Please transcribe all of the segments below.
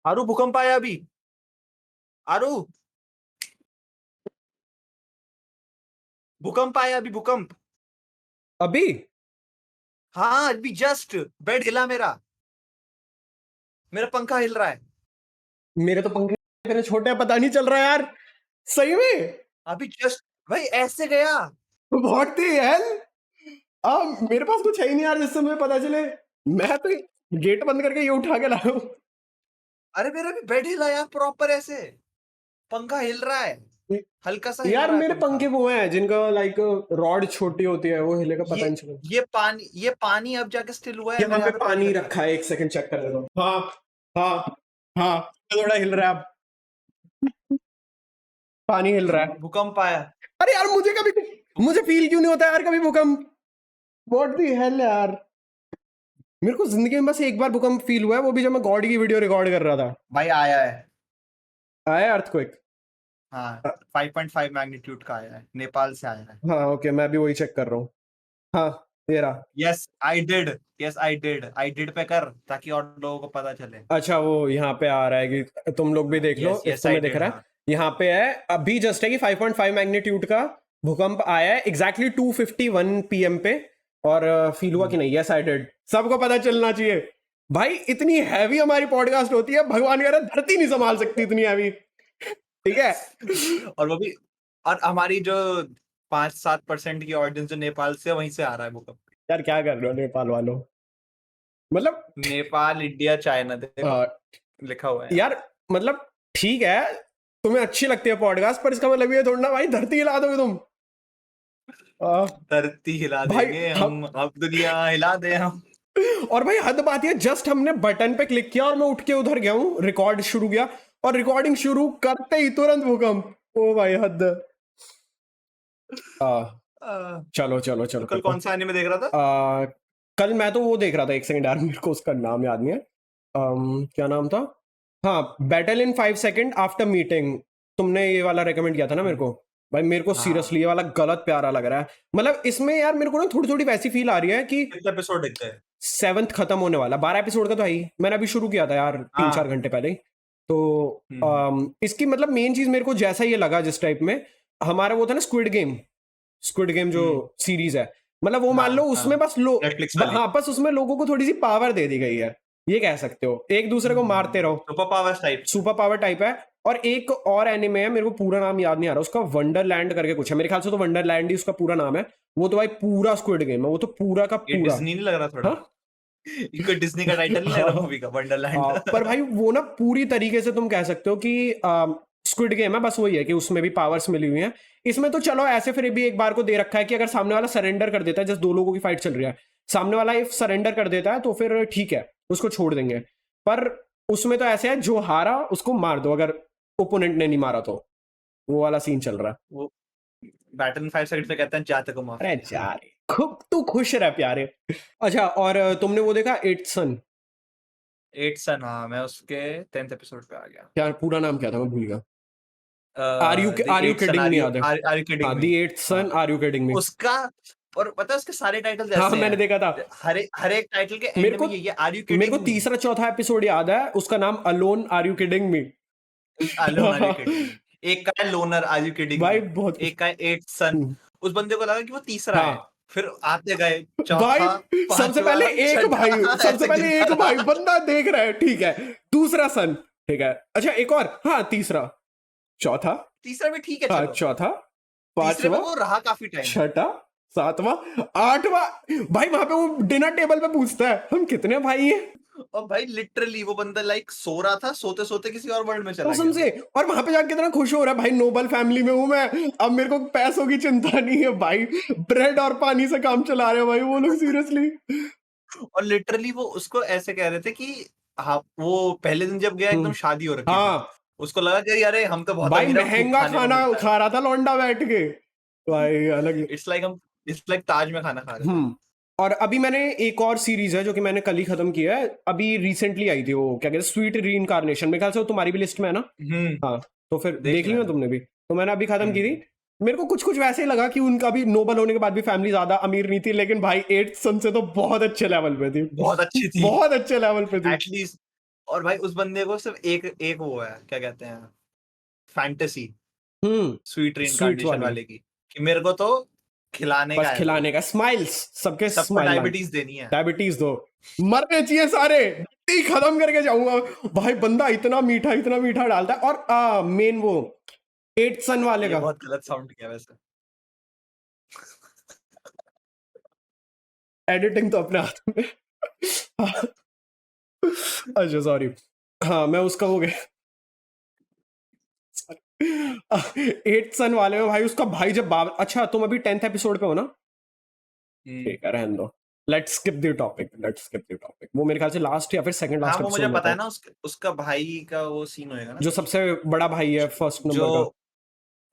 आरू भूकंप आया अभी। आरू भूकंप आया अभी, भूकंप। अभी हाँ अभी जस्ट बेड हिला मेरा पंखा हिल रहा है। मेरे तो पंखे इतने छोटे हैं, पता नहीं चल रहा यार। सही में अभी जस्ट भाई ऐसे गया। What the hell. मेरे पास कुछ है ही नहीं यार जिससे मुझे पता चले। मैं तो गेट बंद करके ये उठा के लाया हूँ। अरे मेरा भी बेड हिला यार, प्रॉपर ऐसे पंखा हिल रहा है, हल्का सा हिल यार रहा है मेरे पंखा। पंखे वो हैं जिनका लाइक रॉड छोटी होती है, वो हिलेगा पता नहीं चला। ये पानी अब जाके स्टिल हुआ है। यहाँ मेरे पे पे पानी रखा है, एक सेकंड चेक कर लेता हूँ। हाँ हाँ हाँ, थोड़ा हिल रहा है अब। पानी हिल रहा है। भूकंप आया। अरे यार मुझे फील क्यों नहीं होता यार कभी भूकंप। व्हाट द हेल यार। मेरे को जिंदगी में बस एक बार भूकंप फील हुआ है, वो भी जब मैं गॉड की वीडियो रिकॉर्ड कर रहा था। भाई आया है। आया अर्थक्वेक। हाँ 5.5 मैग्नीट्यूड का आया है, नेपाल से आया है। हाँ ओके, मैं भी वही चेक कर रहा हूँ। हाँ तेरा। यस आई डिड पे कर ताकि और लोगों को पता चले। अच्छा वो यहाँ पे आ रहा है कि तुम लोग भी देख लो। Yes, yes, इसको मैं I देख did, रहा है। हाँ। यहाँ पे है अभी जस्ट है कि 5.5 मैग्नीट्यूड का भूकंप आया है एग्जैक्टली 2:51 PM पे। और फील हुआ कि नहीं। Yes I did. सबको पता चलना चाहिए भाई, इतनी हैवी हमारी पॉडकास्ट होती है, भगवान कह रहा है धरती नहीं संभाल सकती इतनी हैवी। ठीक है। और वो भी, और हमारी जो 5-7% की ऑडियंस जो नेपाल से, वहीं से आ रहा है भूकंप। यार क्या कर रहे हो नेपाल वालों, मतलब नेपाल, इंडिया, चाइना, देखो लिखा हुआ है यार मतलब ठीक है, तुम्हें अच्छी लगती है पॉडकास्ट, पर इसका मतलब ये थोड़ा ना भाई धरती हिला दोगे तुम। धरती हिला भाई देंगे हम, अब दुनिया हिला दे हम। और भाई हद बात है, जस्ट हमने बटन पे क्लिक किया और मैं उठ के उधर गया हूँ, रिकॉर्ड शुरू किया और रिकॉर्डिंग शुरू करते ही तुरंत भूकंप। ओ भाई हद। चलो चलो चलो। कल कौन सा एनीमे देख रहा था? कल मैं तो वो देख रहा था, एक सेकंड यार मेरे को उसका नाम याद नहीं है। क्या नाम था। हाँ, battle in 5 second after meeting. तुमने ये वाला रेकमेंड किया था ना मेरे को। भाई मेरे को सीरियसली ये वाला गलत प्यारा लग रहा है। मतलब इसमें यार मेरे को ना थोड़ी थोड़ी वैसी फील आ रही है कि कितने एपिसोड देखते हैं? 7th खत्म होने वाला, 12 एपिसोड का तो है ही। मैंने अभी शुरू किया था यार 3-4 घंटे पहले ही। तो इसकी मतलब मेन चीज मेरे को जैसा ये लगा जिस टाइप में हमारा वो था ना स्क्विड गेम जो सीरीज है, मतलब वो मान लो उसमें बस Netflix वाली। हाँ बस उसमें लोगों को थोड़ी सी पावर दे दी गई है, ये कह सकते हो, एक दूसरे को मारते रहो, सुपर पावर टाइप है। और एक और एनिमे है, मेरे को पूरा नाम याद नहीं आ रहा उसका, वंडरलैंड करके कुछ है, मेरे ख्याल से तो वंडरलैंड ही उसका पूरा नाम है। वो तो भाई पूरा स्क्विड गेम है, वो तो पूरा का ये पूरा। डिज्नी नहीं लग रहा थोड़ा? हाँ? इनको डिज्नी का टाइटल नहीं लग रहा मूवी का, वंडरलैंड? पर भाई वो ना पूरी तरीके से तुम कह सकते हो कि स्क्विड गेम है, बस वही है कि उसमें भी पावर्स मिली हुई हैं। इसमें तो चलो ऐसे फिर भी एक बार को दे रखा है कि अगर सामने वाला सरेंडर कर देता है, जैसे 2 लोगों की फाइट चल रही है, सामने वाला इफ सरेंडर कर देता है तो फिर ठीक है, उसको छोड़ देंगे। पर उसमें तो ऐसे है जो हारा उसको मार दो, अगर ओपोनेंट ने नहीं मारा तो। वो वाला सीन चल रहा है। वो बैटल 5 सेकंड में कहते हैं जाते को मार। अरे यार खूब तू खुश रह प्यारे। अच्छा और तुमने वो देखा 8th सन? 8 सन, हाँ मैं उसके 10th एपिसोड पे आ गया। क्या पूरा नाम क्या था, मैं भूल गया। Are you The Eighth Son, kidding, नहीं याद है। Are you kidding हाँ me? The 8th son, are you kidding me. उसका, और पता है उसके सारे टाइटल हाँ ऐसे मैंने हैं, देखा था। हर एक टाइटल के मेरे एंड को में ये आर यू मेरे किडिंग को मी। तीसरा चौथा एपिसोड याद है, उसका नाम alone are you kidding me. Alone are you kidding me, एक का है लोनर आर यू किडिंग भाई मी, बहुत एक का है 8 सन। उस बंदे को लगा कि वो तीसरा है, हाँ फिर आते गए भाई, चौथा, सबसे पहले पांचवा, एक भाई, छठा, सबसे ऐसे पहले गिनता एक भाई रहा। बंदा देख रहा है, ठीक है। दूसरा सन, ठीक है। अच्छा एक और, हाँ तीसरा, चौथा, तीसरा भी ठीक है हाँ चलो, चौथा, तीसरे में पांचवा, वो रहा काफी टाइम। छठा, सातवां, आठवां। भाई वहां पे वो डिनर टेबल पे पूछता है हम कितने भाई हैं। और भाई लिटरली वो बंदा लाइक सो रहा था, सोते सोते किसी और वर्ल्ड में चला कसम गया। से। और वहां पे जाके कितना खुश हो रहा है, भाई नोबल फैमिली में हूं मैं, अब मेरे को पैसों की चिंता नहीं है भाई, ब्रेड और पानी से काम चला रहे हैं भाई वो लोग, सीरियसली। और लिटरली वो उसको ऐसे कह रहे थे कि हाँ, वो पहले दिन जब गया एकदम शादी हो रखी थी, हाँ उसको लगा कि अरे हम तो बहुत भाई अमीर हैं, खूब महंगा खाने को खाना मिलता है। खा रहा था लौंडा बैठ के भाई, अलग। इट्स लाइक ताज में खाना खा रहे थे। और अभी मैंने एक और सीरीज है जो कि मैंने कल ही खत्म किया है, अभी रिसेंटली आई थी, वो क्या कहते हैं, स्वीट रीइंकार्नेशन, मेरे ख्याल से वो तुम्हारी भी लिस्ट में है ना। हाँ तो फिर देख ली ना तुमने भी, तो मैंने अभी खत्म की थी। मेरे को कुछ कुछ वैसे ही लगा कि उनका भी नोबल होने के बाद भी फैमिली ज्यादा अमीर नहीं थी, लेकिन भाई 8th सन से तो बहुत अच्छे लेवल पे थी, बहुत अच्छी थी, बहुत अच्छे लेवल पे थी। एटलीस्ट और भाई उस बंदे को सिर्फ एक एक वो है, क्या कहते हैं, फैंटेसी, स्वीट स्वीट रीइंकार्नेशन वाली, वाले की, कि मेरे को तो खिलाने बस का है, तो खिलाने का, स्माइल्स, सबके सबको स्माइल लाने, डायबिटीज देनी है। डायबिटीज दो, मरने चाहिए सारे, ही खत्म करके जाऊंगा। भाई बंदा इतना मीठा डालता है। और मेन वो 8 सन वाले ये का, बहुत गलत साउंड किया वैसे। एडिटिंग तो अपने हाथ में। अच्छा सॉरी, हाँ मैं उसका हो गया। 8 सन वाले में भाई उसका भाई जब अच्छा तुम अभी 10th एपिसोड पे हो ना? ठीक है रहने दो, let's skip the topic, let's skip the topic. वो मेरे ख्याल से लास्ट या फिर सेकंड हाँ, लास्ट वो एपिसोड मुझे में पता होता है है, ना, उसका भाई का वो सीन होएगा ना, जो सबसे बड़ा भाई है फर्स्ट जो नंबर का।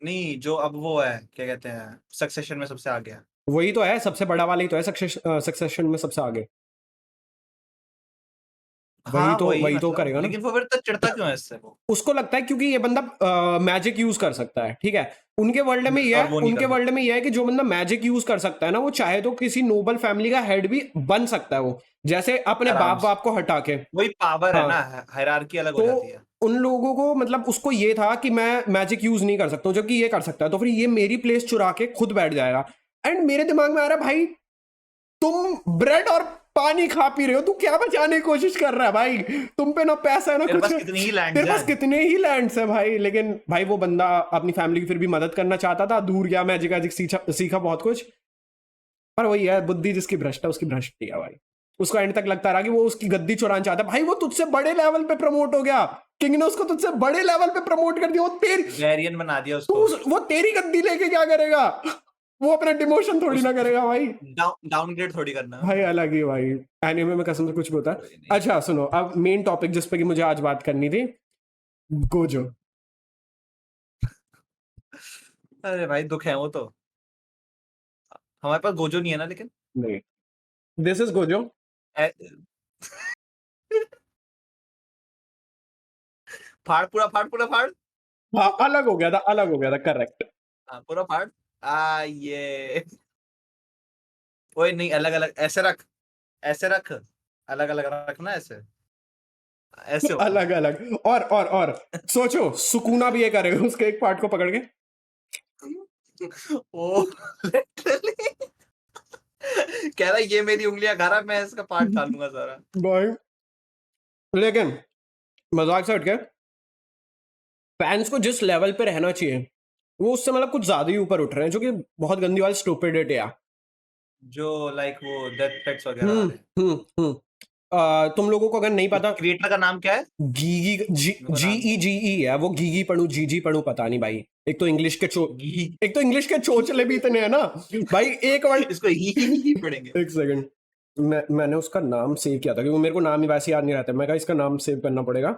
नहीं, जो अब वो है, क्या कहते हैं, सक्सेशन में सबसे आगे है। वही तो है, सबसे बड़ा वाला ही तो है सक्सेशन में सबसे आगे। हाँ, वही वही तो मतलब, करेगा ना। लेकिन वो फिर तक चिढ़ता क्यों है इससे वो? उसको लगता है क्योंकि ये बंदा मैजिक यूज कर सकता है, ठीक है। उनके वर्ल्ड में ये और है, वो नहीं कर उनके वर्ल्ड सकता। में ये है कि जो बंदा मैजिक यूज कर सकता है ना, वो चाहे तो किसी नोबल फैमिली का हेड भी बन सकता है, वो जैसे अपने आराम बाप से। बाप को हटा के। वही पावर है हाँ, ना, हायरार्की अलग हो तो जाती है। उन लोगों को मतलब उसको ये था कि मैं मैजिक यूज नहीं कर सकता हूँ, जबकि ये कर सकता है, तो फिर ये मेरी प्लेस चुरा के खुद बैठ जाएगा। एंड मेरे दिमाग में आ रहा है भाई, तुम ब्रेड और पानी खा पी रहे हो, तू क्या बचाने की कोशिश कर रहा है भाई? तुम पे ना पैसा है ना तेरे कुछ पास है। कितनी ही लैंड तेरे पास है। कितने ही लैंड्स है भाई, लेकिन भाई वो बंदा अपनी फैमिली की फिर भी मदद करना चाहता था, दूर गया, मैजिक मैजिक सीखा बहुत कुछ। पर वही है, बुद्धि जिसकी भ्रष्ट है उसकी भ्रष्ट ही है भाई। उसको एंड तक लगता रहा कि वो उसकी गद्दी चुराना चाहता है। भाई वो तुझसे बड़े लेवल पे प्रमोट हो गया, किंग ने उसको तुझसे बड़े लेवल पे प्रमोट कर दिया, वो तेरी, वेरियन बना दिया तू उसको। वो तेरी गद्दी लेके क्या करेगा? वो अपना डिमोशन थोड़ी ना करेगा भाई। डाउनग्रेड थोड़ी करना है भाई उसने। अलग ही भाई, एनीमे में कसम से कुछ भी होता है। कोई नहीं। अच्छा सुनो, अब मेन टॉपिक जिस पे कि मुझे आज बात करनी थी, गोजो। अरे भाई, दुख है वो तो। हमारे पास गोजो नहीं है ना, लेकिन नहीं, दिस इज गोजो। ए- फाड़, पूरा फाड़, पूरा फाड़। हाँ अलग हो गया था, अलग हो गया था, करेक्ट। हाँ, पूरा फाड़। ये कोई नहीं, अलग अलग ऐसे रख, ऐसे रख, अलग अलग रखना, ऐसे ऐसे होगा। अलग अलग, और सोचो सुकूना भी ये करेगा उसके एक पार्ट को पकड़ के। ओ, लिटरली कह रहा है, ये मेरी उंगलियां खा रहा है, मैं इसका पार्ट खा लूंगा सारा। भाई लेकिन मजाक से हटके, फैंस को जिस लेवल पे रहना चाहिए वो उससे मतलब कुछ ज्यादा ही ऊपर उठ रहे हैं, जो कि बहुत गंदी वाली स्टूपिडिटी है। जो लाइक वो डेथ थ्रेट्स वगैरह आ रहे हैं। हम्म। तुम लोगों को अगर नहीं पता, क्रिएटर का नाम क्या है? गीगी मेरे को नाम GEGE है वो, गीगी पढ़ू जीजी पढ़ू पता नहीं भाई। एक तो इंग्लिश के घी। एक तो इंग्लिश के चोचले भी इतने हैं ना भाई, एक वर्ड। इसको ही पढ़ेंगे। एक सेकंड, मैंने उसका नाम सेव किया था क्योंकि मेरे को नाम ही वैसे याद नहीं रहता, मैं कहा इसका नाम सेव करना पड़ेगा।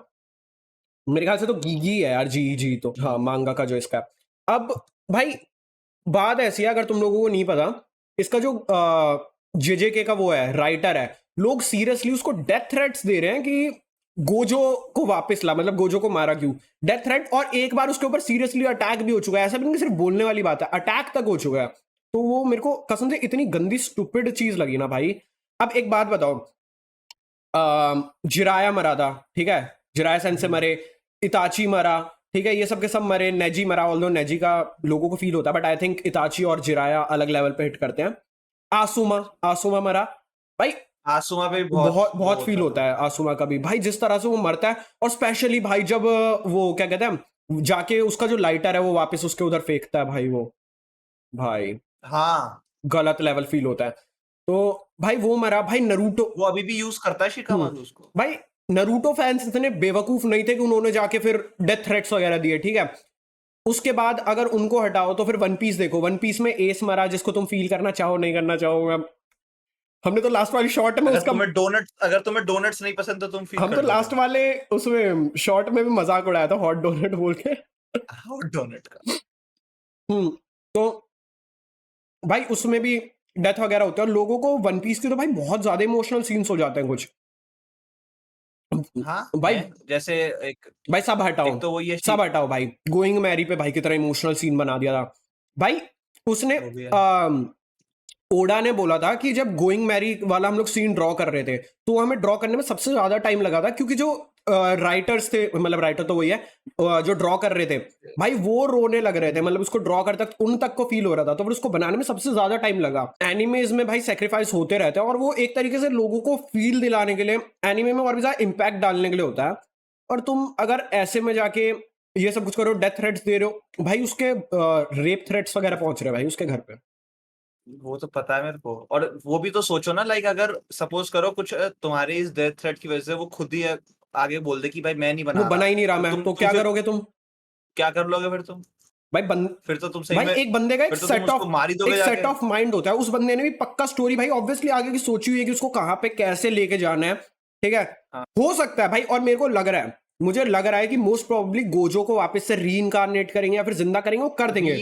मेरे ख्याल से तो गीगी है यार, जी तो हाँ, मांगा का जो इसका। अब भाई बात ऐसी है, अगर तुम लोगों को नहीं पता, इसका जो जेजेके का वो है, राइटर है, लोग सीरियसली उसको डेथ थ्रेट्स दे रहे हैं कि गोजो को वापस ला, मतलब गोजो को मारा क्यों, डेथ थ्रेट। और एक बार उसके ऊपर सीरियसली अटैक भी हो चुका है, ऐसा भी नहीं सिर्फ बोलने वाली बात है, अटैक तक हो चुका है। तो वो मेरे को कसम से इतनी गंदी स्टूपिड चीज लगी ना भाई। अब एक बात बताओ, जिराया मरा था, ठीक है, जिराया सेंसे मरे, इताची मरा, ठीक है, ये सब के सब मरे, नेजी मरा, ऑल्दो नेजी का लोगों को फील होता है, बट आई थिंक इताची और जिराया अलग लेवल पे हिट करते हैं। आसुमा मरा भाई, आसुमा पे भी बहुत बहुत वो बहुत फील होता है आसुमा का भी भाई, जिस तरह से वो मरता है। और स्पेशली भाई जब वो क्या कहते हैं, जाके उसका जो लाइटर है वो वापस उसके उधर फेंकता है भाई, वो भाई हाँ, गलत लेवल फील होता है। तो भाई वो मरा भाई। नरूटो, वो अभी भी यूज करता है शिकामारू उसको। भाई नरूटो फैंस इतने बेवकूफ नहीं थे कि उन्होंने जाके फिर डेथ थ्रेट्स वगैरह दिए, ठीक है। उसके बाद अगर उनको हटाओ तो फिर वन पीस देखो, वन पीस में एस मरा, जिसको तुम फील करना चाहो नहीं करना चाहो, हमने तो लास्ट वाली शॉर्ट में उसका, अगर तुम्हें डोनट्स नहीं पसंद तो तुम फील हम कर तो लोगे। लास्ट वाले उसमें शॉर्ट में भी मजाक उड़ाया था, हॉट डोनट बोल के। डोनट का। तो भाई उसमें भी डेथ वगैरह होता है, और लोगों को वन पीस के तो भाई बहुत ज्यादा इमोशनल सीन्स हो जाते हैं कुछ। हाँ भाई जैसे एक भाई सब हटाओ, एक तो वो ये सब हटाओ भाई, गोइंग मैरी पे भाई कितना इमोशनल सीन बना दिया था भाई उसने। वो भी है। ओडा ने बोला था कि जब गोइंग मैरी वाला हम लोग सीन ड्रॉ कर रहे थे, तो हमें ड्रॉ करने में सबसे ज्यादा टाइम लगा था, क्योंकि जो राइटर्स थे, मतलब राइटर तो वही है, जो ड्रॉ कर रहे थे भाई, वो रोने लग रहे थे, मतलब उसको ड्रॉ करते वक्त उन तक को फील हो रहा था, तो फिर उसको बनाने में सबसे ज्यादा टाइम लगा। एनिमेज में भाई सेक्रीफाइस होते रहते हैं, और वो एक तरीके से लोगों को फील दिलाने के लिए, एनिमे में और भी ज्यादा इम्पैक्ट डालने के लिए होता है। और तुम अगर ऐसे में जाके ये सब कुछ करो, डेथ थ्रेट्स दे रहे हो भाई, उसके रेप थ्रेट्स वगैरह पहुंच रहे हैं भाई उसके घर पे। वो तो पता है मेरे को। और वो भी तो सोचो ना, लाइक अगर सपोज करो कुछ तुम्हारी इस डेथ थ्रेट की वजह से वो खुद ही आगे बोल दे कि भाई मैं नहीं वो बना बना रहा, ही नहीं रहा, तो मैं तुम तो तो क्या फिर करोगे तुम? क्या कर लोगे फिर तुम? भाई फिर तो तुम सही भाई में, एक बंदे का एक फिर तो तुम सेट उसको ऑफ मार ही दोगे एक सेट जाके। ऑफ माइंड होता है, उस बंदे ने भी पक्का स्टोरी भाई ऑब्वियसली आगे की सोची हुई है कि उसको कहां पे कैसे लेके जाना है, ठीक है। हाँ। हो सकता है भाई, और मेरे को लग रहा है, मुझे लग रहा है कि मोस्ट प्रोबेबली गोजो को वापस से रीइंकार्नेट करेंगे या फिर जिंदा करेंगे, वो कर देंगे।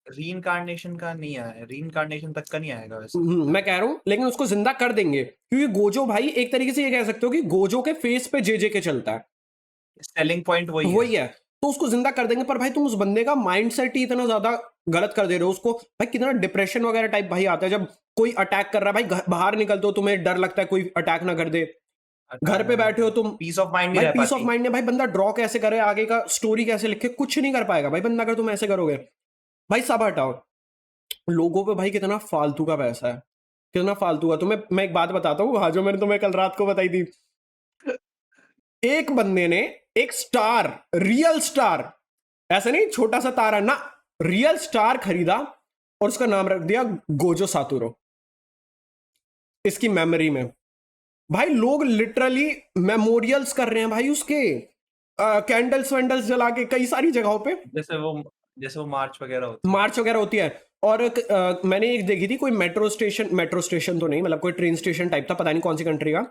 रीइंकार्नेशन का नहीं आया, रीइंकार्नेशन तक का नहीं आएगा वैसे। मैं कह रहा हूं, लेकिन उसको जिंदा कर देंगे, क्योंकि गोजो भाई एक तरीके से ये कह सकते हो कि गोजो के फेस पे जे के चलता है, सेलिंग पॉइंट वही है। वही है। तो उसको जिंदा कर देंगे, पर भाई तुम उस बंदे का माइंड सेट ही इतना ज्यादा गलत कर दे रहे हो उसको। भाई कितना डिप्रेशन वगैरह टाइप भाई आता है जब कोई अटैक कर रहा है, भाई बाहर निकलते हो तुम्हें डर लगता है कोई अटैक ना कर दे, घर पे बैठे हो तुम, पीस ऑफ माइंड नहीं भाई रह पीस ऑफ पाती। माइंड ने, भाई बंदा ड्रॉ कैसे करे, आगे का स्टोरी कैसे लिखे, कुछ नहीं कर पाएगा भाई बंदा अगर तुम ऐसे करोगे। भाई सब हटाओ, लोगों पे भाई कितना फालतू का पैसा है, कितना फालतू का। तुम्हें मैं एक बात बताता हूँ, हाँ, जो मैंने तुम्हें कल रात को बताई थी। एक बंदे ने एक स्टार, रियल स्टार, ऐसा नहीं छोटा सा तारा ना, रियल स्टार खरीदा और उसका नाम रख दिया गोजो सातुरो, इसकी मेमोरी में। भाई लोग लिटरली मेमोरियल्स कर रहे हैं भाई उसके, कैंडल्स वैंडल्स जला के कई सारी जगहों पे, जैसे वो मार्च वगैरह होती है। मार्च वगैरह होती है। और मैंने एक देखी थी, कोई मेट्रो स्टेशन तो नहीं, मतलब कोई ट्रेन स्टेशन टाइप था, पता नहीं कौन सी कंट्री का,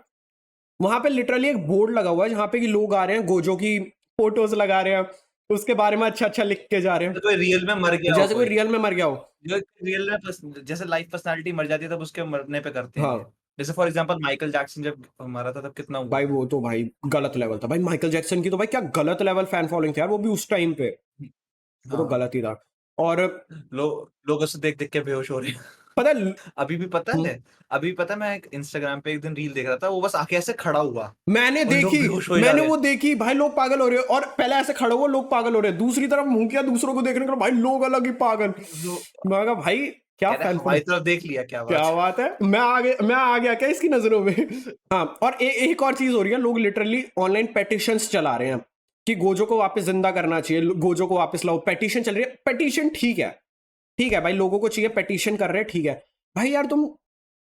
वहां पे लिटरली एक बोर्ड लगा हुआ है जहां पे कि लोग आ रहे हैं, गोजो की फोटोज लगा रहे हैं, उसके बारे में अच्छा अच्छा लिख के जा रहे तो कोई रियल में मर गया हैं, हो, जैसे कोई रियल में मर गया हो। जो रियल में जैसे लाइफ पर्सनालिटी मर जाती है तब उसके मरने पे करते हैं ये। हाँ जैसे फॉर एग्जांपल माइकल जैक्सन जब मरा था तब कितना हुआ भाई, था। वो तो भाई गलत लेवल था भाई, माइकल जैक्सन की तो भाई क्या गलत लेवल फैन फॉलोइंग थी यार, वो भी उस टाइम पे, वो तो हाँ, गलत ही था। और लोग उससे देख देख के बेहोश हो रहे हैं। पता है, अभी भी पता है, मैं एक इंस्टाग्राम पे एक दिन रील देख रहा था, वो बस आके ऐसे खड़ा हुआ मैंने और लोग देखी, बेहोश हो जा मैंने रहे वो हैं। देखी भाई, लोग पागल हो रहे हैं, और पहले ऐसे खड़े हुए लोग पागल हो रहे हैं, दूसरी तरफ मुंह किया दूसरों को देखने को, भाई लोग अलग ही पागल। जो मैं कहा भाई क्या कह रहे हैं, फैन हमारी फॉलोइंग, तरफ देख लिया, क्या बात क्या है। बात है, मैं आ गया क्या इसकी नजरों में। हाँ, और एक और चीज हो रही है, लोग लिटरली ऑनलाइन पेटिशंस चला रहे हैं कि गोजो को वापस जिंदा करना चाहिए, गोजो को वापस लाओ, पेटिशन चल रही है। पेटिशन ठीक है, ठीक है भाई, लोगों को चाहिए, पेटिशन कर रहे हैं, ठीक है भाई, यार तुम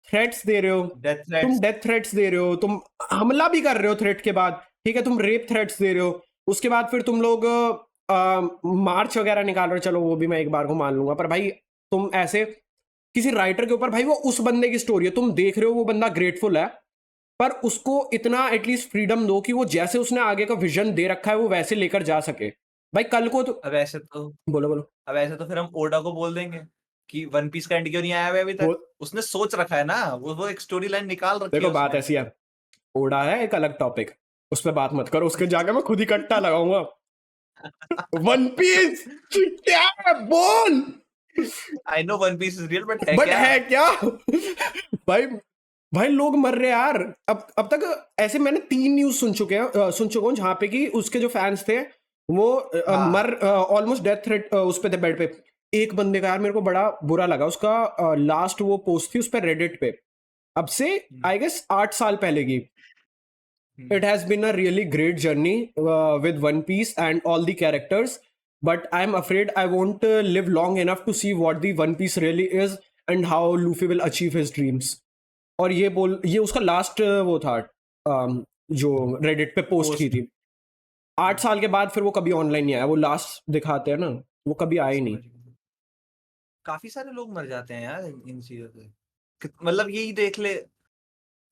थ्रेट्स दे रहे हो, डेथ तुम थ्रेट्स। डेथ थ्रेट्स दे रहे हो, तुम हमला भी कर रहे हो थ्रेट के बाद, ठीक है, तुम रेप थ्रेट्स दे रहे हो, उसके बाद फिर तुम लोग मार्च वगैरह निकाल रहे हो, चलो वो भी मैं एक बार को मान लूंगा, पर भाई तुम ऐसे किसी राइटर के ऊपर, भाई वो उस बंदे की स्टोरी है, तुम देख रहे हो वो बंदा ग्रेटफुल है, पर उसको इतना एटलीस्ट फ्रीडम दो कि वो जैसे उसने आगे का विजन दे रखा है वो वैसे लेकर जा सके। भाई कल को तो, बोलो बोलो। अब ऐसे तो फिर हम ओडा को बोल देंगे कि वन पीस का एंड क्यों नहीं आया हुआ है अभी वो तक। उसने सोच रखा है ना, वो एक स्टोरी लाइन निकाल रखी देखो है बात उसने। ऐसी है, ओडा है एक अलग टॉपिक, उस पर बात मत करो, उसके जाके मैं खुद ही कट्टा लगाऊंगा। वन पीस क्या है? बोल। I know one piece is real, but है बट क्या? है क्या? भाई, भाई लोग मर रहे हैं यार। अब तक ऐसे मैंने 3 न्यूज सुन चुका हूँ जहां पे कि उसके जो फैंस थे वो हाँ। मर ऑलमोस्ट डेथ थ्रेट उस पे थे, बेड पे। एक बंदे का यार मेरे को बड़ा बुरा लगा, उसका लास्ट वो पोस्ट थी उस पर रेडिट पे, अब से आई गेस 8 साल पहले की। It has been a really great journey with One Piece and all the characters, but I'm afraid I won't live long enough to see what the One Piece really is and how Luffy will achieve his dreams. और ये उसका last वो था जो Reddit पे post की थी। 8 साल के बाद फिर वो कभी ऑनलाइन नहीं आया, वो लास्ट दिखाते हैं ना, वो कभी आया ही नहीं। काफी सारे लोग मर जाते हैं यार इन चीजों से। मतलब यही देख ले,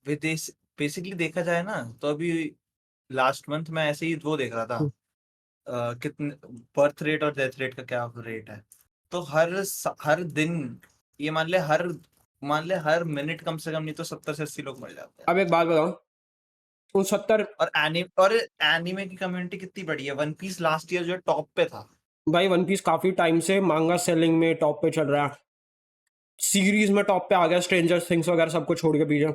विदेश बेसिकली देखा जाए ना, तो अभी लास्ट मंथ में ऐसे ही वो देख रहा था, कितने बर्थ रेट और डेथ रेट का क्या रेट है। तो हर दिन ये मान ले हर मिनट कम से कम नहीं तो 70 से 80 लोग मर जाते हैं। अब एक बात बताओ, उन 70, और एनीमे की कम्युनिटी कितनी बड़ी है। वन पीस लास्ट ईयर जो टॉप पे था भाई वन पीस काफी टाइम से मांगा सेलिंग में टॉप पे चल रहा है, सीरीज में टॉप पे आ गया, स्ट्रेंजर थिंग्स वगैरह सबको छोड़ के पीछे।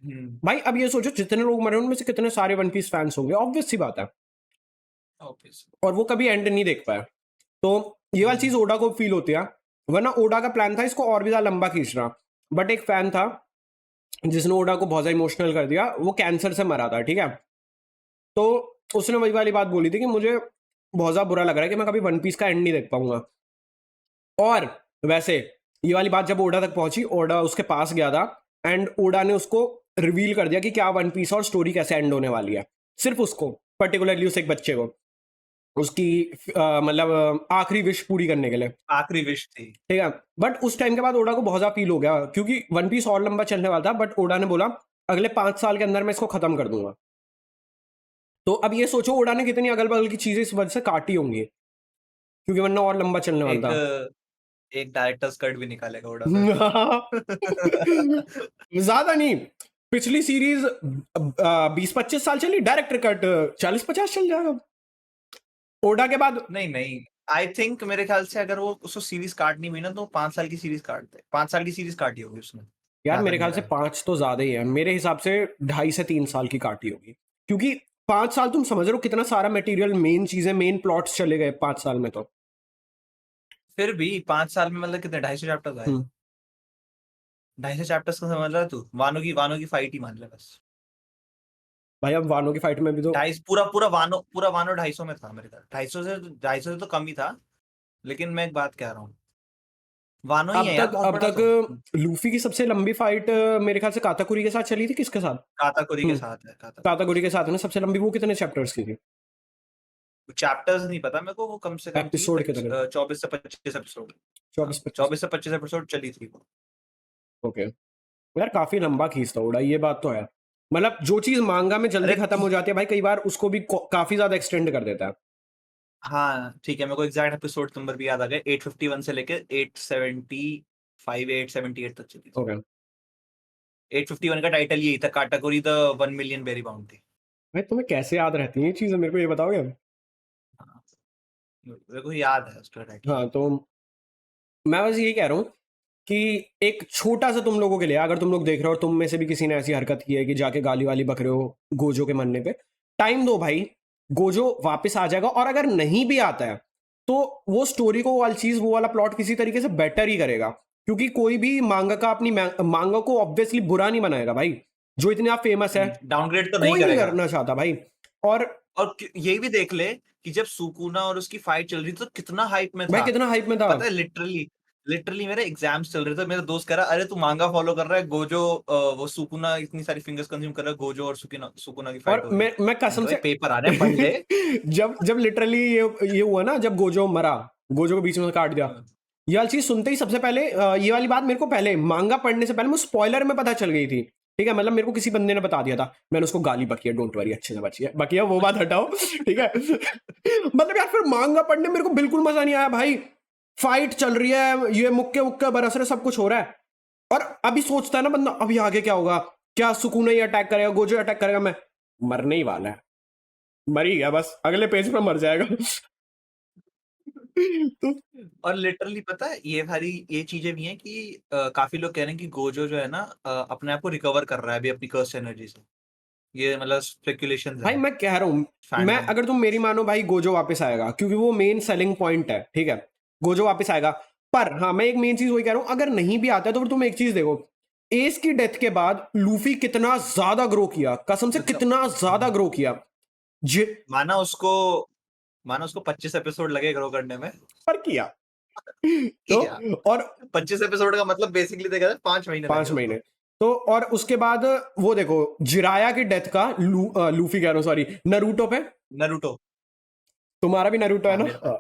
भाई अब ये सोचो जितने लोग मरे उनमें से कितने सारे वन पीस फैंस होंगे, ऑब्वियस सी बात है। ऑब्वियस। और वो कभी एंड नहीं देख पाया। तो ये वाली चीज ओडा को फील होती है, वरना ओडा का प्लान था इसको और भी ज्यादा लंबा खींचना, बट एक फैन था जिसने ओडा को बहुत ज्यादा इमोशनल कर दिया, वो कैंसर से मरा था, ठीक है। तो उसने वही वाली बात बोली थी कि मुझे बहुत ज्यादा बुरा लग रहा है कि मैं कभी वन पीस का एंड नहीं देख पाऊंगा। और वैसे ये वाली बात जब ओडा तक पहुंची, ओडा उसके पास गया था एंड ओडा ने उसको रिवील कर दिया कि क्या वन पीस और स्टोरी कैसे एंड होने वाली है, सिर्फ उसको, पर्टिकुलरली उस एक बच्चे को, उसकी मतलब आखिरी विश पूरी करने के लिए, आखिरी विश थी। ठीक है। बट उस टाइम के बाद ओडा को बहुत ज्यादा फील हो गया क्योंकि वन पीस और लंबा चलने वाला था, बट ओडा ने बोला अगले 5 साल के अंदर मैं इसको खत्म कर दूंगा। तो अब ये सोचो ओडा ने कितनी अगल बगल की चीजें इस वजह से काटी होंगी, क्योंकि वरना और लंबा चलने वाला था। एक डायरेक्टर्स कट भी निकालेगा ओडा फिर तो। ज्यादा नहीं, पिछली सीरीज 20-25 साल चली, डायरेक्टर कट 40-50 चल जाएगा ओडा के बाद। नहीं आई थिंक मेरे ख्याल से अगर वो उसको सीरीज काटनी हुई ना तो 5 साल की सीरीज काट दे। 5 साल की सीरीज काटी होगी उसने, यार जहाँ मेरे तक ख्याल से मेरा है। 5 तो ज्यादा ही है, मेरे हिसाब से 2.5 से 3 साल की काटी होगी, क्योंकि 5 साल तुम समझ रहे हो कितना सारा मटेरियल, मेन चीजें, मेन प्लॉट्स चले गए 5 साल में। तो फिर भी 5 साल में मतलब कितने 250 चैप्टर्स आए। 250 चैप्टर्स को समझ रहा है तू। वानो की फाइट ही मान ले बस। भाई अब वानों की फाइट में भी तो 250 पूरा वानो 250 में था मेरे ख्याल। 250 से तो कम ही था, लेकिन मैं एक बात कह रहा हूँ, वानो ही है यार बहुत अब बड़ा तक तो। लूफी की सबसे लंबी फाइट मेरे ख्याल से काताकुरी के साथ चली थी, किसके साथ? काताकुरी के साथ है। काताकुरी के साथ है ना सबसे लंबी, वो कितने चैप्टर्स की थी? चैप्टर्स नहीं पता मेरे को, वो कम से कम थी एपिसोड कितने? 24 से 25 एपिसोड। हाँ 24-25। 24 से 25 एपिसोड चली थी वो। ओके, यार काफी लंबा खींचता उड़ा, ये बात तो है। मतलब जो चीज मांगा में जल्दी अरे खत्म हो जाती है भाई, कई बार उसको भी काफी ज्यादा एक्सटेंड कर देता है। हाँ ठीक है, मेरे को एग्जैक्ट एपिसोड नंबर भी याद आ गया। 851 से लेके 875 878 तक चली थी। ओके 851 का टाइटल यही था, काटाकोरी द 1 मिलियन बेरी बाउंटी। भाई तुम्हें कैसे याद रहती है ये चीजें, मेरे को ये बताओगे? हाँ मेरे को याद है उसका टाइटल। हाँ तो मैं बस यही कह रहा हूँ कि एक छोटा सा तुम लोगों के लिए, अगर तुम लोग देख रहे हो और तुम में से भी किसी ने ऐसी हरकत की है कि जाके गाली वाली बक रहे हो गोजो के मरने पे, टाइम दो भाई, गोजो वापस आ जाएगा। और अगर नहीं भी आता है तो वो स्टोरी को, वो वाली चीज, वो वाला प्लॉट किसी तरीके से बेटर ही करेगा, क्योंकि कोई भी मांगा का अपनी मांगा को ऑब्वियसली बुरा नहीं बनाएगा भाई, जो इतने आप फेमस है डाउनग्रेड तो नहीं कोई नहीं करेगा। करना चाहता भाई। और और यही भी देख ले कि जब सुकुना और उसकी फाइट चल रही थी तो कितना हाइप में भाई था। कितना हाइप में था। पता है लिटरली मेरे एग्जाम्स चल रहे थे, मेरा दोस्त कह रहा अरे तू मांगा फॉलो कर रहा है, गोजो वो सुकुना इतनी सारी फिंगर्स कंज्यूम कर रहा है, गोजो और सुकुना की फाइट और हो रही है। मैं कसम भाई से पेपर आ रहे हैं पढ़ ले। जब लिटरली ये हुआ ना, जब गोजो मरा, गोजो को बीच में से काट दिया, ये वाली चीज सुनते ही सबसे पहले ये वाली बात मेरे को पहले मांगा पढ़ने से पहले मुझे स्पॉइलर में पता चल गई थी, ठीक है। मतलब मेरे को किसी बंदे ने बता दिया था, मैंने उसको गाली बकी है, डोंट वरी, अच्छे से बची है, बाकी है वो बात हटाओ, ठीक है। मतलब यार फिर मांगा पढ़ने मेरे को बिल्कुल मजा नहीं आया भाई। फाइट चल रही है, ये मुक्के मुक्के बरस रहे, सब कुछ हो रहा है, और अभी सोचता है ना बंदा अभी आगे क्या होगा, क्या सुकून ही अटैक करेगा, गोजो अटैक करेगा, मैं मरने ही वाला है, मर ही गया बस, अगले पेज पे मर जाएगा। तो और लिटरली पता है ये चीजें भी हैं कि काफी लोग कह रहे हैं कि गोजो जो है ना अपने आप को रिकवर कर रहा है अभी अपनी कर्स एनर्जी से। ये मतलब स्पेकुलेशंस भाई हैं मैं कह रहा हूं, मैं फैंडम। अगर तुम मेरी मानो भाई, गोजो वापस आएगा क्योंकि वो मेन सेलिंग पॉइंट है, ठीक है, गोजो वापस आएगा। पर हाँ मैं एक मेन चीज वही कह रहा हूं, अगर नहीं भी आता है तो फिर तुम एक चीज देखो, एस की डेथ के बाद लूफी कितना ज्यादा ग्रो किया, कसम से कितना ज्यादा ग्रो किया। जे माना उसको 25 एपिसोड लगे ग्रो करने में। पर किया। तो किया और 25 एपिसोड का मतलब बेसिकली देखा जाए 5 महीने लगे 5 उसको। महीने। तो और उसके बाद वो देखो जिराया की डेथ का लूफी कह रहा हूँ, सॉरी, नरूटो पे, नरूटो। तुम्हारा भी नरूटो है हाँ ना? मेरे पे।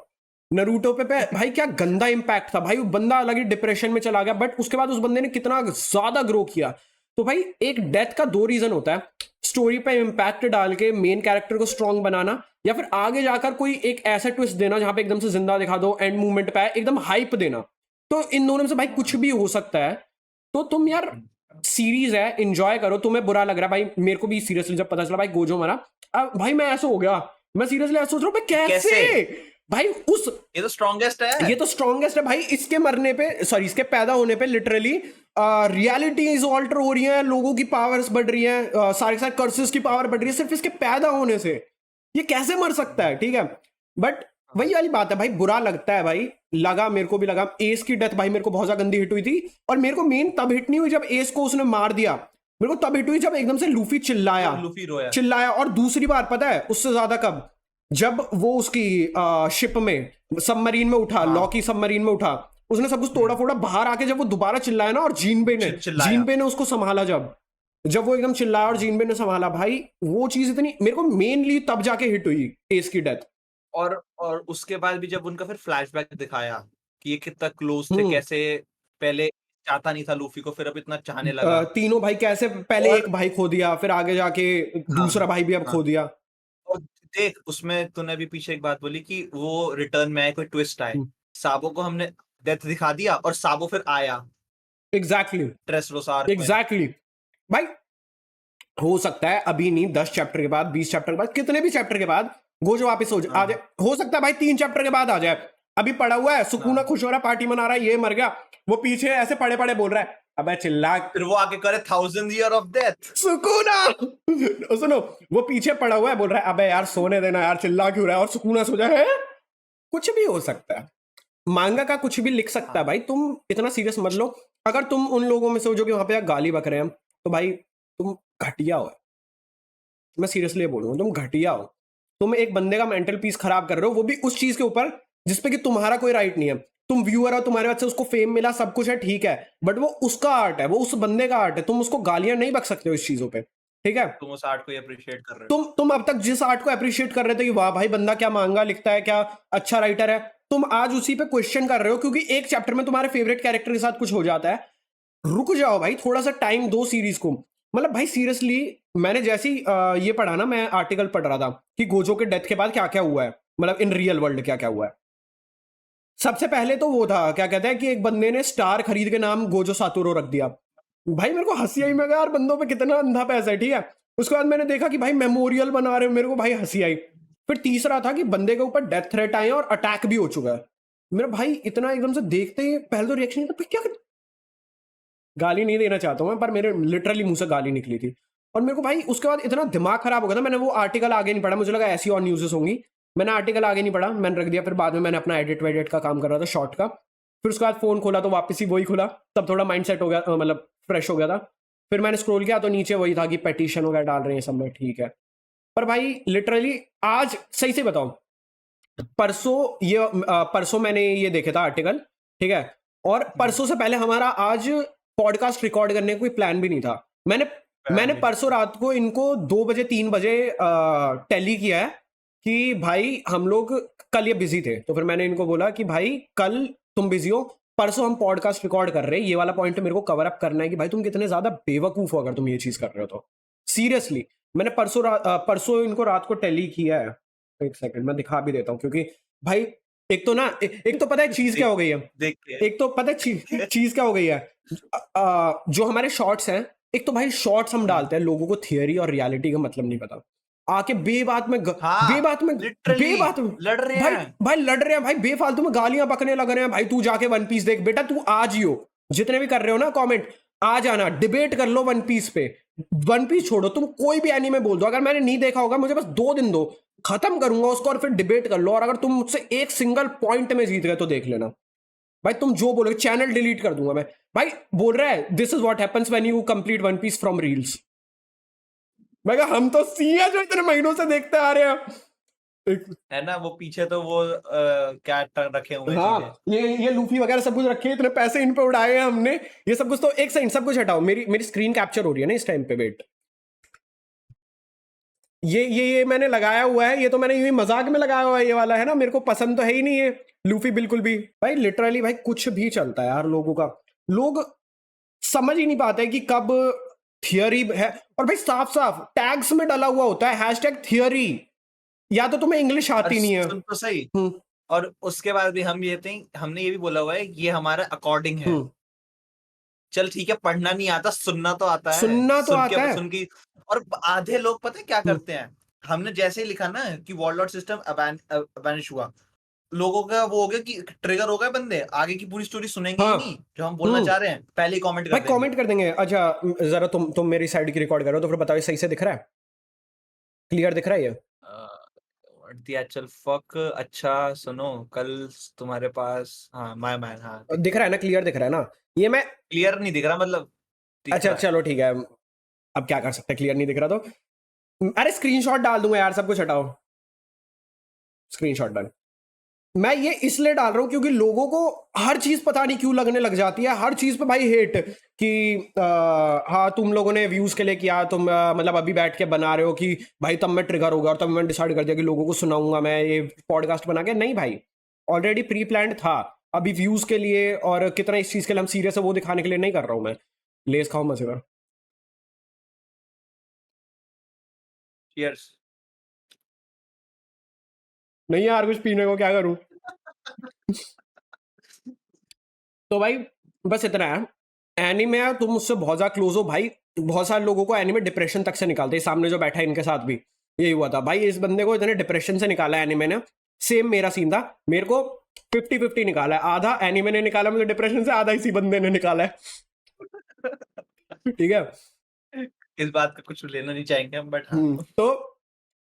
नरूटो पे भाई क्या गंदा इंपैक्ट था भाई, वो बंदा अलग ही डिप्रेशन में चला गया, बट उसके बाद उस बंदे ने कितना ज्यादा ग्रो किया। तो भाई एक डेथ का 2 रीजन होता है, स्टोरी पे इंपैक्ट डाल के मेन कैरेक्टर को स्ट्रांग बनाना, या फिर आगे जाकर कोई एक ऐसा ट्विस्ट देना जहां पे एकदम से जिंदा दिखा दो, एंड मूवमेंट पे एकदम हाइप देना। तो इन दोनों में से भाई कुछ भी हो सकता है। तो तुम यार, सीरीज है, एंजॉय करो। तुम्हें बुरा लग रहा है भाई, मेरे को भी सीरियसली जब पता चला भाई गोजो मरा, अब भाई मैं ऐसा हो गया, मैं सीरियसली ऐसा सोच रहा हूँ भाई कैसे कैसे? भाई उस ये तो स्ट्रॉन्गेस्ट है। ये तो स्ट्रॉन्गेस्ट है भाई, इसके मरने पे, सॉरी इसके पैदा होने पे लिटरली रियलिटीज ऑल्टर हो रही हैं, लोगों की पावर्स बढ़ रही हैं, सारे के सारे कर्सेस की पावर बढ़ रही है सिर्फ इसके पैदा होने से। ये कैसे मर सकता है? ठीक है, बट वही वाली बात है भाई, बुरा लगता है भाई, लगा, मेरे को भी लगा। एस की डेथ भाई मेरे को बहुत ज्यादा गंदी हिट हुई थी, और मेरे को मेन तब हिट नहीं हुई जब एस को उसने मार दिया, मेरे को तब हिट हुई जब एकदम से लूफी चिल्लाया, जब लूफी रोया। चिल्लाया। और दूसरी बार पता है उससे ज्यादा कब, जब वो उसकी शिप में, सबमरीन में उठा, हाँ। लॉकी सबमरीन में उठा, उसने सब कुछ तोड़ा फोड़ा, बाहर आके जब वो दोबारा चिल्लाया ना, और जीनबे ने चिल्लाया। जीनबे ने उसको संभाला, जब वो एकदम चिल्लाया और जीनबे ने संभाला भाई, वो चीज इतनी मेरे को मेनली तब जाके हिट हुई एस की डेथ। और उसके बाद भी जब उनका फिर फ्लैशबैक दिखाया कि ये कितना क्लोज थे, कैसे पहले चाहता नहीं था लूफी को, फिर अब इतना चाहने लगा। तीनों भाई कैसे पहले और एक भाई खो दिया, फिर आगे जाके दूसरा भाई भी अब हाँ। खो दिया। और देख, उसमें तूने अभी पीछे एक बात बोली कि वो रिटर्न में आए, कोई ट्विस्ट आए। साबो को हमने डेथ दिखा दिया और साबो फिर आया एग्जैक्टली ड्रेसरोसार में। एग्जैक्टली भाई, हो सकता है अभी नहीं, 10 चैप्टर के बाद, 20 चैप्टर के बाद, कितने भी चैप्टर के बाद गोजो वापस आ जाए। हो सकता है भाई 3 चैप्टर के बाद आ जाए। अभी पड़ा हुआ है, सुकूना खुश हो रहा है, पार्टी मना रहा है, ये मर गया, वो पीछे ऐसे पड़े पड़े बोल रहा है, अबे चिल्ला, फिर वो आगे करे 1000 ईयर ऑफ डेथ। सुकूना। सुनो, वो पीछे पड़ा हुआ है, बोल रहा है अबे यार सोने देना यार, चिल्ला क्यों रहा है, और सुकूना सो जाए। कुछ भी हो सकता है, मांगा का कुछ भी लिख सकता है भाई, तुम इतना सीरियस मत लो। अगर तुम उन लोगों में से हो जो कि वहां पे गाली बक रहे हैं, तो भाई तुम घटिया हो। मैं सीरियसली बोलूंगा, तुम घटिया हो। तुम एक बंदे का मेंटल पीस खराब कर रहे हो, वो भी उस चीज के ऊपर जिसपे कि तुम्हारा कोई राइट नहीं है। तुम व्यूअर हो, तुम्हारे वजह से उसको फेम मिला, सब कुछ है, ठीक है, बट वो उसका आर्ट है, वो उस बंदे का आर्ट है, तुम उसको गालियां नहीं बक सकते हो इस चीजों पे, ठीक है। तुम उस आर्ट को अप्रिशिएट कर रहे हो। तुम अब तक जिस आर्ट को अप्रिशिएट कर रहे थे कि वाह भाई बंदा क्या मांगा लिखता है, क्या अच्छा राइटर है, तुम आज उसी पे क्वेश्चन कर रहे हो क्योंकि एक चैप्टर में तुम्हारे फेवरेट कैरेक्टर के साथ कुछ हो जाता है। रुक जाओ भाई, थोड़ा सा टाइम दो सीरीज को। मतलब भाई सीरियसली, मैंने जैसे ही ये पढ़ा ना, मैं आर्टिकल पढ़ रहा था कि गोजो के डेथ के बाद क्या क्या हुआ है, मतलब इन रियल वर्ल्ड क्या क्या हुआ है। सबसे पहले तो वो था, क्या कहते हैं कि एक बंदे ने स्टार खरीद के नाम गोजो सातोरो रख दिया। भाई मेरे को हंसी आई, मैं कहा यार बंदों पे कितना अंधा पैसा है, ठीक है। उसके बाद मैंने देखा कि भाई मेमोरियल बना रहे हो, मेरे को भाई हंसी आई। फिर तीसरा था कि बंदे के ऊपर डेथ थ्रेट आए और अटैक भी हो चुका है। मेरा भाई इतना एकदम से देखते ही पहले तो रिएक्शन था, क्या, गाली नहीं देना चाहता हूँ मैं, पर मेरे लिटरली मुंह से गाली निकली थी। और मेरे को भाई उसके बाद इतना दिमाग खराब हो गया था, मैंने वो आर्टिकल आगे नहीं पढ़ा, मुझे लगा ऐसी और न्यूज़ेस होंगी, मैंने आर्टिकल आगे नहीं पढ़ा, मैंने रख दिया। फिर बाद में मैंने अपना एडिट वेडिट का काम कर रहा था शॉर्ट का, फिर उसके बाद फोन खोला तो वापस ही वही खुला, तब थोड़ा माइंड सेट हो गया, मतलब फ्रेश हो गया था। फिर मैंने स्क्रॉल किया तो नीचे वही था कि पेटिशन वगैरह डाल रहे हैं सब में, ठीक है। पर भाई लिटरली आज सही से बताओ, परसों मैंने ये देखे था आर्टिकल, ठीक है, और परसों से पहले हमारा आज पॉडकास्ट रिकॉर्ड करने का कोई प्लान भी नहीं था। मैंने परसों रात को इनको 2 बजे 3 बजे टेली किया है कि भाई हम लोग कल ये बिजी थे, तो फिर मैंने इनको बोला कि भाई कल तुम बिजी हो, परसों हम पॉडकास्ट रिकॉर्ड कर रहे हैं, ये वाला पॉइंट मेरे को कवर अप करना है कि भाई तुम कितने ज्यादा बेवकूफ हो अगर तुम ये चीज कर रहे हो तो। सीरियसली मैंने परसों इनको रात को टेली किया है। एक सेकंड मैं दिखा भी देता हूँ, क्योंकि भाई एक तो ना एक तो पता है चीज क्या हो गई है, देख के एक तो पता है चीज क्या हो गई है, जो हमारे शॉर्ट्स हैं, एक तो भाई शॉर्ट्स हम डालते हैं, लोगों को थियरी और रियलिटी का मतलब नहीं पता, आके बेबात में लड़ रहे भाई हैं। भाई लड़ रहे हैं भाई, बेफालतू में गालियां बकने लग रहे हैं। भाई तू जाके वन पीस देख बेटा, तू आज ही हो, जितने भी कर रहे हो ना कमेंट, आ जाना डिबेट कर लो वन पीस पे। वन पीस छोड़ो, तुम कोई भी एनीमे बोल दो, अगर मैंने नहीं देखा होगा मुझे बस 2 दिन दो, खत्म करूंगा उसको और फिर डिबेट कर लो, और अगर तुम मुझसे एक सिंगल पॉइंट में जीत गए तो देख लेना भाई, तुम जो बोलोगे चैनल डिलीट कर दूंगा मैं। भाई बोल रहा है this is what happens when you complete one piece from reels. मैं कहा हम तो सी है जो इतने महीनों से देखते आ रहे हैं, है ना, वो पीछे तो वो क्या रखे हुए हैं हाँ, चीजें। ये लूफी वगैरह सब कुछ रखे हैं, इतने पैसे इन पे उड़ाए हैं हमने, ये सब कुछ। तो एक सेकंड सब कुछ हटाओ, मेरी स्क्रीन कैप्चर हो रही है ना इस टाइम पे, वेट, ये मैंने लगाया हुआ है, ये तो मैंने यूं ही मजाक में लगाया हुआ है, ये वाला है ना, मेरे को पसंद तो है ही नहीं ये लूफी बिल्कुल भी। भाई लिटरली भाई कुछ भी चलता है यार लोगों का, लोग समझ ही नहीं पाते कि कब थियरी है, और भाई साफ साफ टैग्स में डला हुआ होता है हैशटैग थियरी, या तो तुम्हें इंग्लिश आती नहीं है। सुन तो सही, और उसके बाद भी हमने ये भी बोला हुआ है ये हमारा अकॉर्डिंग है। चल ठीक है, पढ़ना नहीं आता, सुनना तो आता है, सुनना तो आता है। सुन की। और आधे लोग पता है क्या करते हैं, हमने जैसे ही लिखा ना कि वॉरलॉर्ड सिस्टम अबैनिश हुआ, लोगों का वो हो गया कि ट्रिगर हो गए बंदे, आगे की पूरी स्टोरी सुनेंगे ही हाँ। नहीं, जो हम बोलना चाह रहे हैं पहले ही कमेंट भाई कर देंगे। कमेंट कर देंगे। अच्छा जरा तुम मेरी साइड की रिकॉर्ड करो तो फिर बताओ ये सही से दिख रहा है, क्लियर दिख रहा है ये? What the actual fuck. अच्छा सुनो, कल तुम्हारे पास, हाँ माय मैन, हाँ दिख दिख रहा रहा है। है ना, क्लियर दिख रहा है ना? ये मैं, क्लियर नहीं दिख रहा, मतलब दिख अच्छा रहा है। चलो ठीक है, अब क्या कर सकते हैं, क्लियर नहीं दिख रहा तो अरे स्क्रीनशॉट डाल दूंगा यार, सब कुछ हटाओ, स्क्रीनशॉट डाल। मैं ये इसलिए डाल रहा हूं क्योंकि लोगों को हर चीज पता नहीं क्यों लगने लग जाती है, हर चीज पे भाई हेट कि हाँ तुम लोगों ने व्यूज के लिए किया, तुम मतलब अभी बैठ के बना रहे हो कि भाई तब मैं ट्रिगर होगा और तब मैं डिसाइड कर दिया कि लोगों को सुनाऊंगा मैं ये पॉडकास्ट बना के। नहीं भाई, ऑलरेडी प्री प्लान्ड था, अभी व्यूज के लिए और कितना इस चीज के लिए हम सीरियस है वो दिखाने के लिए नहीं कर रहा हूं मैं। लेस खाओ मजे का। Cheers। नहीं यार कुछ पीने को, क्या करूं? तो भाई बस इतना है, एनीमे है, तुम उससे बहुत ज्यादा क्लोज हो भाई। बहुत सारे लोगों को एनीमे डिप्रेशन तक से निकालते हैं, सामने जो बैठा है इनके साथ भी यही हुआ था भाई, इस बंदे को इतने डिप्रेशन से निकाला है एनीमे ने। सेम मेरा सीन था, मेरे को 50-50 निकाला है, आधा एनीमे ने निकाला मुझे डिप्रेशन से, आधा इसी बंदे ने निकाला है। ठीक है। इस बात का कुछ लेना नहीं चाहेंगे हम, बट हाँ तो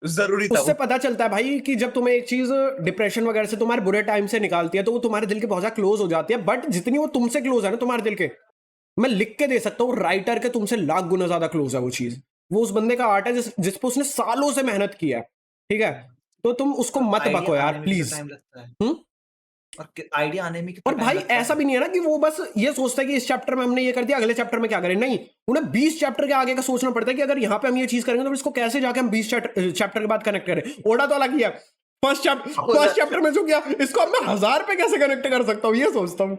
जरूरी था उससे वो। पता चलता है भाई कि जब तुम्हें एक चीज डिप्रेशन वगैरह से तुम्हारे बुरे टाइम से निकालती है तो वो तुम्हारे दिल के बहुत ज्यादा क्लोज हो जाती है, बट जितनी वो तुमसे क्लोज है ना तुम्हारे दिल के, मैं लिख के दे सकता हूँ राइटर के तुमसे लाख गुना ज्यादा क्लोज है वो चीज। वो उस बंदे का आर्ट है जिस पे उसने सालों से मेहनत की है। ठीक है, तो तुम उसको मत आइडिया बको यार आने में कितना प्लीज। टाइम लगता है, हम्म। और आइडिया आने में कितना और टाइम भाई लगता ऐसा है। भी नहीं है ना कि वो बस ये सोचता है कि इस चैप्टर में हमने ये कर दिया अगले चैप्टर में क्या करें, नहीं, उन्हें 20 चैप्टर के आगे का सोचना पड़ता है कि अगर यहाँ पे हम ये चीज करेंगे तो इसको कैसे जाके हम 20 चैप्टर के बाद कनेक्ट करें। ओडा तो अलग ही है, फर्स्ट चैप्टर में जो किया इसको अब मैं 1000 पे कैसे कनेक्ट कर सकता हूँ, ये सोचता हूँ।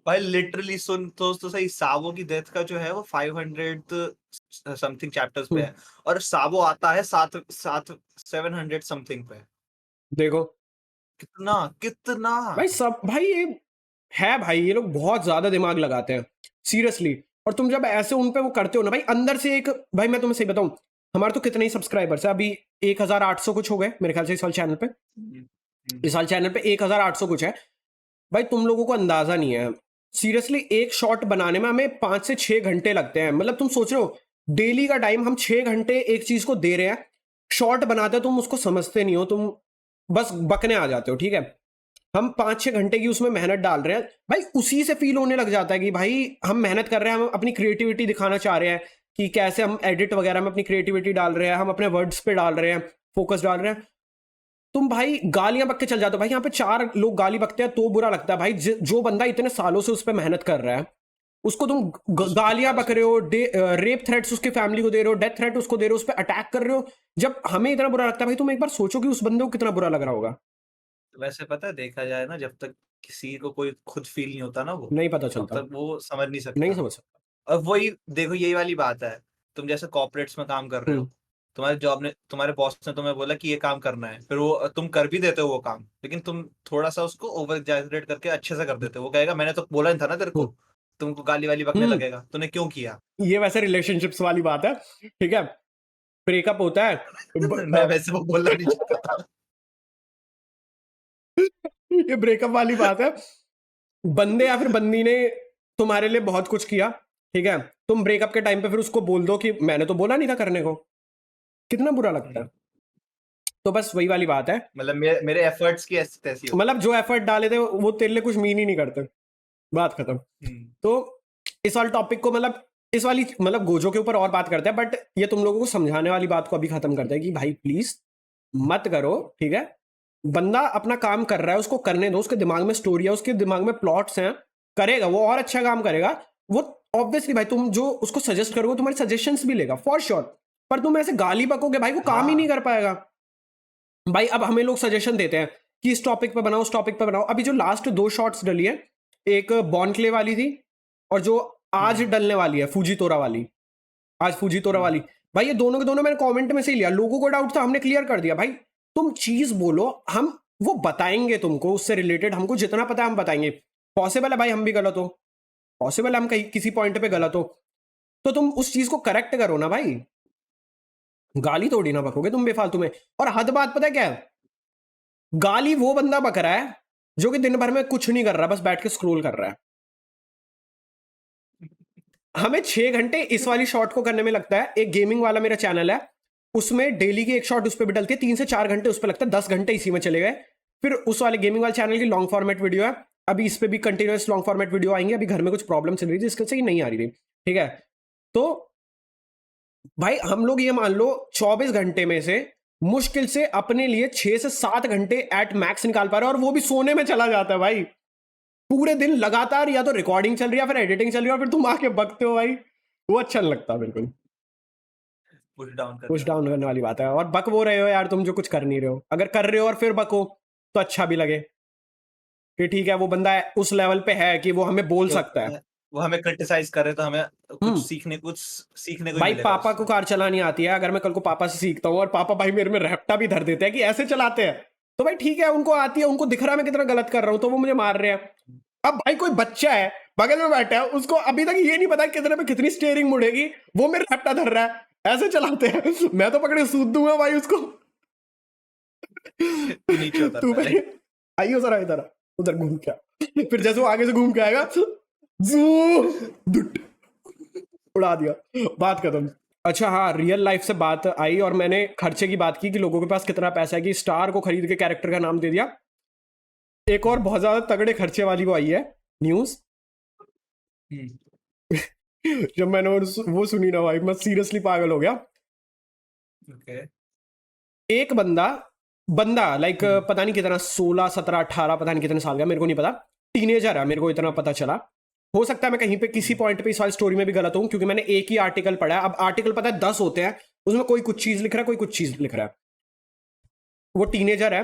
भाई लिटरली सुन तो सही, सावो की डेथ का जो है वो 500 समथिंग चैप्टर्स पे है, और सावो आता है 700 समथिंग पे। देखो कितना कितना। भाई सब भाई ये है भाई, ये लोग बहुत ज्यादा दिमाग लगाते हैं सीरियसली। और तुम जब ऐसे उन पे वो करते हो ना भाई अंदर से एक, भाई मैं तुम्हें सही बताऊं, हमारे तो कितने ही सब्सक्राइबर्स है अभी, 1800 कुछ हो गए मेरे ख्याल से इस साल चैनल पे। हम्म, इस साल चैनल पे 1800 कुछ है। भाई तुम लोगों को अंदाजा नहीं है, सीरियसली एक शॉट बनाने में हमें 5 से 6 घंटे लगते हैं। मतलब तुम सोच रहे हो डेली का टाइम हम 6 घंटे एक चीज को दे रहे हैं, शॉट बनाते हो तुम उसको समझते नहीं हो, तुम बस बकने आ जाते हो। ठीक है, हम 5-6 घंटे की उसमें मेहनत डाल रहे हैं भाई, उसी से फील होने लग जाता है कि भाई हम मेहनत कर रहे हैं, हम अपनी क्रिएटिविटी दिखाना चाह रहे हैं कि कैसे हम एडिट वगैरह में अपनी क्रिएटिविटी डाल रहे हैं, हम अपने वर्ड्स पे डाल रहे हैं, फोकस डाल रहे हैं। तुम भाई गालियां बक के चल जाते हो भाई, यहाँ पे 4 लोग गाली बकते हैं तो बुरा लगता है भाई, जो बंदा इतने सालों से उस पर मेहनत कर रहा है उसको तुम गालियां बक रहे हो, रेप थ्रेट्स उसकी फैमिली को दे रहे हो, डेथ थ्रेट उसको दे रहे हो, उस पर अटैक कर रहे हो। जब हमें इतना बुरा लगता है भाई, तुम एक बार सोचो कि उस बंदे को कितना बुरा लग रहा होगा। वैसे पता है, देखा जाए ना, जब तक किसी को कोई खुद फील नहीं होता ना वो, नहीं पता तब चलता, तक वो समझ नहीं नहीं सकता। समझ सकता। और वही देखो, यही वाली बात है। तुम जैसे कॉर्पोरेट्स में काम कर रहे हो, तुम्हारे जॉब ने, तुम्हारे बॉस ने तुम्हें बोला कि ये काम करना है, फिर वो तुम कर भी देते हो वो काम, लेकिन तुम थोड़ा सा उसको ओवर एग्जैजरेट करके अच्छे से कर देते हो। वो कहेगा मैंने तो बोला नहीं था ना तेरे को, तुमको गाली वाली बकने हम्म। लगेगा, तूने क्यों किया। ये वैसे रिलेशनशिप्स वाली बात है। ठीक है, ब्रेकअप होता है मैं वैसे वो बोलना नहीं चाहता था। ये ब्रेकअप वाली बात है, बंदे या फिर बंदी ने तुम्हारे लिए बहुत कुछ किया, ठीक है, तुम ब्रेकअप के टाइम पे फिर उसको बोल दो कि मैंने तो बोला नहीं था करने को, कितना बुरा लगता है। तो बस वही वाली बात है, मतलब मेरे एफर्ट्स की ऐसी तैसी होती मतलब जो एफर्ट डाले थे वो तेरे लिए कुछ मीन ही नहीं करते, बात खत्म। है। तो इस वाले टॉपिक को मतलब इस वाली मतलब गोजो के ऊपर और बात करते हैं, बट ये तुम लोगों को समझाने वाली बात को अभी खत्म करते हैं कि भाई प्लीज मत करो। ठीक है, बंदा अपना काम कर रहा है उसको करने दो, उसके दिमाग में स्टोरी है, उसके दिमाग में प्लॉट्स हैं, करेगा वो और अच्छा काम करेगा वो। ऑब्वियसली भाई तुम जो उसको सजेस्ट करोगे तुम्हारे सजेशंस भी लेगा फॉर श्योर, पर तुम ऐसे गाली बकोगे भाई वो काम ही नहीं हाँ। कर पाएगा। भाई अब हमें लोग सजेशन देते हैं कि इस टॉपिक पे बनाओ उस टॉपिक पे बनाओ, अभी जो लास्ट 2 शॉर्ट्स डली है, एक बॉन्क्ले वाली थी और जो आज हम्म, डलने वाली है फूजी तोरा वाली, आज फूजी तोरा हम्म, वाली, भाई ये दोनों के दोनों मैंने कमेंट में से ही लिया, लोगों को डाउट था हमने क्लियर कर दिया भाई। तुम चीज बोलो, हम वो बताएंगे तुमको, उससे रिलेटेड हमको जितना पता है हम बताएंगे। पॉसिबल है भाई हम भी गलत हो, पॉसिबल है हम कहीं किसी पॉइंट पे गलत हो, तो तुम उस चीज को करेक्ट करो ना भाई, गाली थोड़ी ना बकोगे तुम बेफालतू में। और हद बात पता है क्या है, गाली वो बंदा बक रहा है जो कि दिन भर में कुछ नहीं कर रहा, बस बैठ के स्क्रोल कर रहा है। हमें 6 घंटे इस वाली शॉट को करने में लगता है। एक गेमिंग वाला मेरा चैनल है, उसमें डेली की एक शॉट उस पर भी डलती है, 3 से 4 घंटे उस पर लगता है, 10 घंटे इसी में चले गए। फिर उस वाले गेमिंग वाले चैनल की लॉन्ग फॉर्मेट वीडियो है, अभी इस पे भी कंटिन्यूअस लॉन्ग फॉर्मेट वीडियो आएंगे। अभी घर में कुछ प्रॉब्लम चल रही थी जिसके से नहीं आ रही थी, ठीक है। तो भाई हम लोग ये मान लो 24 घंटे में से मुश्किल से अपने लिए 6 से 7 घंटे एट मैक्स निकाल पा रहे हैं, और वो भी सोने में चला जाता है भाई। पूरे दिन लगातार या तो रिकॉर्डिंग चल रही है, फिर एडिटिंग चल रही है, और फिर तुम आके बकते हो भाई, वो अच्छा नहीं लगता बिल्कुल। पुश डाउन करने वाली बात है। और बक वो रहे हो यार तुम जो कुछ कर नहीं रहे हो, अगर कर रहे हो और फिर बको तो अच्छा भी लगे कि ठीक है वो बंदा उस लेवल पे है कि वो हमें बोल सकता है, वो हमें क्रिटिसाइज करे तो हमें कुछ सीखने को भाई मिलेगा पापा उससे। को कार चलानी आती है, अगर मैं कल को पापा से सीखता हूँ और पापा भाई मेरे में रैप्टा भी धर देते हैं कि ऐसे चलाते हैं, तो भाई ठीक है उनको आती है, उनको दिख रहा है मैं कितना गलत कर रहा हूँ, तो वो मुझे मार रहे हैं। अब भाई कोई बच्चा है बगल में बैठा है, उसको अभी तक ये नहीं पता कितने पे कितनी स्टीयरिंग मुड़ेगी, वो मेरे रैप्टा धर रहा है, ऐसे चलाते हैं। मैं तो पकड़े सूद दूंगा भाई उसको। नीचे तू भाई आइयो जरा इधर, उधर घूम के आ। फिर जैसे वो आगे से घूम के आएगा, दुट उड़ा दिया, बात खत्म। अच्छा हाँ, रियल लाइफ से बात आई और मैंने खर्चे की बात की कि लोगों के पास कितना पैसा है, कि स्टार को खरीद के कैरेक्टर का नाम दे दिया। एक और बहुत ज्यादा तगड़े खर्चे वाली वो आई है न्यूज। जब मैंने वो सुनी ना भाई, मैं सीरियसली पागल हो गया। एक बंदा लाइक पता नहीं कितना 16 17 18 पता नहीं कितने साल का, मेरे को नहीं पता, टीनेजर है, मेरे को इतना पता चला। हो सकता है मैं कहीं पे किसी पॉइंट पे इस वाली स्टोरी में भी गलत हूं, क्योंकि मैंने एक ही आर्टिकल पढ़ा है। अब आर्टिकल पता है 10 होते हैं, उसमें कोई कुछ चीज लिख रहा है, कोई कुछ चीज लिख रहा है। वो टीनेजर है,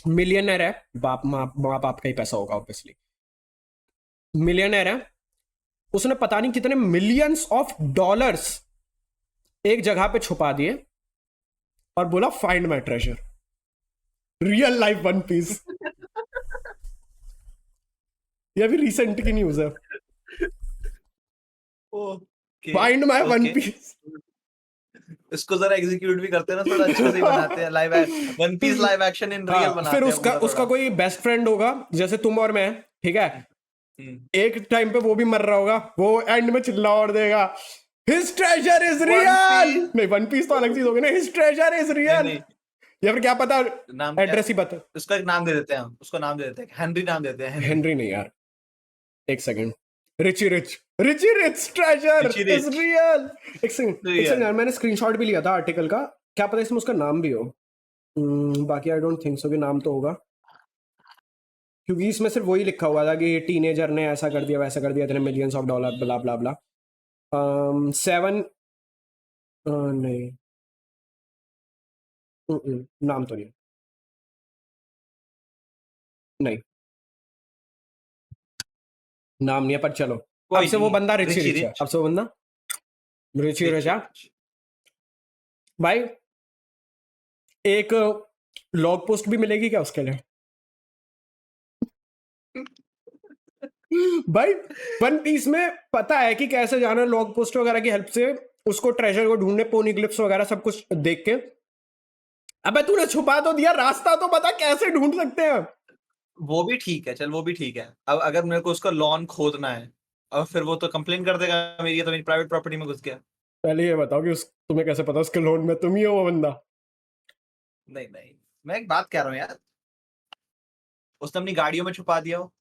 मिलियनर है, माँ बाप का ही पैसा होगा ऑब्वियसली, मिलियनर है। उसने पता नहीं कितने मिलियंस ऑफ डॉलर्स एक जगह पे छुपा दिए और बोला find my treasure. Real life one piece. ये भी रिसेंट की न्यूज है। Find my one piece. इसको जरा एग्जीक्यूट भी करते हैं ना, थोड़ा अच्छे से ही बनाते हैं, live one piece live action in real बनाते फिर हैं। उसका कोई बेस्ट फ्रेंड होगा जैसे तुम और मैं, ठीक है, एक टाइम पे वो भी मर रहा होगा, वो एंड में चिल्ला और देगा हिज ट्रेजर इज रियल। नहीं वन पीस तो अलग चीज होगी ना, हिज ट्रेजर इज रियल। या फिर क्या पता एड्रेस ही बता, उसका एक नाम दे देते हैं, उसको नाम दे देते हैं हेनरी, नाम देते हैं हेनरी नहीं यार, एक second, Richie rich treasure is real. एक सेकंड यार, मैंने स्क्रीनशॉट भी लिया था आर्टिकल का, क्या पता इसमें उसका नाम भी हो। बाकी आई डोंट थिंक सो कि नाम तो होगा, क्योंकि इसमें सिर्फ वही लिखा हुआ था कि टीनेजर ने ऐसा कर दिया वैसा कर दिया, इतने मिलियंस ऑफ डॉलर ब्ला ब्ला ब्ला। 7 नहीं, नाम तो नहीं, नाम नहीं है, पर चलो अब से वो बंदा रिची रिच है, अब से वो बंदा रिची रिच है भाई। एक लॉग पोस्ट भी मिलेगी क्या उसके लिए? भाई वन पीस में पता है कि कैसे जाना, लॉग पोस्ट वगैरह की हेल्प से उसको ट्रेजर को ढूंढने, पोनीग्लिप्स वगैरह सब कुछ देख के। अबे तूने छुपा तो दिया, रास्ता तो पता कैसे ढूंढ सकते हैं। वो भी ठीक है, चल वो भी ठीक है। अब अगर मेरे को उसका लॉन खोदना है और फिर वो तो कंप्लेन कर देगा मेरी, तो मेरी प्राइवेट प्रॉपर्टी में घुस गया। पहले ये बताओ कि तुम्हें कैसे पता उसके लोन में तुम ही हो वो बंदा? नहीं, मैं एक बात कह रहा हूँ यार, उसने अपनी गाड़ियों में छुपा दिया हो,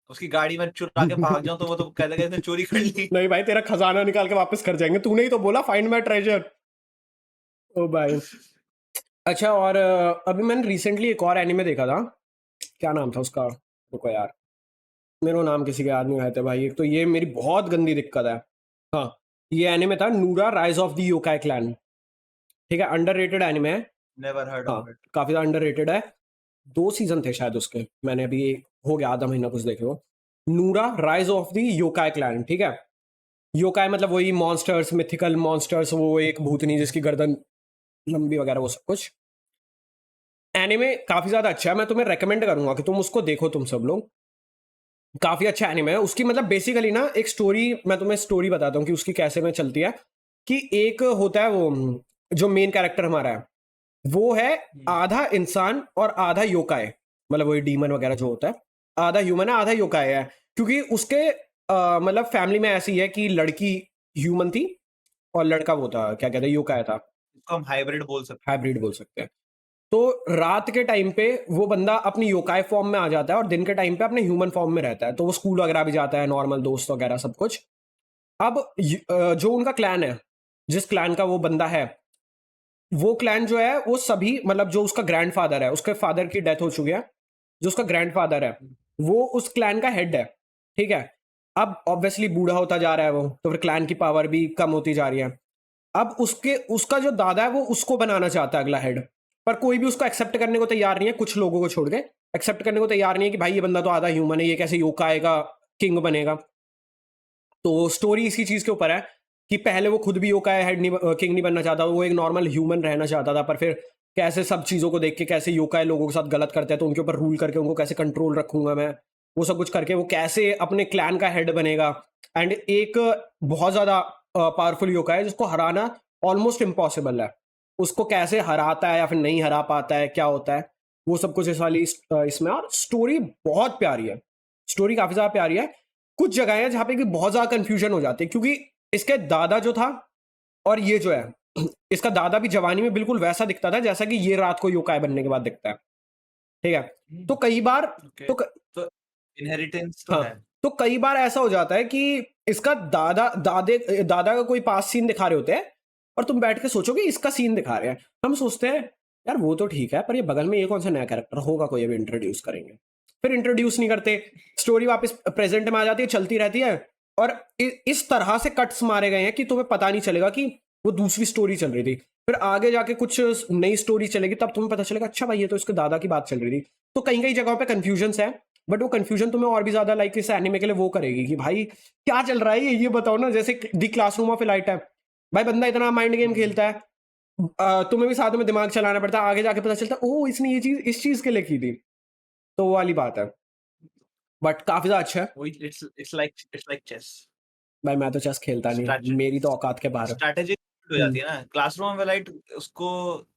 उसकी गाड़ी में चुरा के भाग जाऊं तो वो तो कह देगा इसने चोरी कर ली। नहीं भाई, तेरा खजाना निकाल के वापस कर जाएंगे, तूने ही तो बोला फाइंड माय ट्रेजर। ओ भाई। अच्छा, और अभी मैंने रिसेंटली एक और एनिमे देखा था, क्या नाम था उसका, रुको यार मेरे को नाम किसी के याद नहीं आए थे भाई। एक तो ये मेरी बहुत गंदी दिक्कत है। हाँ, ये एनिमे था नूरा rise of the yokai clan, ठीक है, अंडररेटेड एनिमे है। Never heard of it. काफी ज्यादा अंडररेटेड है। 2 सीजन थे शायद उसके, मैंने अभी हो गया आधा महीना कुछ देखे हो। नूरा rise of the yokai clan, ठीक है। योकाई मतलब वही मॉन्स्टर्स, मिथिकल मॉन्स्टर्स, वो एक भूतनी जिसकी गर्दन लंबी वगैरह, वो सब कुछ। एनिमे काफी ज्यादा अच्छा है, मैं तुम्हें रेकमेंड करूंगा कि तुम उसको देखो, तुम सब लोग। काफी अच्छा एनिमे है। उसकी मतलब बेसिकली ना एक स्टोरी, मैं तुम्हें स्टोरी बताता हूँ कि उसकी कैसे में चलती है। कि एक होता है वो जो मेन कैरेक्टर हमारा है, वो है आधा इंसान और आधा योकाई, मतलब वही डीमन वगैरह जो होता है, आधा ह्यूमन है आधा योकाई है, क्योंकि उसके मतलब फैमिली में ऐसी है कि लड़की ह्यूमन थी और लड़का वो था, क्या कहते हैं, योकाई था, इसको हम हाइब्रिड बोल सकते हाइब्रिड बोल सकते हैं। तो रात के टाइम पे वो बंदा अपनी योकाई फॉर्म में आ जाता है और दिन के टाइम पे अपने ह्यूमन फॉर्म में रहता है, तो वो स्कूल वगैरह भी जाता है, नॉर्मल दोस्त वगैरह सब कुछ। अब जो उनका क्लैन है, जिस क्लैन का वो बंदा है, वो क्लैन जो है वो सभी, मतलब जो उसका ग्रैंडफादर है, उसके फादर की डेथ हो चुकी है, जो उसका ग्रैंडफादर है वो उस क्लैन का हेड है, ठीक है। अब ऑब्वियसली बूढ़ा होता जा रहा है वो, तो फिर क्लैन की पावर भी कम होती जा रही है। अब उसका जो दादा है वो उसको बनाना चाहता है अगला हेड, पर कोई भी उसको एक्सेप्ट करने को तैयार नहीं है, कुछ लोगों को छोड़ के एक्सेप्ट करने को तैयार नहीं है कि भाई ये बंदा तो आधा ह्यूमन है, ये कैसे योकाई का किंग बनेगा। तो स्टोरी इसी चीज के ऊपर है कि पहले वो खुद भी योकाई हेड नहीं, किंग नहीं बनना चाहता, वो एक नॉर्मल ह्यूमन रहना चाहता था, पर फिर कैसे सब चीजों को देख के कैसे योकाई लोगों के साथ गलत करते हैं, तो उनके ऊपर रूल करके उनको कैसे कंट्रोल रखूंगा मैं, वो सब कुछ करके वो कैसे अपने क्लैन का हेड बनेगा। एंड एक बहुत ज्यादा पावरफुल योकाई है जिसको हराना ऑलमोस्ट इम्पॉसिबल है, उसको कैसे हराता है या फिर नहीं हरा पाता है, क्या होता है, वो सब कुछ इस वाली इसमें। और स्टोरी बहुत प्यारी है, स्टोरी काफी ज्यादा प्यारी है। कुछ जगह है जहां पे कि बहुत ज्यादा कंफ्यूजन हो जाती है, क्योंकि इसके दादा जो था और ये जो है, इसका दादा भी जवानी में बिल्कुल वैसा दिखता था जैसा कि ये रात को योकाई बनने के बाद दिखता है, ठीक है। तो कई बार ओके, तो तो इनहेरिटेंस तो हाँ, है। तो कई बार ऐसा हो जाता है कि इसका दादा का कोई पास सीन दिखा रहे होते हैं और तुम बैठ के सोचोगे इसका सीन दिखा रहे हैं, हम सोचते हैं यार वो तो ठीक है, पर ये बगल में ये कौन सा नया कैरेक्टर होगा कोई अभी इंट्रोड्यूस करेंगे, फिर इंट्रोड्यूस नहीं करते, स्टोरी वापस प्रेजेंट में आ जाती है, चलती रहती है। और इस तरह से कट्स मारे गए हैं कि तुम्हें पता नहीं चलेगा कि वो दूसरी स्टोरी चल रही थी, फिर आगे जाके कुछ नई स्टोरी चलेगी तब तुम्हें पता चलेगा अच्छा भाई ये तो इसके दादा की बात चल रही थी। तो कहीं कहीं जगहों पे कंफ्यूजन है, बट वो कंफ्यूजन तुम्हें और भी ज्यादा लाइक इस एनिमे के लिए वो करेगी कि भाई क्या चल रहा है ये बताओ ना। जैसे दी क्लासरूम ऑफ एलाइट है, भाई बंदा इतना माइंड गेम खेलता है, तुम्हें भी साथ में दिमाग चलाना पड़ता है, आगे जाके पता चलता है ओ इसने ये चीज इस चीज के लिए की थी, तो वो वाली बात है। बट काफी ज्यादा अच्छा है वही इट्स लाइक चेस। भाई, मैं तो चेस खेलता नहीं, मेरी तो औकात के बाहर है। स्ट्रैटेजी हो जाती है ना, क्लासरूम में लाइट उसको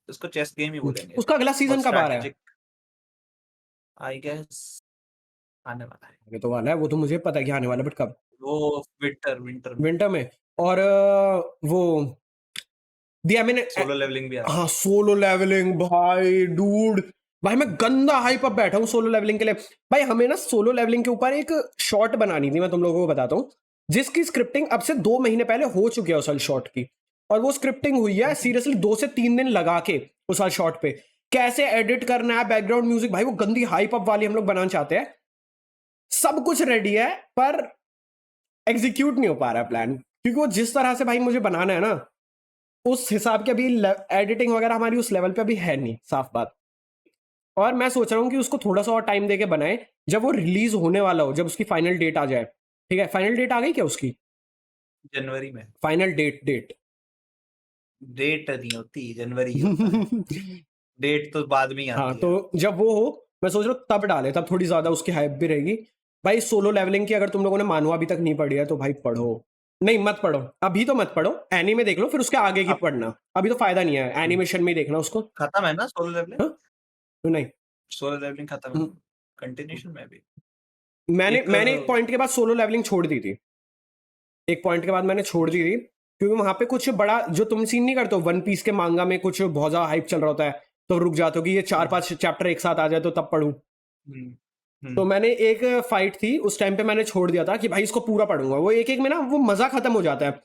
उसको चेस गेम ही बोलेंगे। उसका अगला सीजन बहुत कब आ रहा है? स्ट्रैटेजिक, आई गेस आने वाला है आगे तो वाला है, वो तो मुझे पता है कि आने वाला है, बट कब? वो, विंटर में विंटर में। और वो दी आई मीन, सोलो लेवलिंग भी आ रहा है। हाँ सोलो लेवलिंग भाई डूड, भाई मैं गंदा हाइप अप बैठा हूँ सोलो लेवलिंग के लिए। भाई हमें ना सोलो लेवलिंग के ऊपर एक शॉर्ट बनानी थी, मैं तुम लोगों को बताता हूँ, जिसकी स्क्रिप्टिंग अब से 2 महीने पहले हो चुकी है उस वाली शॉर्ट की, और वो स्क्रिप्टिंग हुई है सीरियसली 2 से 3 दिन लगा के उस वाली शॉर्ट पे, कैसे एडिट करना है, बैकग्राउंड म्यूजिक, भाई वो गंदी हाइप अप वाली हम लोग बनाना चाहते हैं। सब कुछ रेडी है पर एग्जीक्यूट नहीं हो पा रहा है प्लान, क्योंकि वो जिस तरह से भाई मुझे बनाना है ना उस हिसाब की अभी एडिटिंग वगैरह हमारी उस लेवल पे अभी है नहीं, साफ बात। और मैं सोच रहा हूँ कि उसको थोड़ा सा और टाइम देके बनाए, जब वो रिलीज होने वाला हो, जब उसकी फाइनल डेट आ जाए, ठीक है, फाइनल डेट आ गई क्या उसकी? जनवरी में। फाइनल डेट डेट नहीं होती, जनवरी ही होता है। डेट तो बाद में ही हाँ, आती है। तो जब वो हो मैं सोच रहा हूँ तब डाले, तब थोड़ी ज्यादा उसकी हाइप भी रहेगी। भाई सोलो लेवलिंग की अगर तुम लोगों ने मानवा अभी तक नहीं पढ़ी है तो भाई पढ़ो, नहीं मत पढ़ो, अभी तो मत पढ़ो, एनीमे देख लो फिर उसके आगे की अब पढ़ना, अभी तो फायदा नहीं है, एनिमेशन में ही देखना उसको। खत्म है ना सोलो लेवलिंग? हाँ? तो नहीं, सोलो लेवलिंग खत्म है, कंटिन्यूशन में भी मैंने एक मैंने एक पॉइंट के बाद सोलो लेवलिंग छोड़ दी थी, एक पॉइंट के बाद मैंने छोड़ दी थी, क्योंकि वहां पे कुछ बड़ा जो तुम सीन नहीं करते हो, वन पीस के मांगा में कुछ बहुत ज्यादा हाइप चल रहा होता है, तो रुक जाते हो कि ये 4-5 चैप्टर एक साथ आ जाए तो तब पढ़ूं। हम्म, तो मैंने एक फाइट थी उस टाइम पे मैंने छोड़ दिया था कि भाई इसको पूरा पढ़ूंगा, वो एक एक में ना वो मजा खत्म हो जाता है,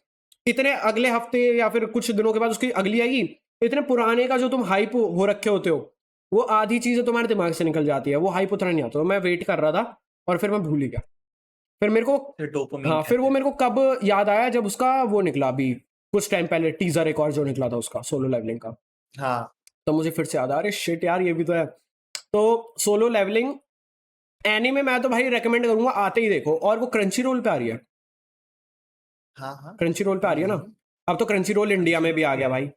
इतने अगले हफ्ते या फिर कुछ दिनों के बाद उसकी अगली आएगी, इतने पुराने का जो तुम हाइप हो रखे होते हो वो आधी चीजें तुम्हारे दिमाग से निकल जाती है, वो हाइप उतना नहीं आता, तो मैं वेट कर रहा था और फिर मैं भूल ही गया। फिर मेरे को, फिर डोपामिन हाँ फिर कहते वो हैं। मेरे को कब याद आया जब उसका वो निकला अभी कुछ टाइम पहले, टीजर एक और जो निकला था उसका सोलो लेवलिंग का, हाँ, तो मुझे फिर से याद आया, अरे शिट यार ये भी तो है। तो सोलो लेवलिंग एनीमे मैं तो भाई रेकमेंड करूंगा, आते ही देखो, और वो क्रंची रोल पे आ रही है, हाँ, हाँ, क्रंची रोल पे आ रही है ना, अब तो क्रंची रोल इंडिया में भी आ गया भाई।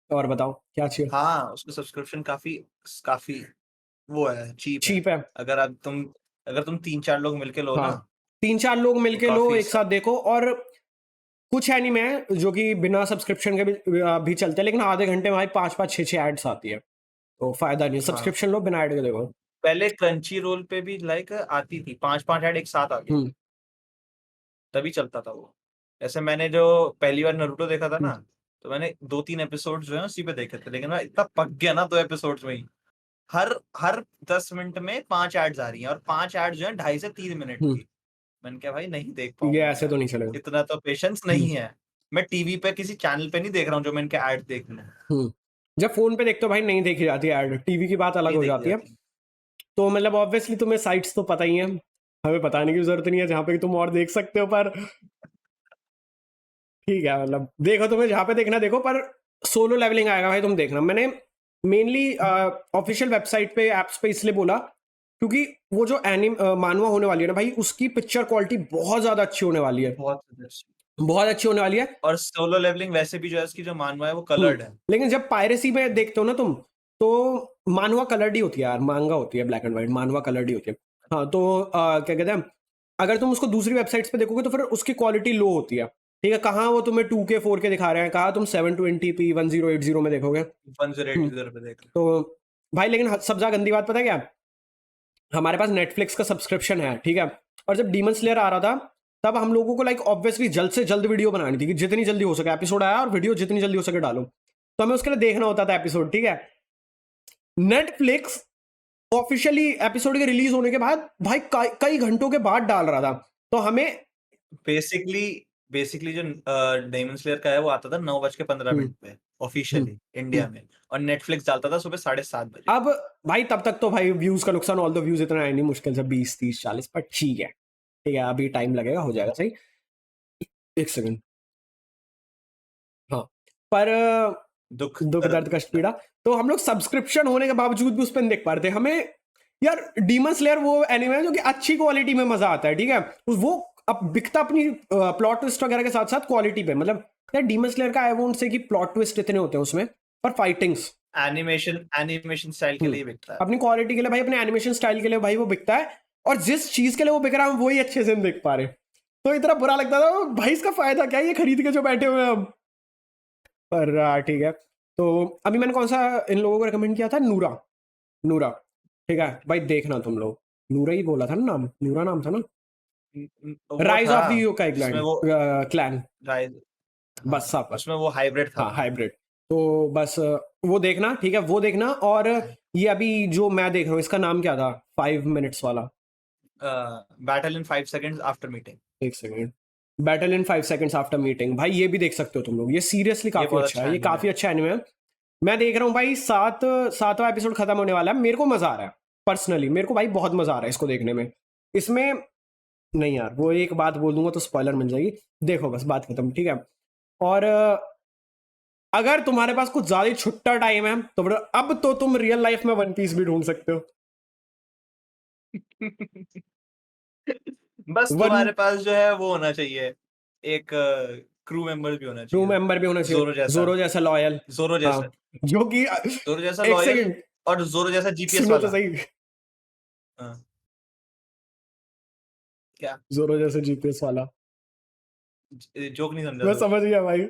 और बताओ क्या चाहिए? हाँ, उसका सब्सक्रिप्शन काफी काफी वो है, चीप है। चीप है, अगर तुम 3-4 लोग मिलके लो हाँ ना 3-4 लोग तो मिलके लो काफी एक साथ देखो। और कुछ एनीमे है जो कि बिना सब्सक्रिप्शन के भी चलते हैं, लेकिन आधे घंटे में भाई 5-5 6-6 एड्स आती है, तो फायदा नहीं है, हाँ सब्सक्रिप्शन लो बिना ऐड के देखो। पहले क्रंची रोल पे भी लाइक आती थी 5-5 ऐड एक साथ आती थी, तभी चलता था वो। ऐसे मैंने जो पहली बार नरूटो देखा था ना, तो मैंने 2-3 एपिसोड जो है उसी पे देखे थे, लेकिन मैं इतना पक गया ना 2 एपिसोड्स में ही। हर हर 10 मिनट में 5 एड्स आ रही हैं और 5 एड जो है 2.5 से 3 मिनट की। मैंने कहा भाई नहीं देख ये पाऊंगा ऐसे तो यार, नहीं चलेगा। इतना तो पेशेंस नहीं है। मैं टीवी पे किसी चैनल पे नहीं देख रहा हूँ जो मैं इनके ऐड देख लूं। जब फोन पे देखते हो भाई नहीं देखी जाती ऐड, टीवी की बात अलग नहीं हो देखी जाती है। जाती। तो मतलब ऑब्वियसली तुम्हें साइट्स तो पता ही है, हमें बताने की जरूरत नहीं है जहाँ पे तुम और देख सकते हो, पर ठीक है मतलब देखो, तुम्हें जहाँ पे देखना देखो, पर सोलो लेवलिंग आएगा भाई तुम देखना। मैंने मेनली ऑफिशियल वेबसाइट पे एप्स पे इसलिए बोला क्योंकि वो जो मानवा होने वाली है ना भाई, उसकी पिक्चर क्वालिटी बहुत ज्यादा अच्छी होने वाली है, बहुत बहुत अच्छी होने वाली है। और सोलो लेवलिंग वैसे भी जो है उसकी जो मानवा है वो कलर्ड है। लेकिन जब पायरेसी में देखते हो ना तुम, तो मानवा कलर्ड ही होती है यार, मांगा होती है ब्लैक एंड व्हाइट, मानवा कलर्ड ही होती है। हाँ तो क्या कहते हैं, अगर तुम उसको दूसरी वेबसाइट्स पे देखोगे तो फिर उसकी क्वालिटी लो होती है, ठीक है। कहाँ वो तुम्हें 2K 4K दिखा रहे हैं, कहाँ तुम 720p 1080 में देखोगे। 1080 पे देख लो। तो भाई लेकिन सबसे ज्यादा गंदी बात पता है क्या, हमारे पास नेटफ्लिक्स का सब्सक्रिप्शन है, ठीक है। और जब डीमन स्लेयर आ रहा था तब हम लोगों को लाइक ऑब्वियसली जल्द से जल्द वीडियो बनानी थी कि जितनी जल्दी हो सके एपिसोड आया और वीडियो जितनी जल्दी हो सके डालो, तो हमें उसके लिए देखना होता था एपिसोड, ठीक है। नेटफ्लिक्स ऑफिशियली एपिसोड के रिलीज होने के बाद भाई कई घंटों के बाद डाल रहा था, तो हमें बेसिकली जो डेमन स्लेयर का है वो आता था 9:15 पे ऑफिशियली इंडिया में, और नेटफ्लिक्स डालता था सुबह 7:30 बजे। अब भाई तब तक तो भाई व्यूज का नुकसान, ऑल द व्यूज इतना है नहीं, मुश्किल से 20 30 40, पर ठीक है, ठीक है अभी टाइम लगेगा, हो जाएगा सही। एक सेकंड। हाँ पर दुख दुख दर्द कष्ट पीड़ा, तो हम लोग सब्सक्रिप्शन होने के बावजूद भी उस पर नहीं देख पा रहे थे। हमें यार डीमन स्लेयर वो एनिमे है जो कि अच्छी क्वालिटी में मजा आता है, ठीक है। वो अब बिकता अपनी प्लॉट ट्विस्ट वगैरह के साथ साथ क्वालिटी पे, मतलब यार डीमन स्लेयर का आई वोंट से कि प्लॉट ट्विस्ट इतने होते हैं उसमें, पर फाइटिंग्स एनिमेशन स्टाइल के लिए बिकता है। अपनी क्वालिटी के लिए भाई, अपने एनिमेशन स्टाइल के लिए भाई वो बिकता है, और जिस चीज के लिए वो बिक रहा है हम वही अच्छे से नहीं देख पा रहे, तो इतना बुरा लगता था भाई, इसका फायदा क्या है ये खरीद के जो बैठे हुए हैं हम। पर ठीक है, तो अभी मैंने कौन सा इन लोगों को रेकमेंड किया था, नूरा, नूरा, ठीक है भाई देखना तुम लोग, नूरा ही बोला था ना नाम, नूरा नाम था ना, वो राइज था ऑफ द योकाई जिसमें वो क्लैन, राइज, बस हाँ सब, उसमें वो हाइब्रिड था। हाँ हाइब्रिड। तो बस वो देखना, ठीक है वो देखना। और ये अभी जो मैं देख रहा हूँ इसका नाम क्या था, 5 मिनट्स वाला, battle in 5 seconds after meeting. एक second, battle in 5 seconds after meeting, भाई ये भी देख सकते हो तुम लोग, ये सीरियसली काफी बहुत अच्छा है, ये anime काफी है। अच्छा एनिमे है। मैं देख रहा हूँ भाई, सातवां एपिसोड खत्म होने वाला है, मेरे को मजा आ रहा है पर्सनली, मेरे को भाई बहुत मजा आ रहा है इसको देखने में। इसमें नहीं यार, वो एक बात बोल दूंगा तो स्पॉइलर मिल जाएगी, देखो बस बात खत्म, ठीक है। और अगर तुम्हारे पास कुछ ज्यादा ही छुट्टा टाइम है तो bro, अब तो तुम रियल लाइफ में वन पीस भी ढूंढ सकते हो। बस वन तुम्हारे पास जो है वो होना चाहिए, एक क्रू मेंबर भी होना क्रू चाहिए, मेंबर भी होना चाहिए, जोरो जैसा लॉयल, जोरो हाँ जैसा जो कि जोरो जैसा एक लॉयल सेकंड और जोरो जैसा जीपीएस सुनो तो वाला। सही, हाँ, क्या जोरो जैसा जीपीएस वाला, जोक नहीं समझा मैं तो? समझ गया भाई।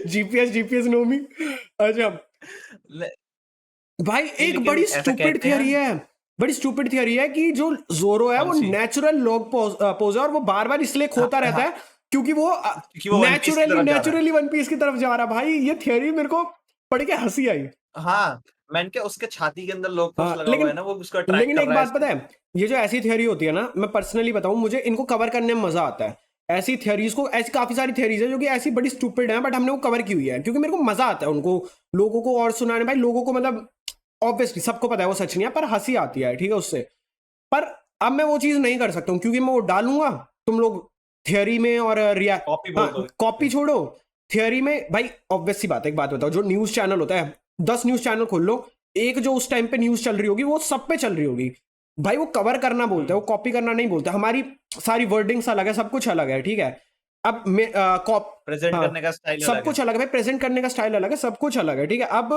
जीपीएस जीपीएस नोमी, अच्छा भाई नहीं, एक लेकिन बड़ी ऐसा स्टूपिड कहते हैं। थियरी है, बड़ी स्टूपिड थियरी है कि जो जोरो है कौन वो सी? नेचुरल लॉग पोज है, और वो बार बार इसलिए हाँ, खोता रहता हाँ, है क्योंकि वो क्योंकि वो वन पीस की तरफ जा रहा है। नेचुरली वन पीस की तरफ जा रहा है। भाई ये थियरी मेरे को पढ़ के हंसी आई। हाँ, मैंने क्या उसके छाती के अंदर लॉक पोस्ट हाँ लगा हुआ है ना, वो उसको अट्रैक्ट लेकिन कर एक रहा है बात पता इसको। है, ये जो ऐसी थियरी होती है ना, मैं पर्सनली बताऊं मुझे इनको कवर करने में मजा आता है। ऐसी थियरीज को, ऐसी काफी सारी थियरीज है जो कि ऐसी बड़ी स्टूपिड है, बट हमने वो कवर की हुई है क्योंकि मेरे को मजा आता है उनको, लोगों को और सुनाने, भाई लोगों को मतलब ऑब्वियसली सबको पता है वो सच नहीं है, पर हंसी आती है, ठीक है उससे। पर अब मैं वो चीज नहीं कर सकता हूँ क्योंकि मैं वो डालूंगा, तुम लोग थियरी में और कॉपी बोल दो। कॉपी छोड़ो, थियरी में भाई ऑब्वियस सी बात है, एक बात बताओ, जो न्यूज चैनल होता है 10 न्यूज चैनल खोल लो, एक जो उस टाइम पे न्यूज चल रही होगी वो सब पे चल रही होगी, भाई वो कवर करना बोलते हैं, वो कॉपी करना नहीं बोलते। हमारी सारी वर्डिंग्स अलग है, सब कुछ अलग है, ठीक है। अब प्रेजेंट हाँ करने का स्टाइल सब अलग है। कुछ अलग है भाई, प्रेजेंट करने का स्टाइल अलग है, सब कुछ अलग है, ठीक है। अब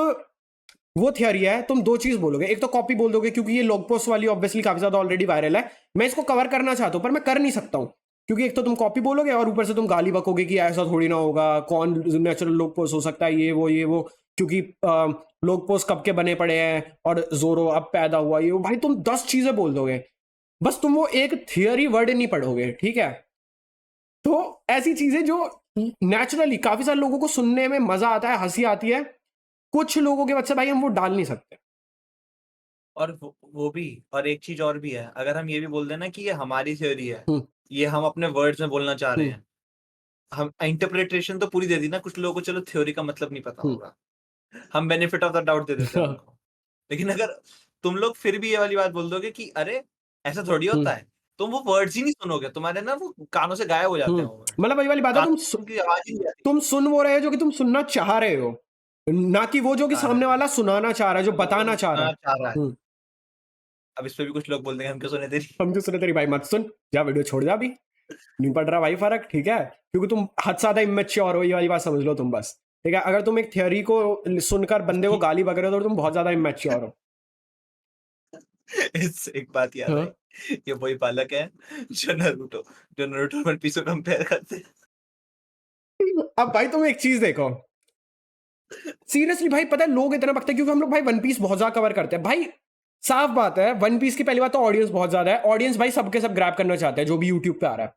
वो थियरी है, तुम दो चीज बोलोगे, एक तो कॉपी बोल दोगे क्योंकि ये लॉग पोस्ट वाली ऑब्वियसली काफी ज्यादा ऑलरेडी वायरल है, मैं इसको कवर करना चाहता हूं पर मैं कर नहीं सकता हूं क्योंकि एक तो तुम कॉपी बोलोगे और ऊपर से तुम गाली बकोगे कि ऐसा थोड़ी ना होगा, कौन नेचुरल लॉग पोस्ट हो सकता है, ये वो क्योंकि लोग पोस्ट कब के बने पड़े हैं और जोरो अब पैदा हुआ, ये भाई तुम 10 चीजें बोल दोगे, बस तुम वो एक थियरी वर्ड नहीं पढ़ोगे, ठीक है। तो ऐसी चीजें जो नेचुरली काफी सारे लोगों को सुनने में मजा आता है, हंसी आती है, कुछ लोगों के बच्चे भाई हम वो डाल नहीं सकते। और वो भी, और एक चीज और भी है, अगर हम ये भी बोल देना कि ये हमारी थ्योरी है, ये हम अपने वर्ड्स में बोलना चाह रहे हैं, हम इंटरप्रिटेशन तो पूरी दे दी ना, कुछ लोगों को चलो थ्योरी का मतलब नहीं पता होगा, हम बेनिफिट ऑफ द डाउट दे देते हैं उनको। लेकिन अगर तुम लोग फिर भी ये वाली बात बोल दोगे कि अरे ऐसा थोड़ी होता है, तुम वो वर्ड्स ही नहीं सुनोगे, तुम्हारे ना वो कानों से गायब हो जाते हैं वो वर्ड, मतलब वही वाली बात है, की आवाज ही नहीं आती। तुम सुन वो रहे हो जो कि तुम सुनना चाह रहे हो, ना कि वो जो कि सामने वाला सुनाना चाह रहा है, जो बताना चाह रहा है। अब इस पे भी कुछ लोग बोल देंगे हम क्यों सुने तेरी, हम क्यों सुने तेरी, भाई मत सुन, जा वीडियो छोड़ जा, अभी नहीं पड़ रहा भाई फर्क, ठीक है, क्योंकि तुम हद से ज्यादा इमेच्योर हो, ये वाली बात समझ लो तुम बस, ठीक है। अगर तुम एक थियरी को सुनकर बंदे को गाली बक रहे हो तो तुम बहुत ज्यादा इमेच्योर हो। इससे एक बात याद आई, ये वही बालक है जो नरूटो वन पीस को कंपेयर करते हैं। अब भाई तुम एक चीज देखो, सीरियसली भाई पता है लोग इतना बकते हैं क्योंकि हम लोग भाई वन पीस बहुत ज्यादा कवर करते हैं भाई। साफ बात है, वन पीस की पहली बात तो ऑडियंस बहुत ज्यादा है, ऑडियंस भाई सबके सब ग्रैब करना चाहते हैं जो भी यूट्यूब पे आ रहा है,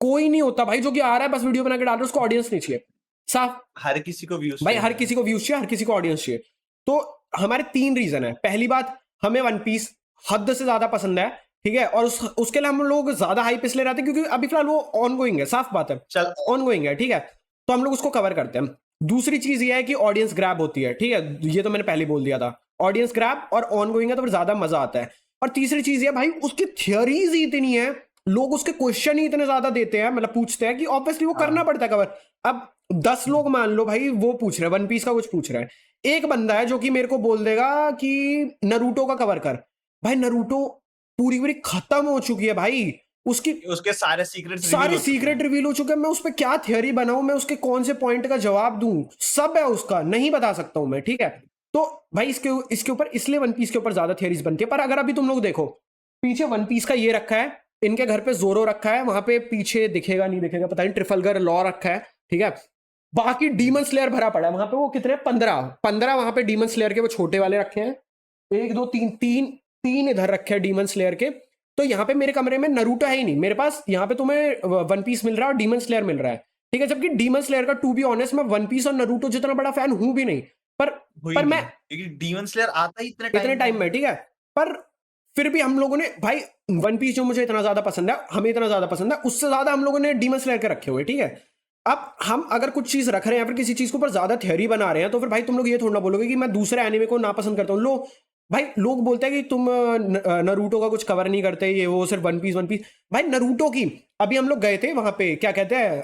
कोई नहीं होता भाई जो कि आ रहा है बस वीडियो बना के डाल रहा है उसको ऑडियंस नहीं चाहिए। साफ, हर किसी को व्यूज भाई हर किसी को व्यूज चाहिए, हर किसी को ऑडियंस चाहिए। तो हमारे 3 रीजन है, पहली बात हमें वन पीस हद से ज्यादा पसंद है, ठीक है, और उसके लिए हम लोग ज्यादा हाइप इसलिए रहते हैं क्योंकि अभी फिलहाल वो ऑन गोइंग है, साफ बात है, चल ऑन गोइंग है, ठीक है, तो हम लोग उसको कवर करते हैं। दूसरी चीज ये है कि ऑडियंस ग्रैब होती है, ठीक है, ये तो मैंने पहले बोल दिया था, ऑडियंस ग्रैब और ऑन गोइंग है तो फिर ज्यादा मजा आता है। और तीसरी चीज ये भाई उसकी थियोरीज ही इतनी है, लोग उसके क्वेश्चन ही इतने ज्यादा देते हैं, मतलब पूछते हैं कि ऑब्वियसली वो करना पड़ता है कवर। अब 10 लोग मान लो भाई वो पूछ रहे हैं वन पीस का, कुछ पूछ रहे हैं, एक बंदा है जो कि मेरे को बोल देगा कि नरूटो का कवर कर, भाई नरूटो पूरी पूरी खत्म हो चुकी है भाई, उसके सारे सीक्रेट रिवील हो चुके हैं, मैं उस पर क्या थियरी बनाऊं, मैं उसके कौन से पॉइंट का जवाब दूं, सब है उसका, नहीं बता सकता हूं मैं, ठीक है। तो भाई इसके ऊपर इसलिए वन पीस के ऊपर ज्यादा थियरीज बनती है। पर अगर अभी तुम लोग देखो पीछे वन पीस का ये रखा है, इनके घर पे जोरो रखा है, वहां पे पीछे दिखेगा नहीं दिखेगा पता नहीं, ट्रिफलगर लॉ रखा है, ठीक है, बाकी डीमन स्लेयर भरा पड़ा है वहां पे, वो कितने 15 वहां पे डीमन स्लेयर के वो छोटे वाले रखे हैं, 1 2 3 तीन इधर रखे हैं डीमन स्लेयर के। तो यहाँ पे मेरे कमरे में नरूटो है ही नहीं, मेरे पास यहाँ पे तुम्हें वन पीस मिल रहा है और डीमन स्लेयर मिल रहा है, ठीक है, जबकि डीमन स्लेयर का टू बी ऑनेस्ट मैं वन पीस और नरूटो जितना बड़ा फैन हूं भी नहीं, पर मैं डीमन स्लेयर आता ही इतने टाइम में, ठीक है, पर फिर भी हम लोगों ने भाई वन पीस जो मुझे इतना ज्यादा पसंद है, हमें इतना ज्यादा पसंद है, उससे ज्यादा हम लोगों ने डीमन स्लेयर के रखे हुए, ठीक है। अब हम अगर कुछ चीज रख रहे हैं या फिर किसी चीज के ऊपर ज्यादा थ्योरी बना रहे हैं तो फिर भाई तुम लोग ये थोड़ा ना बोलोगे कि मैं दूसरे एनिमे को नापसंद करता हूँ। भाई लोग बोलते हैं कि तुम नरूटो का कुछ कवर नहीं करते, ये वो सिर्फ वन पीस भाई नरूटो की, अभी हम लोग गए थे वहां पे क्या कहते हैं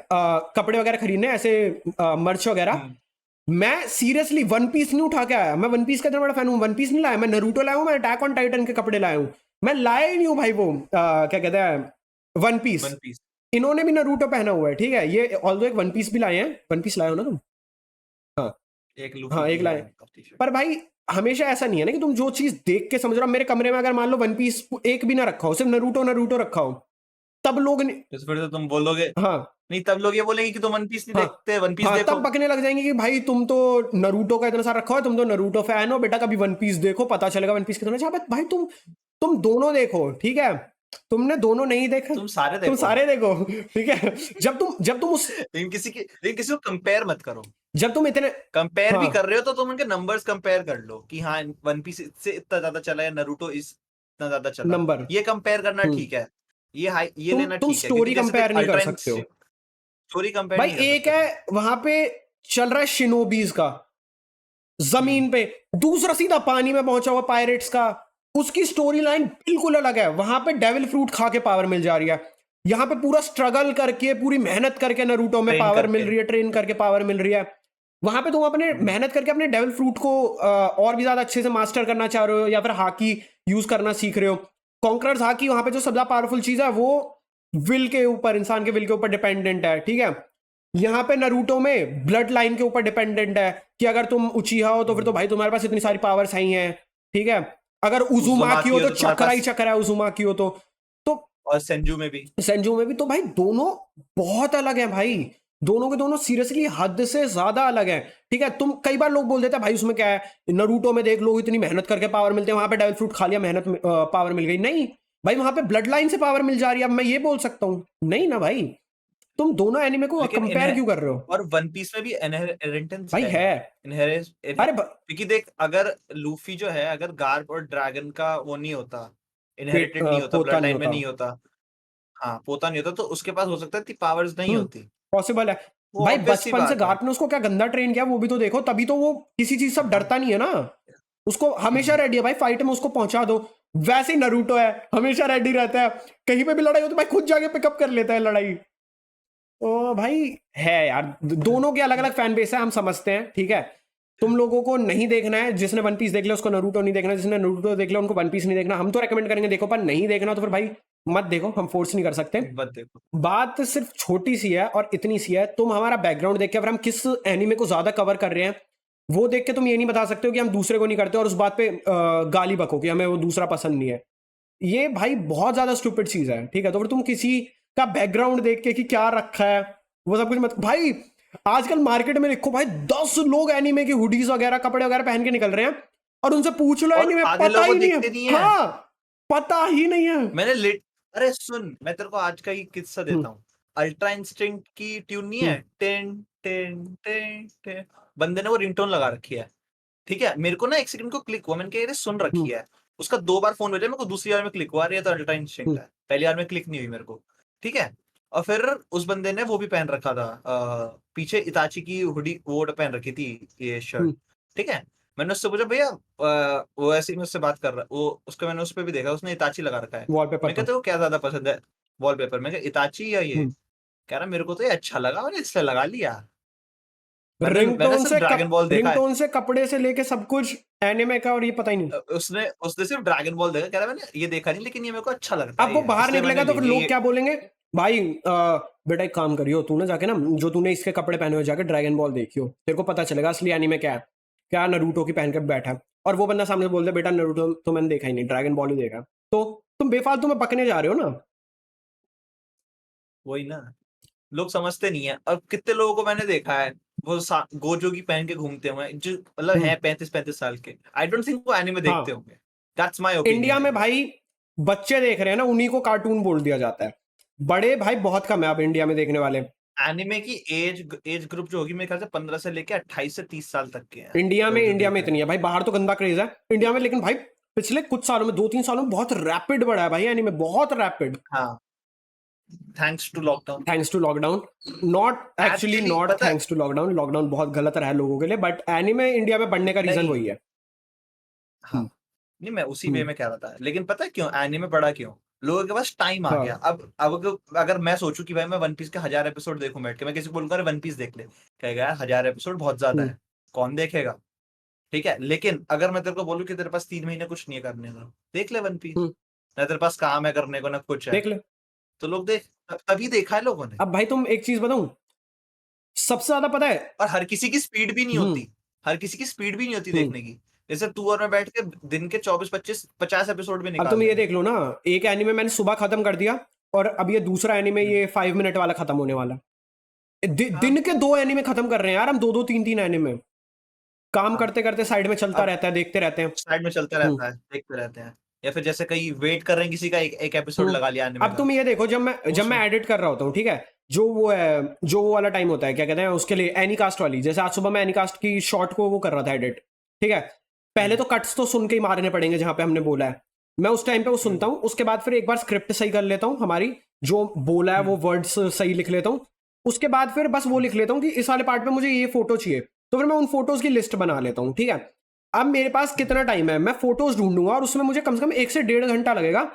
कपड़े वगैरह खरीदने, ऐसे मर्च वगैरह, मैं सीरियसली वन पीस नहीं उठा के आया, मैं वन पीस का इतना बड़ा फैन हूँ, वन पीस नहीं लाया, मैं नरूटो लाया हूँ, मैं अटैक ऑन टाइटन के कपड़े लाया हूँ, मैं लाया ही नहीं हूँ भाई वो क्या कहते हैं वन पीस। इन्होंने भी नरूटो पहना हुआ है, ठीक है, ये ऑल्दो एक वन पीस भी लाए हैं, वन पीस लाए हो ना तुम? हाँ एक लाए, पर भाई हमेशा ऐसा नहीं है ना कि तुम जो चीज देख के समझ रहे हो। मेरे कमरे में अगर मान लो वन पीस एक भी ना रखा हो, सिर्फ नरूटो रखा हो, तब लोग फिर तो तुम बोलोगे हाँ नहीं, तब लोग ये बोलेंगे कि तुम वन पीस नहीं देखते, वन पीस देखो, तब बकने लग जाएंगे कि भाई तुम तो नरूटो का इतना सारा रखा हो, तुम तो नरूटो फैन हो, बेटा कभी वन पीस देखो पता चलेगा वन पीस कितना अच्छा। भाई तुम दोनों देखो, ठीक है, तुमने दोनों नहीं देखा, तुम सारे देखो, ठीक है, जब तुम उस किसी को कंपेयर मत करो, जब तुम इतने कंपेयर भी कर रहे हो तो तुम उनके नंबर्स कंपेयर कर लो कि हाँ वन पीस इससे इतना ज्यादा चला है, नरूटो इतना ज्यादा चला, नंबर ये कंपेयर करना ठीक है, ये लेना ठीक है, स्टोरी कंपेयर नहीं कर सकते हो, स्टोरी कंपेयर भाई एक है वहां पे चल रहा है शिनोबीज का जमीन पे, दूसरा सीधा पानी में पहुंचा हुआ पायरेट्स का, उसकी स्टोरी लाइन बिल्कुल अलग है, वहां पे डेविल फ्रूट खा के पावर मिल जा रही है, यहाँ पे पूरा स्ट्रगल करके पूरी मेहनत करके नरूटो में पावर मिल रही है, ट्रेन करके पावर मिल रही है, वहां पे तुम अपने मेहनत करके अपने डेविल फ्रूट को और भी ज्यादा अच्छे से मास्टर करना चाह रहे हो या फिर हाकी यूज करना सीख रहे हो। कॉन्करर्स हाकी वहां पे जो सबसे पावरफुल चीज है वो विल के ऊपर, इंसान के विल के ऊपर डिपेंडेंट है, ठीक है। यहाँ पे नरूटो में ब्लड लाइन के ऊपर डिपेंडेंट है कि अगर तुम उचीहा हो तो फिर तो भाई तुम्हारे पास इतनी सारी पावर्स आई हैं, ठीक है, अगर उजुमाकी हो तो चक्रा ही चक्रा है, उजुमाकी हो तो और सेंजू में भी तो भाई दोनों बहुत अलग है भाई, दोनों के दोनों सीरियसली हद से ज्यादा अलग है। ठीक है, तुम कई बार लोग बोल देते हैं भाई उसमें क्या है, नरूटो में देख लो इतनी मेहनत करके पावर मिलते हैं, वहां पे डेविल फ्रूट खा लिया मेहनत पावर मिल गई। नहीं भाई, वहां पे ब्लड लाइन से पावर मिल जा रही है। अब मैं ये बोल सकता हूँ नहीं ना भाई, तुम दोनों एनिमे को लेकिन कंपेयर क्यों कर रहे हो? और वन पीस में भी इनहेरिटेंस भाई है। अरे क्योंकि देख, अगर लूफी जो है, अगर गार्प और ड्रैगन का वो नहीं होता, इनहेरिटेड नहीं होता, पोता ब्लड नहीं लाइन में होता, नहीं होता, हाँ पोता नहीं होता, तो उसके पास हो सकता है पावर्स नहीं होती। पॉसिबल है। वो भाई ऑब्वियस सी बचपन से बात है। गार्प ने उसको क्या गंदा ट्रेन किया वो भी तो देखो, तभी तो वो किसी चीज से अब हाँ। डरता नहीं है ना। उसको हमेशा रेडी है भाई, फाइट में उसको पहुंचा दो। वैसे ही नरूटो है, हमेशा रेडी रहता है, कहीं पे भी लड़ाई हो तो भाई खुद जाके पिकअप कर लेता है लड़ाई। तो भाई है यार, दोनों के अलग अलग फैन बेस है, हम समझते हैं। ठीक है, तुम लोगों को नहीं देखना है, जिसने वन पीस देख लिया उसको नरूटो नहीं देखना, जिसने नरूटो देख लिया उनको वन पीस नहीं देखना। हम तो रेकमेंड करेंगे देखो, पर नहीं देखना तो फिर भाई मत देखो, हम फोर्स नहीं कर सकते। मत देखो। बात सिर्फ छोटी सी है और इतनी सी है, तुम हमारा बैकग्राउंड देख के अगर हम किस एनिमे को ज्यादा कवर कर रहे हैं वो देख के तुम ये नहीं बता सकते हो कि हम दूसरे को नहीं करते और उस बात पे गाली बको कि हमें वो दूसरा पसंद नहीं है। ये भाई बहुत ज्यादा स्टूपिड चीज है। ठीक है, तो फिर तुम किसी का बैकग्राउंड देख के कि क्या रखा है वो सब कुछ मत भाई। आजकल मार्केट में देखो भाई 10 लोग एनिमे की हुडीज वगैरह कपड़े वगैरह पहन के निकल रहे हैं और उनसे पूछ लो और एनिमे, आधे पता लोगों ही को नहीं है। दिखते नहीं है। हाँ, पता ही नहीं है। मैंने अरे सुन, मैं तेरे को आज का ही किस्सा देता हूँ। अल्ट्रा इंस्टिंक्ट की ट्यून नहीं है, टेन टेन टेन टेन, बंदे ने वो रिंगटोन लगा रखी है। ठीक है, मेरे को ना एक सेकंड को क्लिक हुआ, मैंने कहा ये सुन रखी है। उसका 2 बार फोन बजा, मेरे को दूसरी बार में क्लिक हुआ, अरे ये तो अल्ट्रा इंस्टिंक्ट है। पहली बार में क्लिक नहीं हुई मेरे को। ठीक है, और फिर उस बंदे ने वो भी पहन रखा था, पीछे इताची की हुडी वो पहन रखी थी, ये शर्ट। ठीक है, मैंने उससे पूछा भैया, वो ऐसे ही मुझसे बात कर रहा, वो उसका मैंने उस पर भी देखा, उसने इताची लगा रखा है। वॉलपेपर मैं कहते वो क्या ज्यादा पसंद है वॉलपेपर, मैं इताची या ये, कह रहा मेरे को तो ये अच्छा लगा, मैंने इसलिए लगा लिया। मैंने सिर्फ ड्रैगन बॉल देखा है। रिंगटोन से कपड़े से लेके सब कुछ एनिमे का, और ये पता ही नहीं। उसने सिर्फ ड्रैगन बॉल देखा, कह रहा मैंने ये देखा नहीं, लेकिन ये मेरे को अच्छा लगता अब है वो ये, बाहर इसलिए निकलेगा मैंने तो फिर ले लोग ये। क्या बोलेंगे, भाई बेटा एक काम करियो, तू ना जाके ना जो तूने इसके कपड़े पहने हुए जाके ड्रैगन बॉल देखियो, तेरे को पता चलेगा असली एनीमे क्या है, क्या नरूटो की पहन के बैठा है। और वो बंदा सामने से बोल दे बेटा नरूटो तो मैंने देखा ही नहीं, ड्रैगन बॉल ही देखा, तो तुम बेफालतू में पकने जा रहे हो ना। वही ना, लोग समझते नहीं है। और कितने लोगों को मैंने देखा है वो गोजो की पहन के घूमते हुए, जो मतलब है 35-35 साल के, आई डोंट थिंक वो एनिमे देखते हाँ, होंगे। दैट्स माय इंडिया ओपिनियन में एनीवे। भाई बच्चे देख रहे हैं ना, उन्हीं को कार्टून बोल दिया जाता है, बड़े भाई बहुत कम है अब इंडिया में देखने वाले। एनिमे की एज ग्रुप जो होगी मेरे ख्याल से 15 से लेके 28 से 30 साल तक के हैं इंडिया में लोग जो इंडिया देख में रहे इतनी हैं। है भाई, बाहर तो गंदा क्रेज है इंडिया में, लेकिन भाई पिछले कुछ सालों में 2-3 सालों में बहुत रैपिड बढ़ा है भाई एनीमे, बहुत रैपिड। हाँ, thanks to lockdown. Thanks to lockdown, not actually actually not पता है, थैंक्स टू लॉकडाउन, लॉकडाउन बहुत गलत रहा है लोगों के लिए, बट एनीमे इंडिया में बढ़ने का रीजन नहीं, वही है। हाँ, नहीं मैं उसी वे हम्म, में कह रहा था, लेकिन पता है क्यों एनीमे पढ़ा, क्यों लोगों के पास टाइम आ गया। हाँ अब अगर मैं सोचूं कि भाई मैं वन पीस के 1000 एपिसोड देखूं बैठ के, मैं किसी को बोलूंगा वन पीस देख ले, कहेगा यार 1000 एपिसोड बहुत ज्यादा हम्म, है, कौन देखेगा। ठीक है, लेकिन अगर मैं तेरे को बोलूं कि तेरे पास 3 महीने कुछ नहीं है करने को, देख ले वन पीस, हम्म, ना तेरे पास काम है करने को ना कुछ है, देख ले। तो लोग देख, तभी देखा है लोगों ने। अब भाई तुम एक चीज बताऊं, सबसे ज्यादा पता है। और हर किसी की स्पीड भी नहीं हम्म, होती, हर किसी की स्पीड भी नहीं होती हम्म। देखने की। जैसे तू और मैं बैठ के दिन के 24-25-50 एपिसोड भी अब निकाल तुम ये देंगे। देख लो ना, एक एनीमे मैंने सुबह खत्म कर दिया और अब ये दूसरा एनीमे हम्म, ये 5 मिनट वाला खत्म होने वाला। हाँ दिन के 2 एनीमे खत्म कर रहे हैं यार हम, 2-2 3-3 एनीमे काम हाँ। करते करते साइड में चलता अब रहता है, देखते रहते हैं। साइड में चलता हम्म, रहता है, देखते रहते हैं। या फिर जैसे कहीं वेट कर रहे हैं किसी का, एक एपिसोड हम्म। लगा लिया एनिमे अब का, तुम ये देखो, जब तो मैं उसमें एडिट कर रहा होता हूँ, ठीक है, जो वो है, जो वो वाला टाइम होता है क्या कहते हैं उसके लिए, एनीकास्ट वाली, जैसे आज सुबह मैं एनीकास्ट की शॉर्ट को वो कर रहा था एडिट। ठीक है, पहले हम्म, तो कट्स तो सुन के ही मारने पड़ेंगे जहां पे हमने बोला है, मैं उस टाइम पे वो सुनता हम्म, हूँ, उसके बाद फिर एक बार स्क्रिप्ट सही कर लेता हूँ हमारी, जो बोला है वो हम्म, वर्ड्स सही लिख लेता हूँ। उसके बाद फिर बस वो लिख लेता हूँ कि इस वाले पार्ट में मुझे ये फोटो चाहिए, तो फिर मैं उन फोटोज की लिस्ट बना लेता हूँ। ठीक है, अब मेरे पास कितना टाइम है, मैं फोटोज ढूंढूंगा और उसमें मुझे कम से कम 1 से 1.5 घंटा लगेगा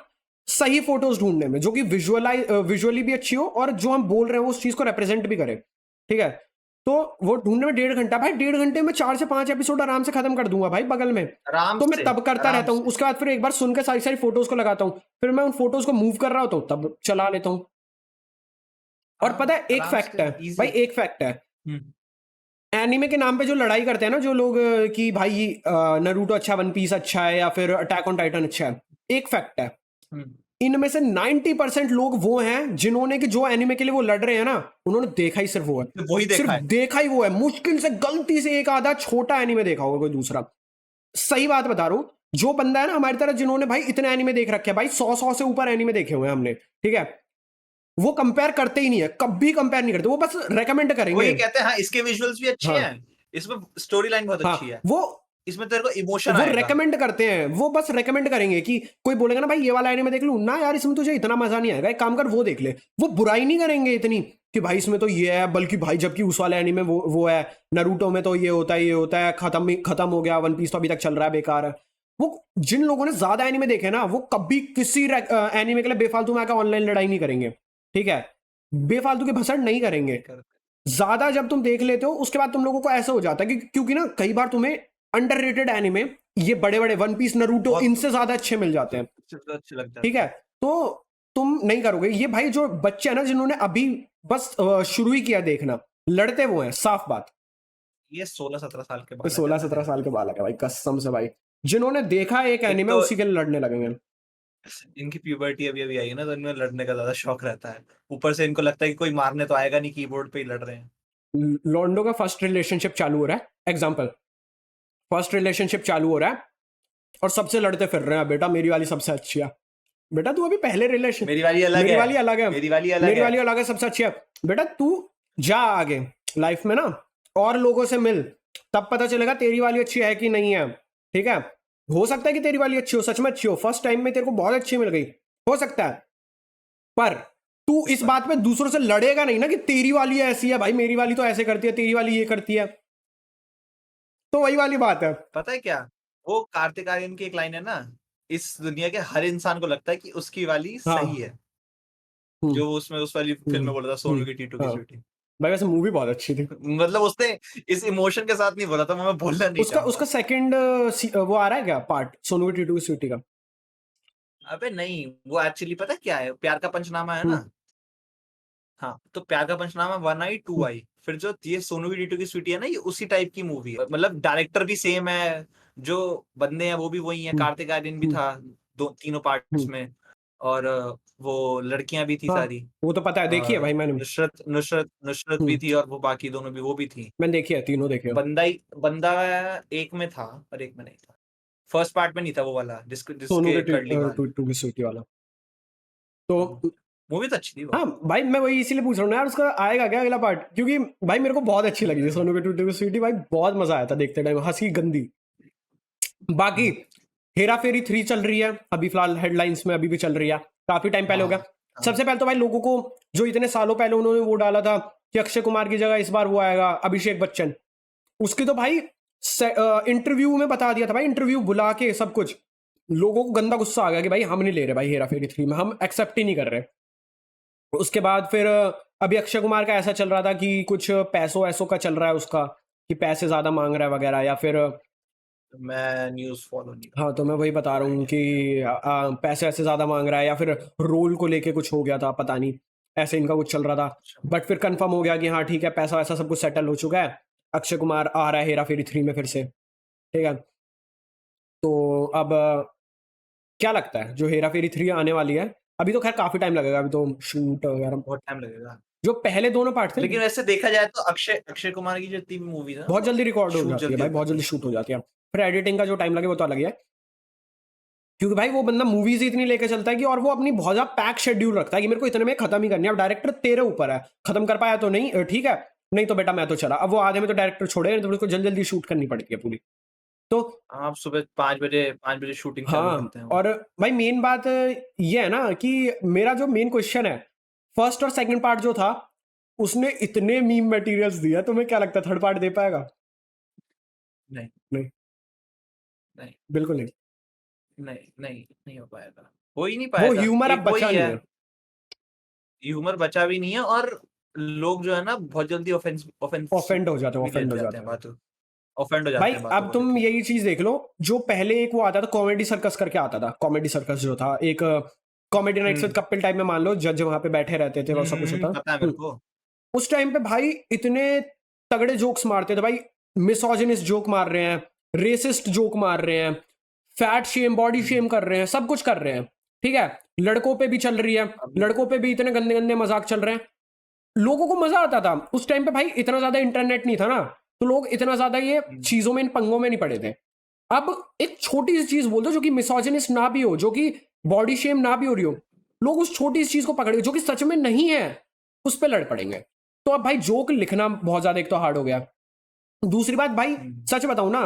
सही फोटोज ढूंढने में, जो कि विजुअली भी अच्छी हो और जो हम बोल रहे हैं वो उस चीज को रिप्रेजेंट भी करे। ठीक है, तो वो ढूंढने में 1.5 घंटा, भाई 1.5 घंटे में 4 से 5 एपिसोड आराम से खत्म कर दूंगा भाई बगल में। आराम तो मैं से, तब करता आराम रहता हूँ, से। उसके बाद फिर एक बार सुन के सारी सारी फोटोज को लगाता हूँ, फिर मैं उन फोटोज को मूव कर रहा होता हूँ तब चला लेता हूँ। और हाँ, पता है एक आराम फैक्ट से, है भाई, इजी। एक फैक्ट है, हम्म, एनीमे के नाम पे जो लड़ाई करते हैं ना जो लोग, कि भाई नरूटो अच्छा, वन पीस अच्छा है या फिर अटैक ऑन टाइटन अच्छा है, एक फैक्ट है, हम्म, इनमें से 90% लोग वो हैं जिन्होंने कि जो एनिमे के लिए वो लड़ रहे हैं ना, उन्होंने देखा ही सिर्फ वो है, वही सिर्फ देखा है। देखा ही वो है। मुश्किल से गलती से एक आधा छोटा एनिमे देखा होगा कोई दूसरा। सही बात बता रहा हूं, जो बंदा है ना हमारी तरह जिन्होंने भाई इतने एनिमे देख रखे हैं, भाई 100 से ऊपर एनिमे देखे हुए हैं हमने, ठीक है, वो कंपेयर करते ही नहीं है, कभी कंपेयर नहीं करते, वो बस रेकमेंड वो करेंगे। ये कहते हैं हाँ इसके विजुअल्स भी अच्छे हाँ हैं, इसमें स्टोरी लाइन बहुत अच्छी हाँ, है, वो इसमें तेरे को इमोशन वो आएगा। रेकमेंड करते हैं, वो बस रेकमेंड करेंगे कि कोई बोलेगा ना भाई ये वाला एनिमे देख लूं ना यार, इसमें तुझे इतना मजा नहीं आएगा, एक काम कर वो देख ले। वो बुराई नहीं करेंगे इतनी कि भाई इसमें तो ये है, बल्कि भाई जबकि उस वाले एनिमे वो है, नारुतो में तो ये होता है, खत्म हो गया, वन पीस तो अभी तक चल रहा है, बेकार है। वो जिन लोगों ने ज्यादा एनिमे देखे ना, वो कभी किसी एनिमे के लिए बेफालतू में आकर ऑनलाइन लड़ाई नहीं करेंगे, ठीक है, बेफालतू की भसड़ नहीं करेंगे। ज्यादा जब तुम देख लेते हो उसके बाद तुम लोगों को ऐसा हो जाता है कि क्योंकि ना कई बार तुम्हें अंडररेटेड एनिमे, ये बड़े बड़े वन पीस, नारुतो, बहुत इनसे ज्यादा अच्छे मिल जाते हैं, अच्छे लगता ठीक है। तो तुम नहीं करोगे ये भाई, जो बच्चे हैं ना जिन्होंने अभी बस शुरू ही किया देखना, लड़ते वो हैं, साफ बात। ये 16-17 साल के बाद 16-17 साल के बालक है भाई, कसम से भाई, जिन्होंने देखा एक एक एनिमे तो उसी के लिए लड़ने लगेंगे। इनकी प्यूबर्टी अभी अभी आई है ना, तो इनमें लड़ने का ज्यादा शौक रहता है, ऊपर से इनको लगता है कि कोई मारने तो आएगा नहीं, कीबोर्ड पे ही लड़ रहे हैं। लॉन्डो का फर्स्ट रिलेशनशिप चालू हो रहा है, एग्जाम्पल, फर्स्ट रिलेशनशिप चालू हो रहा है और सबसे लड़ते फिर रहे हैं, बेटा मेरी वाली सबसे अच्छी है, बेटा तू अभी पहले रिलेशन, मेरी वाली अलग मेरी है, वाली अलग है, मेरी वाली अलग मेरी है। वाली अलग है, सबसे अच्छी है, बेटा तू जा आगे लाइफ में ना, और लोगों से मिल, तब पता चलेगा तेरी वाली अच्छी है कि नहीं है, ठीक है। हो सकता है कि तेरी वाली अच्छी हो, सच में अच्छी हो, फर्स्ट टाइम में तेरे को बहुत अच्छी मिल गई, हो सकता है, पर तू इस बात पे दूसरों से लड़ेगा नहीं ना कि तेरी वाली ऐसी है भाई, मेरी वाली तो ऐसे करती है, तेरी वाली ये करती है। तो वही वाली बात है। पता है क्या, वो कार्तिक आर्यन की एक लाइन है ना, इस दुनिया के हर इंसान को लगता है कि उसकी वाली सही हाँ, है, जो वो उसमें उस वाली फिल्म में बोला था, सोनू की टीटू की हाँ स्वीटी। भाई, वैसे मूवी बहुत अच्छी थी। मतलब उसने इस इमोशन के साथ नहीं बोला था, मैं बोलना नहीं उसका चाहूंगा। सेकंड वो आ रहा है क्या पार्ट, सोनू की टीटू की स्वीटी का? अबे नहीं, वो एक्चुअली पता है क्या है, प्यार का पंचनामा है ना, हाँ, तो प्यार का पंचनामा 1 आई 2 आई, फिर जो ये सोनू की टीटू की स्वीटी है ना, ये उसी टाइप की मूवी है, मतलब डायरेक्टर भी सेम है, जो बंदे हैं वो भी वही है, कार्तिक आर्यन भी था तीनों पार्ट्स में, और वो लड़कियां भी थी हाँ सारी, वो तो पता है, देखी है भाई मैंने। नुसरत भी थी, और वो बाकी दोनों भी वो भी थी। मैंने देखी है, तीनों देखे हो। बंदा एक में था और एक में नहीं था, फर्स्ट पार्ट में नहीं था वो वाला सोनू के जिसके कर्ली बाल। टीटू की स्वीटी वाला। तो मूवी तो अच्छी थी वो। हाँ भाई, मैं वही इसीलिए पूछ रहा हूँ यार, उसका आएगा क्या अगला पार्ट, क्योंकि भाई मेरे को बहुत अच्छी लगी थी सोनू के टीटू की स्वीटी, भाई बहुत मजा आया था देखते टाइम, हंसी गंदी। बाकी हेरा फेरी 3 चल रही है अभी फिलहाल, हेडलाइंस में अभी भी चल रही है, काफी टाइम पहले हो गया। सबसे पहले तो भाई लोगों को, जो इतने सालों पहले उन्होंने वो डाला था कि अक्षय कुमार की जगह इस बार वो आएगा अभिषेक बच्चन, उसकी तो भाई इंटरव्यू में बता दिया था भाई, इंटरव्यू बुला के सब कुछ, लोगों को गंदा गुस्सा आ गया कि भाई हम नहीं ले रहे भाई हेरा फेरी 3 में, हम एक्सेप्ट ही नहीं कर रहे। उसके बाद फिर अभी अक्षय कुमार का ऐसा चल रहा था कि कुछ पैसों ऐसों का चल रहा है उसका, कि पैसे ज्यादा मांग रहा है वगैरह, या फिर मैं न्यूज़ फॉलो नहीं हाँ, तो मैं वही बता रहा हूँ कि पैसे ऐसे ज्यादा मांग रहा है, या फिर रोल को लेके कुछ हो गया था, पता नहीं, ऐसे इनका कुछ चल रहा था। बट फिर कंफर्म हो गया कि हाँ ठीक है, पैसा वैसा सब कुछ सेटल हो चुका है, अक्षय कुमार आ रहा है हेरा फेरी 3 में फिर से, ठीक है। तो अब क्या लगता है जो हेरा फेरी 3 आने वाली है, अभी तो खैर काफी टाइम लगेगा, अभी तो शूट वगैरह, बहुत टाइम लगेगा, जो पहले दोनों पार्ट थे लेकिन वैसे देखा जाए तो अक्षय कुमार की जितनी भी मूवीज है बहुत जल्दी रिकॉर्ड हो शूट जाती है जल्दी भाई, हो बहुत जाती जल्दी शूट हो जाती है। फिर एडिटिंग का जो टाइम लगे वो तो अलग ही है, क्योंकि भाई वो बंदा मूवीज इतनी लेके चलता है कि, और वो अपनी बहुत ज्यादा पैक शेड्यूल रखता है कि मेरे को इतने में खत्म ही करनी है। अब डायरेक्टर तेरे ऊपर है, खत्म कर पाया तो नहीं ठीक है, नहीं तो बेटा मैं तो चला। अब वो आधे में तो डायरेक्टर छोड़े, नहीं तो उसको जल्दी जल्दी शूट करनी पड़ती है पूरी। तो आप सुबह 5 बजे शूटिंग चालू हाँ, करते हैं और भाई मेन बात ये है ना कि मेरा जो मेन क्वेश्चन है, फर्स्ट और सेकंड पार्ट जो था उसने इतने मीम मटेरियल्स दिया, तुम्हें क्या लगता है थर्ड पार्ट दे पाएगा? नहीं नहीं, नहीं बिल्कुल नहीं। नहीं नहीं नहीं हो पाएगा, हो ही नहीं वो पाएगा, ह्यूमर अब एक बचा वही नहीं है, है। ह्यूमर बचा भी नहीं है, और लोग जो है ना बहुत जल्दी ऑफेंड हो जाते हैं, भी ले ऑफेंड हो जाते जाते हैं हैं बातों, ऑफेंड हो भाई। जाते हैं बातों अब को तुम लेके। यही चीज देख लो, जो पहले एक वो आता था कॉमेडी सर्कस करके आता था, कॉमेडी सर्कस जो था एक comedy night with Kapil type में, मान लो जज वहां पे बैठे रहते थे और सब कुछ होता। पता है मेरे को। उस टाइम पे भाई इतने तगड़े जोक्स मारते थे भाई, मिसोजिनिस्ट जोक मार रहे हैं, रेसिस्ट जोक मार रहे हैं, फैट शेम, बॉडी शेम कर रहे हैं, सब कुछ कर रहे हैं। ठीक है, लड़कों पे भी चल रही है, लड़कों पे भी इतने गंदे गंदे मजाक चल रहे हैं, लोगों को मजा आता था उस टाइम पे भाई, इतना ज्यादा इंटरनेट नहीं था ना, तो लोग इतना ज्यादा ये चीजों में, इन पंगों में नहीं पड़े थे। अब एक छोटी सी चीज बोल दो जो कि मिसोजिनिस्ट ना भी हो, जो कि बॉडी शेम ना भी हो रही हो, लोग उस छोटी सी चीज को पकड़े जो कि सच में नहीं है, उस पर लड़ पड़ेंगे। तो अब भाई जोक लिखना बहुत ज्यादा एक तो हार्ड हो गया। दूसरी बात भाई, सच बताऊं ना,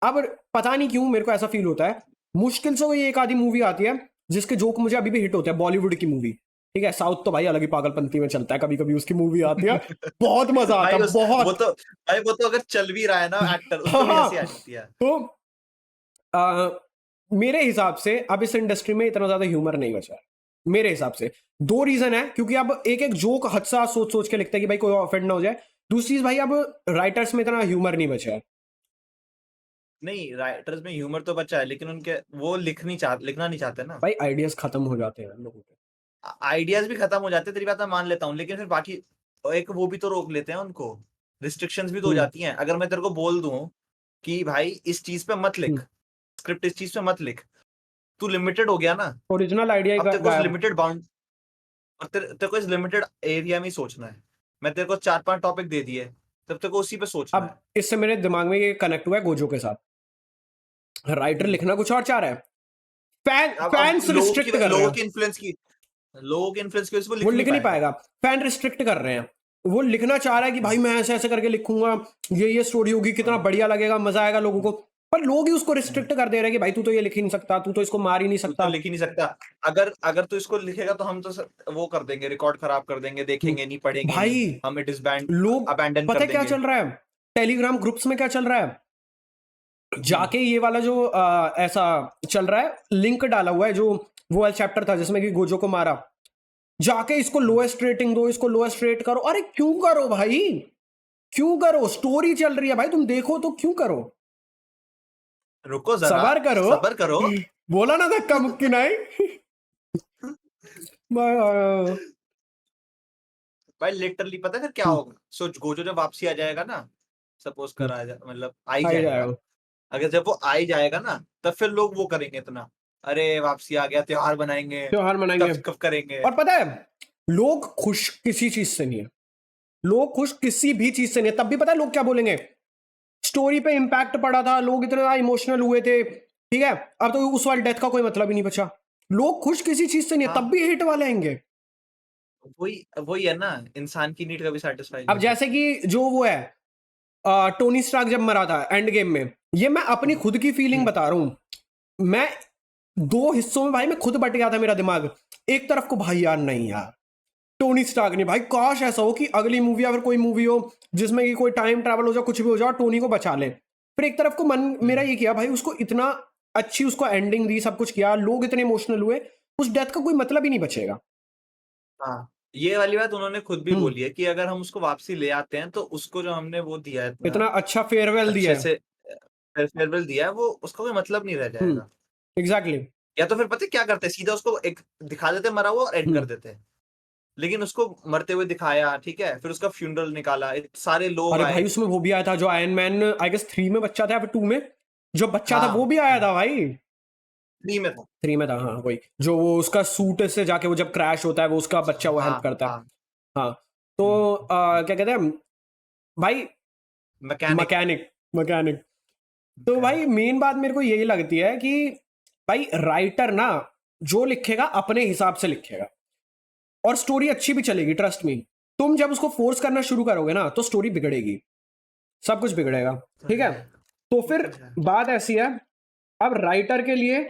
अब पता नहीं क्यों मेरे को ऐसा फील होता है, मुश्किल से कोई एक आधी मूवी आती है जिसके जोक मुझे अभी भी हिट होते हैं, बॉलीवुड की मूवी, ठीक है, साउथ तो भाई अलग ही पागलपंती में चलता है, कभी कभी उसकी मूवी आती है बहुत मजा आता भाई है, उस वो बहुत। तो भाई वो तो अगर चल भी रहा है ना एक्टर, उसको भी हाँ, हंसी आ जाती है। तो आ, मेरे हिसाब से अब इस इंडस्ट्री में इतना ज्यादा ह्यूमर नहीं बचा है, मेरे हिसाब से। दो रीजन है, क्योंकि अब एक एक जोक हद सा सोच सोच के लिखते हैं कि भाई कोई ऑफेंड ना हो जाए। दूसरी चीज भाई, अब राइटर्स में इतना ह्यूमर नहीं बचा है। नहीं, राइटर्स में ह्यूमर तो बचा है, लेकिन उनके वो लिखना नहीं चाहते ना। भाई आइडियाज खत्म हो जाते हैं लोगों के। आइडियाज भी खत्म हो जाते हैं, तेरी बात मैं मान लेता हूँ, लेकिन फिर बाकी एक वो भी तो रोक लेते हैं उनको, रिस्ट्रिक्शंस भी तो हो जाती हैं। अगर मैं तेरे को बोल दूं कि भाई इस चीज पे मत लिख, स्क्रिप्ट इस चीज पे मत लिख, तू लिमिटेड हो गया ना। ओरिजिनल आइडिया अब तेरे को गायब। लिमिटेड बाउंड, और तेरे को इस लिमिटेड एरिया में ही सोचना है। मैं तेरे को 4-5 टॉपिक दे दिए, तब तेरे को उसी पे सोचना अब है। इससे मेरे दिमाग में ये कनेक्ट हुआ है गोजो के साथ, राइटर लिखना कुछ और चाह रहा है, अब फैंस रिस्ट्रिक्ट कर रहे लोगों हैं, की इन्फ्लुएंस की वजह से वो वो लिख नहीं लिख नहीं पाएगा। पाएगा, फैन रिस्ट्रिक्ट कर रहे हैं। वो लिखना चाह रहा है कि भाई मैं ऐसे ऐसे करके लिखूंगा, ये स्टोरी होगी, कितना हाँ। बढ़िया लगेगा, मजा आएगा लोगों को, पर लोग ही उसको हम्म। रिस्ट्रिक्ट कर दे रहे हैं कि भाई तू तो ये लिख ही नहीं सकता, तू तो इसको मार ही नहीं तू तो सकता। लिख ही नहीं सकता। अगर तू इसको लिखेगा तो हम तो वो कर देंगे, रिकॉर्ड खराब कर देंगे, देखेंगे नहीं, पढ़ेंगे नहीं, भाई हम इट इज बैंड लोग, अबैंडन पता कर है क्या देंगे। चल रहा है, टेलीग्राम ग्रुप्स में क्या चल रहा है, हम्म। जाके ये वाला जो ऐसा चल रहा है, लिंक डाला हुआ है जो वो वाला चैप्टर था जिसमें कि गोजो को मारा, जाके इसको लोएस्ट रेटिंग दो, इसको लोएस्ट रेट करो। अरे क्यों करो भाई, क्यों करो, स्टोरी चल रही है भाई, तुम देखो तो क्यों करो, रुको जरा, सबर करो, सबर करो। बोला ना धक्का मुक्की नहीं भाई, भाई लिटरली पता है फिर क्या होगा? सोच, गोजो जब वापसी आ जाएगा ना, सपोज करा मतलब आ ही आ ही जाएगा, जाएगा। अगर जब वो आ ही जाएगा ना, तब फिर लोग वो करेंगे इतना, अरे वापसी आ गया, त्योहार बनाएंगे, त्योहार मनाएंगे। कब करेंगे। और पता है, लोग खुश किसी चीज से नहीं है, लोग खुश किसी भी चीज से नहीं है, तब भी पता है लोग क्या बोलेंगे, स्टोरी पे इंपैक्ट पड़ा था, लोग इतने इमोशनल हुए थे, ठीक है, अब तो उस वाली डेथ का कोई मतलब ही नहीं बचा, लोग खुश किसी चीज से नहीं है, तब हाँ, भी हिट वाले आएंगे। वही वही है ना, इंसान की नीड कभी सेटिस्फाई नहीं अब हो जैसे सकती। कि जो वो है टोनी स्टार्क जब मरा था एंड गेम में, ये मैं अपनी खुद की फीलिंग बता रहा हूं, मैं दो हिस्सों में भाई मैं खुद बट गया था मेरा दिमाग, एक तरफ को भाई यार नहीं यार टोनी स्टार्क नहीं, भाई काश ऐसा हो कि अगली मूवी अगर कोई मूवी हो जिसमें कि कोई टाइम ट्रैवल हो जाए, कुछ भी हो जाए, टोनी को बचा ले। फिर एक तरफ को मन मेरा ये किया भाई, उसको इतना अच्छी उसको एंडिंग दी, सब कुछ किया, लोग इतने इमोशनल हुए, उस डेथ का कोई मतलब ही नहीं बचेगा। हाँ, ये वाली बात उन्होंने खुद भी हम्म, बोली है कि अगर हम उसको वापसी ले आते हैं तो उसको जो हमने वो दिया है इतना इतना अच्छा फेयरवेल दिया अच्छे है। से फेयरवेल दिया है, वो उसका कोई मतलब नहीं रह जाएगा। एग्जैक्टली। या तो फिर पता है क्या करते हैं, सीधा उसको एक दिखा देते हैं मरा हुआ और एंड कर देते हैं। लेकिन उसको मरते हुए दिखाया, ठीक है, फिर उसका फ्यूनरल निकाला, सारे लोग अरे आए। भाई उसमें वो भी आया था जो आयरन मैन आई गेस 3 में बच्चा था या फिर 2 में, जो बच्चा था वो हाँ, भी आया था भाई। 3 में था। 3 में था, हाँ वही, जो वो उसका सूट से जाके वो जब क्रैश होता है वो उसका बच्चा वो हेल्प हाँ, करता है। हाँ। हाँ, तो क्या कहते हैं भाई, मैकेनिक। Mechanic, mechanic. तो भाई मेन बात मेरे को यही लगती है कि भाई राइटर ना जो लिखेगा अपने हिसाब से लिखेगा, और स्टोरी अच्छी भी चलेगी, ट्रस्ट मी। तुम जब उसको फोर्स करना शुरू करोगे ना तो स्टोरी बिगड़ेगी, सब कुछ बिगड़ेगा, ठीक है। तो फिर बात ऐसी है, अब राइटर के लिए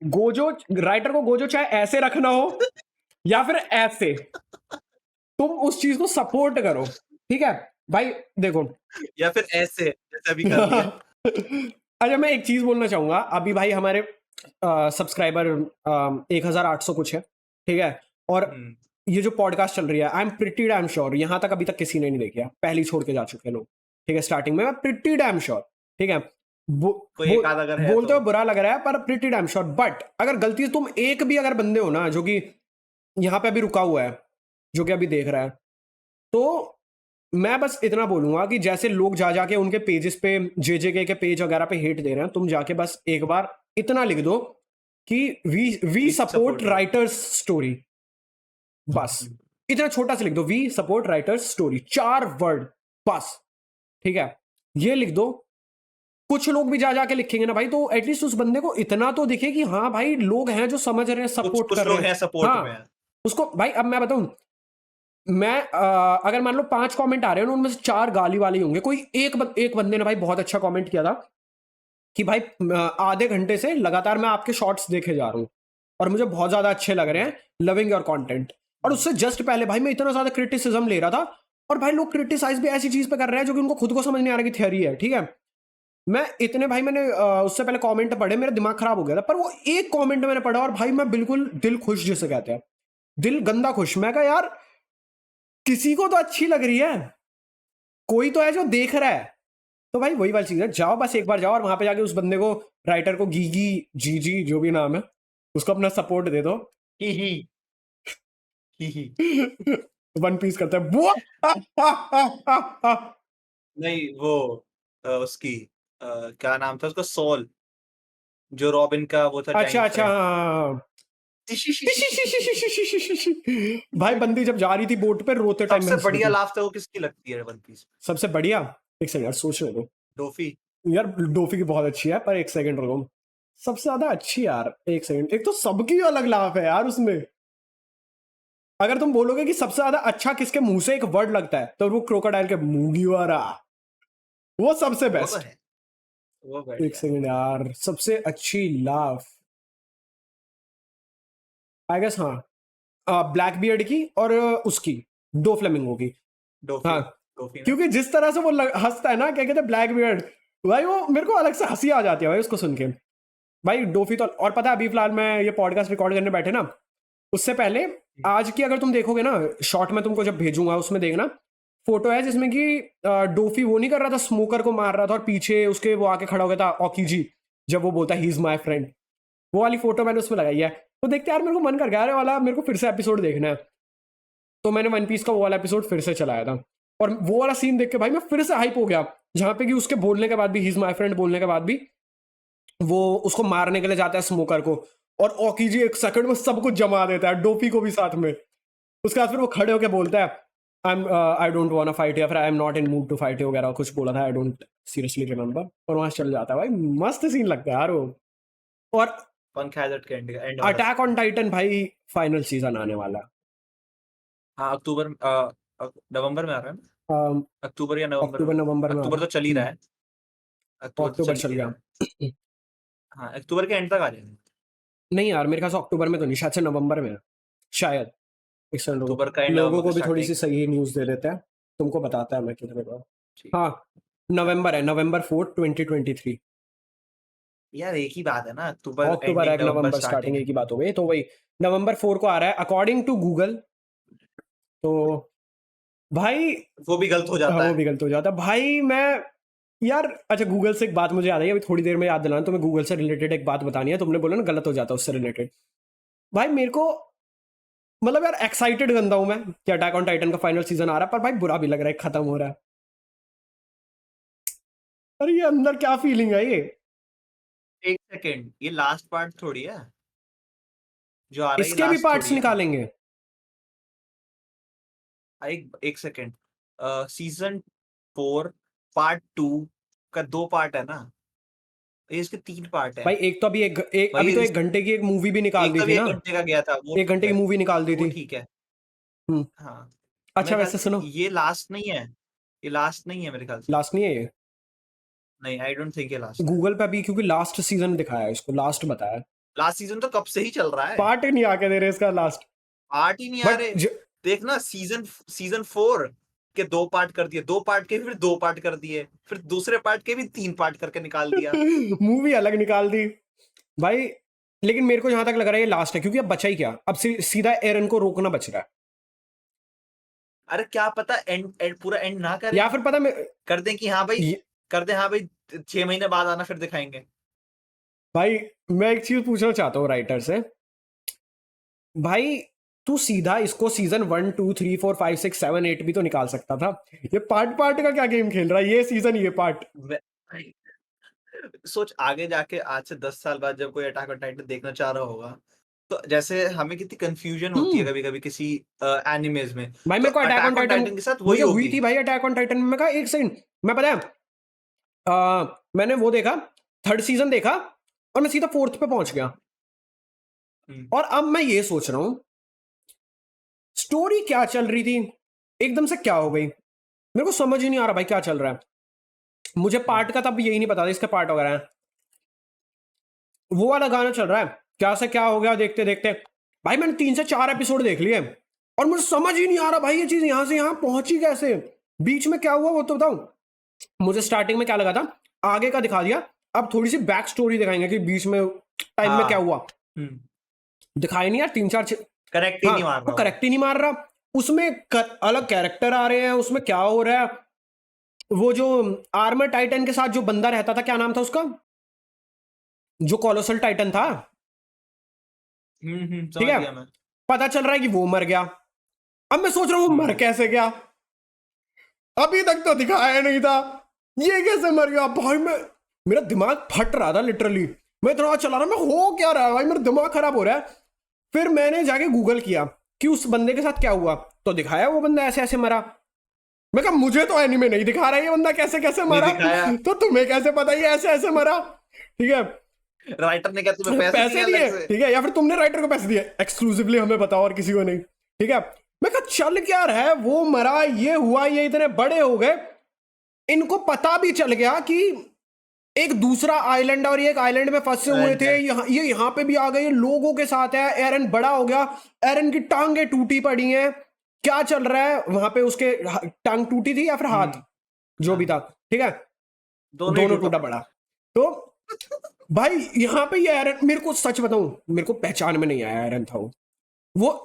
गोजो, राइटर को गोजो चाहे ऐसे रखना हो या फिर ऐसे, तुम उस चीज को सपोर्ट करो, ठीक है भाई। देखो या फिर ऐसे जैसे अभी कर लिया। अच्छा मैं एक चीज बोलना चाहूंगा, अभी भाई हमारे सब्सक्राइबर 1800 कुछ है, ठीक है, और ये जो पॉडकास्ट चल रही है, I am pretty damn sure यहां तक अभी तक किसी ने नहीं देखा, पहले ही छोड़ के जा चुके हैं लोग, ठीक है, स्टार्टिंग में, मैं प्रिटी डैम श्योर, ठीक है, कोई एक आध अगर है बोलते तो हो बुरा लग रहा है पर प्रिटी डैम श्योर, बट अगर गलती से तुम एक भी अगर बंदे हो ना जो कि यहाँ पे अभी रुका हुआ है, जो कि अभी देख रहा है, तो मैं बस इतना बोलूंगा कि जैसे लोग जा जाके उनके पेजेस पे, जेजेके के पेज वगैरह पे हेट दे रहे हैं, तुम जाके बस एक बार इतना लिख दो कि वी सपोर्ट राइटर्स स्टोरी, बस इतना छोटा सा लिख दो, we support writers story, 4 word बस, ठीक है, ये लिख दो। कुछ लोग भी जा जाके लिखेंगे ना भाई, तो एटलीस्ट उस बंदे को इतना तो दिखे कि हाँ भाई लोग हैं जो समझ रहे हैं, सपोर्ट कुछ कर लोग रहे हैं हैं, सपोर्ट हाँ में हैं। उसको भाई। अब मैं बताऊं, मैं अगर मान लो 5 कमेंट आ रहे हैं, उनमें से 4 गाली वाले ही होंगे। कोई एक बंदे ने भाई बहुत अच्छा कमेंट किया था कि भाई आधे घंटे से लगातार मैं आपके शॉर्ट्स देखे जा रहा हूँ और मुझे बहुत ज्यादा अच्छे लग रहे हैं, लविंग योर कंटेंट। और उससे जस्ट पहले भाई मैं इतना ज्यादा क्रिटिसिज्म ले रहा था, और भाई लोग क्रिटिसाइज भी ऐसी चीज पे कर रहे हैं जो कि उनको खुद को समझ नहीं आ रहा कि थियरी है, ठीक है। मैं इतने भाई मैंने उससे पहले कमेंट पढ़े, मेरा दिमाग खराब हो गया था, पर वो एक कमेंट मैंने पढ़ा और भाई मैं बिल्कुल दिल खुश, जिसे कहते हैं दिल गंदा खुश। मैं कहा यार किसी को तो अच्छी लग रही है, कोई तो है जो देख रहा है। तो भाई वही वाली चीज है, जाओ बस एक बार जाओ और वहां पे जाके उस बंदे को, राइटर को, गीगी जीजी जो भी नाम है, उसको अपना सपोर्ट दे दो। ही ही वन पीस करता है वो नहीं वो उसकी क्या नाम था उसका, सोल, जो रॉबिन का वो था अच्छा टाइनी अच्छा फ्रेंड। हाँ। भाई बंदी जब जा रही थी बोट पे रोते टाइम सबसे बढ़िया लाफ तो वो किसकी लगती है वन पीस में? सबसे बढ़िया, एक सेकंड यार सोच रहे दो डोफी। यार, डोफी की बहुत अच्छी है, पर एक सेकंड रुको, सबसे ज्यादा अच्छी यार, एक सेकंड, एक तो सबकी अलग लाफ है यार उसमें। अगर तुम बोलोगे कि सबसे ज्यादा अच्छा किसके मुंह से एक वर्ड लगता है, तो वो क्रोकोडाइल के मुंगीवारा, वो सबसे वो तो बेस्ट। है, वो एक बढ़िया। सेकंड यार, सबसे अच्छी लाफ आई गेस, हाँ ब्लैक बियर्ड की और उसकी दो फ्लेमिंगो की। डोफी, हाँ डोफी ना? क्योंकि जिस तरह से वो हंसता है ना, क्या कहते हैं ब्लैक बियर्ड, भाई वो मेरे को अलग से हंसी आ जाती है भाई उसको सुन के। भाई डोफी तो, और पता है अभी फिलहाल मैं ये पॉडकास्ट रिकॉर्ड करने बैठे ना, उससे पहले आज की अगर तुम देखोगे ना शॉर्ट में तुमको जब भेजूंगा उसमें देखना, फोटो है जिसमें कि डोफी वो नहीं कर रहा था, स्मोकर को मार रहा था और पीछे उसके वो आके खड़ा हो गया था ऑकीजी, जब वो बोलता है ही इज माय फ्रेंड, वो वाली फोटो मैंने उसमें लगाई है। तो देखते यार मेरे को मन कर गया, अरे वाला मेरे को फिर से एपिसोड देखना है, तो मैंने वन पीस का वो वाला एपिसोड फिर से चलाया था, और वो वाला सीन देख के भाई मैं फिर से हाइप हो गया, जहां पे कि उसके बोलने के बाद भी, ही इज माय फ्रेंड बोलने के बाद भी वो उसको मारने के लिए जाता है स्मोकर को, और ओकीजी एक सेकंड में सब कुछ जमा देता है, डोफी को भी साथ में। उसके बाद फिर वो खड़े होकर बोलता है I don't want to fight या फिर I am not in mood to fight वगैरह कुछ बोला था, आई डोंट सीरियसली रिमेंबर, और वहां चल जाता है भाई, मस्त सीन लगता है यार वो। और पंख है दैट एंड वाला अटैक ऑन टाइटन भाई फाइनल सीजन आने वाला है। हाँ अक्टूबर नवंबर में आ रहा है ना? अम, अक्टूबर या नवंबर अक्टूबर में? नवंबर में आ अक्टूबर रहा तो चल ही रहा है। है, अक्टूबर तो अक्टूबर चल चल ही गया। रहा है। हाँ अक्टूबर के एंड तक आ जाएगा। नहीं यार मेरे ख्याल से अक्टूबर में तो नहीं, शायद से नवंबर में है शायद। एक सेकंड रुको, अक्टूबर का एंड, लोगों नवंबर को का भी थोड़ी सी स्टार्टिंग। सही न्यूज़ दे देते हैं, तुमको बताता है मैं कितने को। ठीक। हाँ नवंबर है, नवंबर 4 2023। यार एक ही बात है ना, अक्टूबर अक्टूबर एंडिंग है नवंबर नवंबर स्टार्टिंग, स्टार्टिंग एक है। ही बात हो गई, तो वही नवंबर 4 को आ रहा है अकॉर्डिंग टू गूगल। तो भाई वो भी गलत हो जाता वो है। भी गलत हो जाता है भाई। मैं यार अच्छा गूगल से एक बात मुझे याद आई, अभी थोड़ी देर में याद दिलाना, तुम्हें गूगल से रिलेटेड एक बात बतानी है, तुमने बोला ना गलत हो जाता है उससे रिलेटेड। भाई मेरे को मतलब यार एक्साइटेड गंदा हूं मैं कि अटैक ऑन टाइटन का फाइनल सीजन आ रहा है, पर भाई बुरा भी लग रहा है खत्म हो रहा है। अरे ये अंदर क्या फीलिंग है ये, एक सेकंड, ये लास्ट पार्ट थोड़ी है जो आ रहा है, ये इसके भी लास्ट पार्ट्स थोड़ी है। निकालेंगे। एक सेकंड, सीजन 4 पार्ट 2 का 2 पार्ट है ना, ये इसके 3 पार्ट है भाई एक तो अभी एक भाई। अभी तो 1 घंटे की एक मूवी भी निकाल एक दी तो थी भी ना, 1 घंटे का गया था, वो 1 घंटे ठीक की है, मूवी निकाल दी वो थी। ठीक है। हम्म। हाँ अच्छा मेरे ख्याल वैसे से सुनो, ये लास्ट नहीं है, ये लास्ट नहीं है मेरे ख्याल से। लास्ट नहीं है ये, नहीं आई डोंट थिंक ये लास्ट है। गूगल पे अभी क्योंकि लास्ट सीजन दिखाया है इसको, लास्ट बताया, लास्ट सीजन तो कब से ही चल रहा है, पार्ट नहीं आके दे रहे इसका लास्ट। पार्ट ही नहीं आ बट रहे। देखना सीजन सीजन 4 के 2 पार्ट कर दिए, 2 पार्ट के फिर 2 पार्ट कर दिए, फिर दूसरे पार्ट के भी 3 पार्ट करके निकाल दिया। मूवी अलग निकाल दी भाई। लेकिन मेरे को जहां तक लग रहा है ये लास्ट है, क्योंकि अब बचा ही क्या, अब सीधा एरन को रोकना बच रहा है, अरे क्या पता एंड पूरा एंड ना करें, या फिर पता मैं कर दें कि हाँ भाई, ये, कर दें हाँ भाई 6 महीने बाद आना फिर दिखाएंगे। भाई मैं एक चीज पूछना चाहता हूँ राइटर से, भाई तू सीधा इसको सीजन 1 2 3 4 5 6 7 8 भी तो निकाल सकता था, ये पार्ट पार्ट का क्या गेम खेल रहा है, ये सीजन ये पार्ट। सोच आगे जाके आज से 10 साल बाद जब कोई अटैक ऑन टाइटन देखना चाह रहा होगा, तो जैसे हमें कितनी कंफ्यूजन होती है हम्म कभी-कभी किसी एनिमेज़ में, भाई तो मेरे को attack on attack on Titan Titan के साथ वही मुझे हुई होगी। थी भाई। अटैक ऑन टाइटन में मैं कहा एक सेकंड, मैं पता है मैंने वो देखा, थर्ड सीजन देखा और मैं सीधा फोर्थ पे पहुंच गया। हुँ, और अब मैं ये सोच रहा हूं स्टोरी क्या चल रही थी, एकदम से क्या हो गई, मेरे को समझ ही नहीं आ रहा भाई क्या चल रहा है। मुझे हुँ, पार्ट का तब यही नहीं पता था इसके पार्ट वगैरह हैं। वो वाला गाना चल रहा है, क्या से क्या हो गया देखते देखते भाई मैंने 3 से 4 एपिसोड देख लिए और मुझे समझ ही नहीं आ रहा भाई ये चीज यहां से यहां पहुंची कैसे, बीच में क्या हुआ वो तो बताओ। मुझे स्टार्टिंग में क्या लगा था, आगे का दिखा दिया, अब थोड़ी सी बैक स्टोरी दिखाएंगे कि बीच में टाइम में क्या हाँ, हुआ। हुँ, दिखाई नहीं यार, 3 4 करेक्ट ही हाँ नहीं मार वो रहा वो। करेक्ट ही नहीं मार रहा। उसमें अलग कैरेक्टर आ रहे हैं, उसमें क्या हो रहा है। वो जो आर्मर टाइटन के साथ जो बंदा रहता था, क्या नाम था उसका, जो कोलोसल टाइटन था, ठीक समझ है, गया मैं। पता चल रहा है कि वो मर गया। अब मैं सोच रहा हूँ वो मर हुँ, कैसे गया, अभी तक तो दिखाया नहीं था, ये कैसे मर गया भाई। मैं मेरा दिमाग फट रहा था लिटरली, मैं इतना चला रहा मैं हो क्या रहा है भाई, मेरा दिमाग खराब हो रहा है। फिर मैंने जाके गूगल किया कि उस बंदे के साथ क्या हुआ, तो दिखाया वो बंदा ऐसे ऐसे मरा। मैं कहा मुझे तो एनीमे नहीं दिखा रहा है ये बंदा कैसे कैसे नहीं मरा, दिखाया, तो तुम्हें कैसे पता ये ऐसे ऐसे मरा, ठीक है। राइटर ने क्या तुम्हें पैसे दिए पैसे अलग दिए, से? ठीक है, या फिर तुमने राइटर को पैसे दिए एक्सक्लूसिवली हमें बताओ और किसी को नहीं, ठीक है। मैं कहा चल क्या रहा है, वो मरा, ये हुआ, ये इतने बड़े हो गए, इनको पता भी चल गया कि एक दूसरा आइलैंड और ये एक आइलैंड में फंसे हुए एंड थे, ये यहाँ पे भी आ गए, लोगों के साथ है। एरन बड़ा हो गया, एरन की टांगे टूटी पड़ी हैं, क्या चल रहा है वहां पे, उसके टांग टूटी थी या फिर हाथ, हुँ, जो भी हाँ, था, ठीक है, दोनों ही दोनों टूटा टूटा पड़ा। पड़ा। तो भाई यहाँ पे ये एरन, मेरे को सच बताऊं मेरे को पहचान में नहीं आया एरन था वो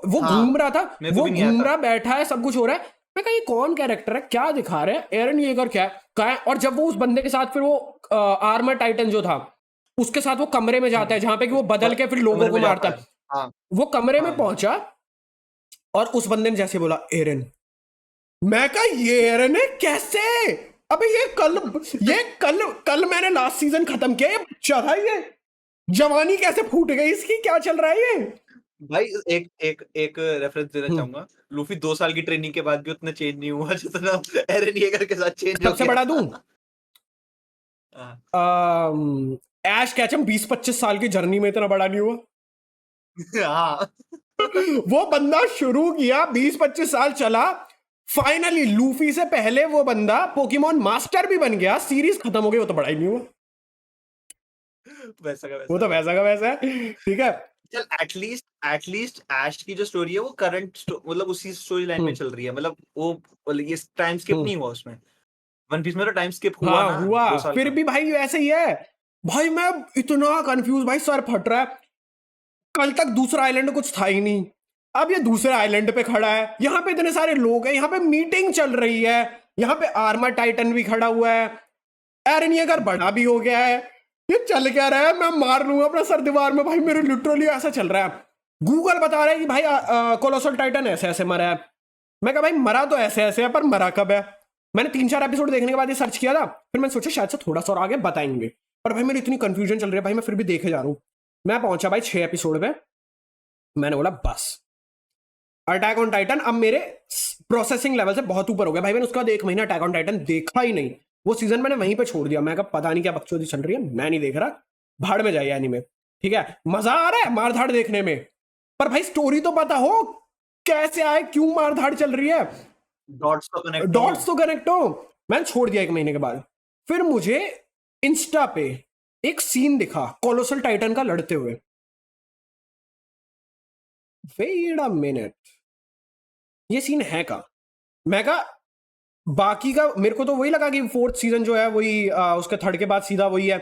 घूम हाँ, रहा था, मेरे को वो भी नहीं घूम आता। रहा बैठा है, सब कुछ हो रहा है। मैं कहा ये कौन कैरेक्टर है, क्या दिखा रहे हैं, एरन येगर क्या है, कहा है। और जब वो उस बंदे के साथ फिर वो आर्मर टाइटन जो था उसके साथ वो कमरे में जाता है जहां पे कि वो बदल के फिर लोगों कमरे को में मारता जाता है। है, हाँ, वो कमरे में हाँ। पहुंचा और उस बंदे ने जैसे बोला एरन, मैं कहा ये एरन है कैसे, अबे ये कल कल मैंने लास्ट सीजन खत्म किया, ये बच्चा था, ये जवानी कैसे फूट गई इसकी, क्या चल रहा है ये। भाई एक एक एक रेफरेंस देना हम्म, चाहूँगा, लूफी 2 साल की ट्रेनिंग के बाद भी उतना चेंज नहीं हुआ जितना एरन येगर के साथ चेंज हो सबसे गया बड़ा दूं, था। हाँ। ऐश कैचम 20 25 साल की जर्नी में इतना बड़ा नहीं हुआ। हाँ। वो बंदा शुरू किया 20 25 साल चला, फाइनली लूफी से पहले वो बंदा पोकेमोन मास्टर भी बन गया, सीरीज खत्म हो गई, वो तो बड़ा ही नहीं हुआ, वैसा का वो वैसा। तो वैसा का वैसा है, ठीक है। चल एटलीस्ट ऐश की जो स्टोरी है वो करंट मतलब उसी स्टोरी लाइन में हम्म चल रही है, मतलब वो मतलब ये टाइम स्किप हम्म नहीं हुआ उसमें। वन पीस में तो टाइम स्किप हुआ हाँ ना हुआ, 2 साल फिर का। भी भाई ऐसे ही है। भाई मैं इतना कंफ्यूज, भाई सर फट रहा है, कल तक दूसरा आइलैंड कुछ था ही नहीं, अब ये दूसरे आइलैंड पे खड़ा है, यहाँ पे इतने सारे लोग हैं, यहाँ पे मीटिंग चल रही है, यहाँ पे आर्मर टाइटन भी खड़ा हुआ है, एरन येगर बड़ा भी हो गया है, ये चल क्या रहा है, मैं मार लूंगा अपना सर दीवार में भाई, मेरे लिटरली ऐसा चल रहा है। गूगल बता रहा है कि भाई कोलोसल टाइटन ऐसे ऐसे मरा है। मैं कहा भाई मरा तो ऐसे ऐसे है, पर मरा कब है। मैंने 3 4 एपिसोड देखने के बाद ये सर्च किया था, फिर मैंने सोचा शायद से थोड़ा सा और आगे बताएंगे, पर भाई मेरी इतनी कंफ्यूजन चल रही है भाई, मैं फिर भी देखे जा रहा हूँ। मैं पहुंचा भाई 6 एपिसोड पे, मैंने बोला बस अटैक ऑन टाइटन अब मेरे प्रोसेसिंग लेवल से बहुत ऊपर हो गया भाई। मैंने उसका 1 महीना अटैक ऑन टाइटन देखा ही नहीं, वो सीजन मैंने वहीं पे छोड़ दिया। मैं कहा पता नहीं क्या बकचोदी चल रही है, मैं नहीं देख रहा, भाड़ में जाइए एनीमे, ठीक है। मजा आ रहा है मारधाड़ देखने में, पर भाई स्टोरी तो पता हो कैसे आए, क्यों मारधाड़ चल रही है, डॉट्स तो कनेक्ट हो। डॉट्स तो कनेक्ट हो। मैंने छोड़ दिया 1 महीने के बाद। फिर मुझे इंस्टा पे एक सीन दिखा कोलोसल टाइटन का लड़ते हुए, वेट अ मिनट, ये सीन है का, मैं कहा बाकी का मेरे को तो वही लगा कि फोर्थ सीजन जो है वही उसके थर्ड के बाद सीधा वही है।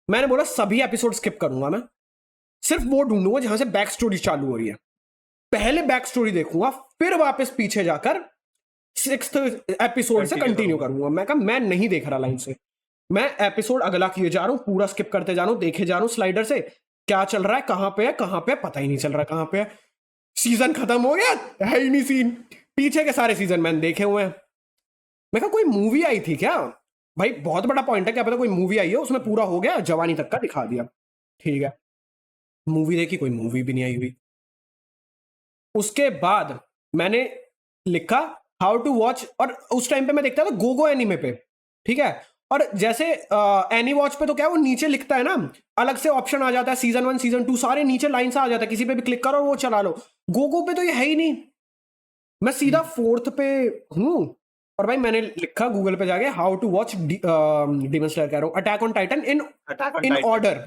मैंने बोला सभी एपिसोड स्किप करूंगा, मैं सिर्फ वो ढूंढूंगा जहां से बैक स्टोरी चालू हो रही है, पहले बैक स्टोरी देखूंगा, फिर वापस पीछे जाकर 6th एपिसोड से कंटिन्यू कंटिन्यू करूंगा। करूंगा। मैं कहा मैं नहीं देख रहा लाइन से, मैं एपिसोड अगला किए जा रहा हूं, पूरा स्किप करते जा रहा हूं, देखे जा रहा हूं स्लाइडर से क्या चल रहा है, कहां पे है कहां पे है, पता ही नहीं चल रहा कहां पे है। सीजन खत्म हो गया, है ही नहीं सीन, पीछे के सारे सीजन मैंने देखे हुए हैं। मैं कहा कोई मूवी आई थी क्या, भाई बहुत बड़ा पॉइंट है, क्या पता कोई मूवी आई है उसमें पूरा हो गया, जवानी तक का दिखा दिया, ठीक है। मूवी देखी, कोई मूवी भी नहीं आई हुई। उसके बाद मैंने लिखा हाउ टू वॉच, और उस टाइम पे मैं देखता था गोगो एनीमे पे, ठीक है। और जैसे एनी वॉच पे तो क्या है, वो नीचे लिखता है ना, अलग से ऑप्शन आ जाता है, सीजन 1 सीजन 2 सारे नीचे लाइन से आ जाता है, किसी पे भी क्लिक करो और वो चला लो। गोगो पे तो ये है ही नहीं, मैं सीधा 4th पे हूँ। और भाई मैंने लिखा गूगल पे जाके how to watch demon slayer कह रहा हूँ, attack on titan attack on in titan. Order.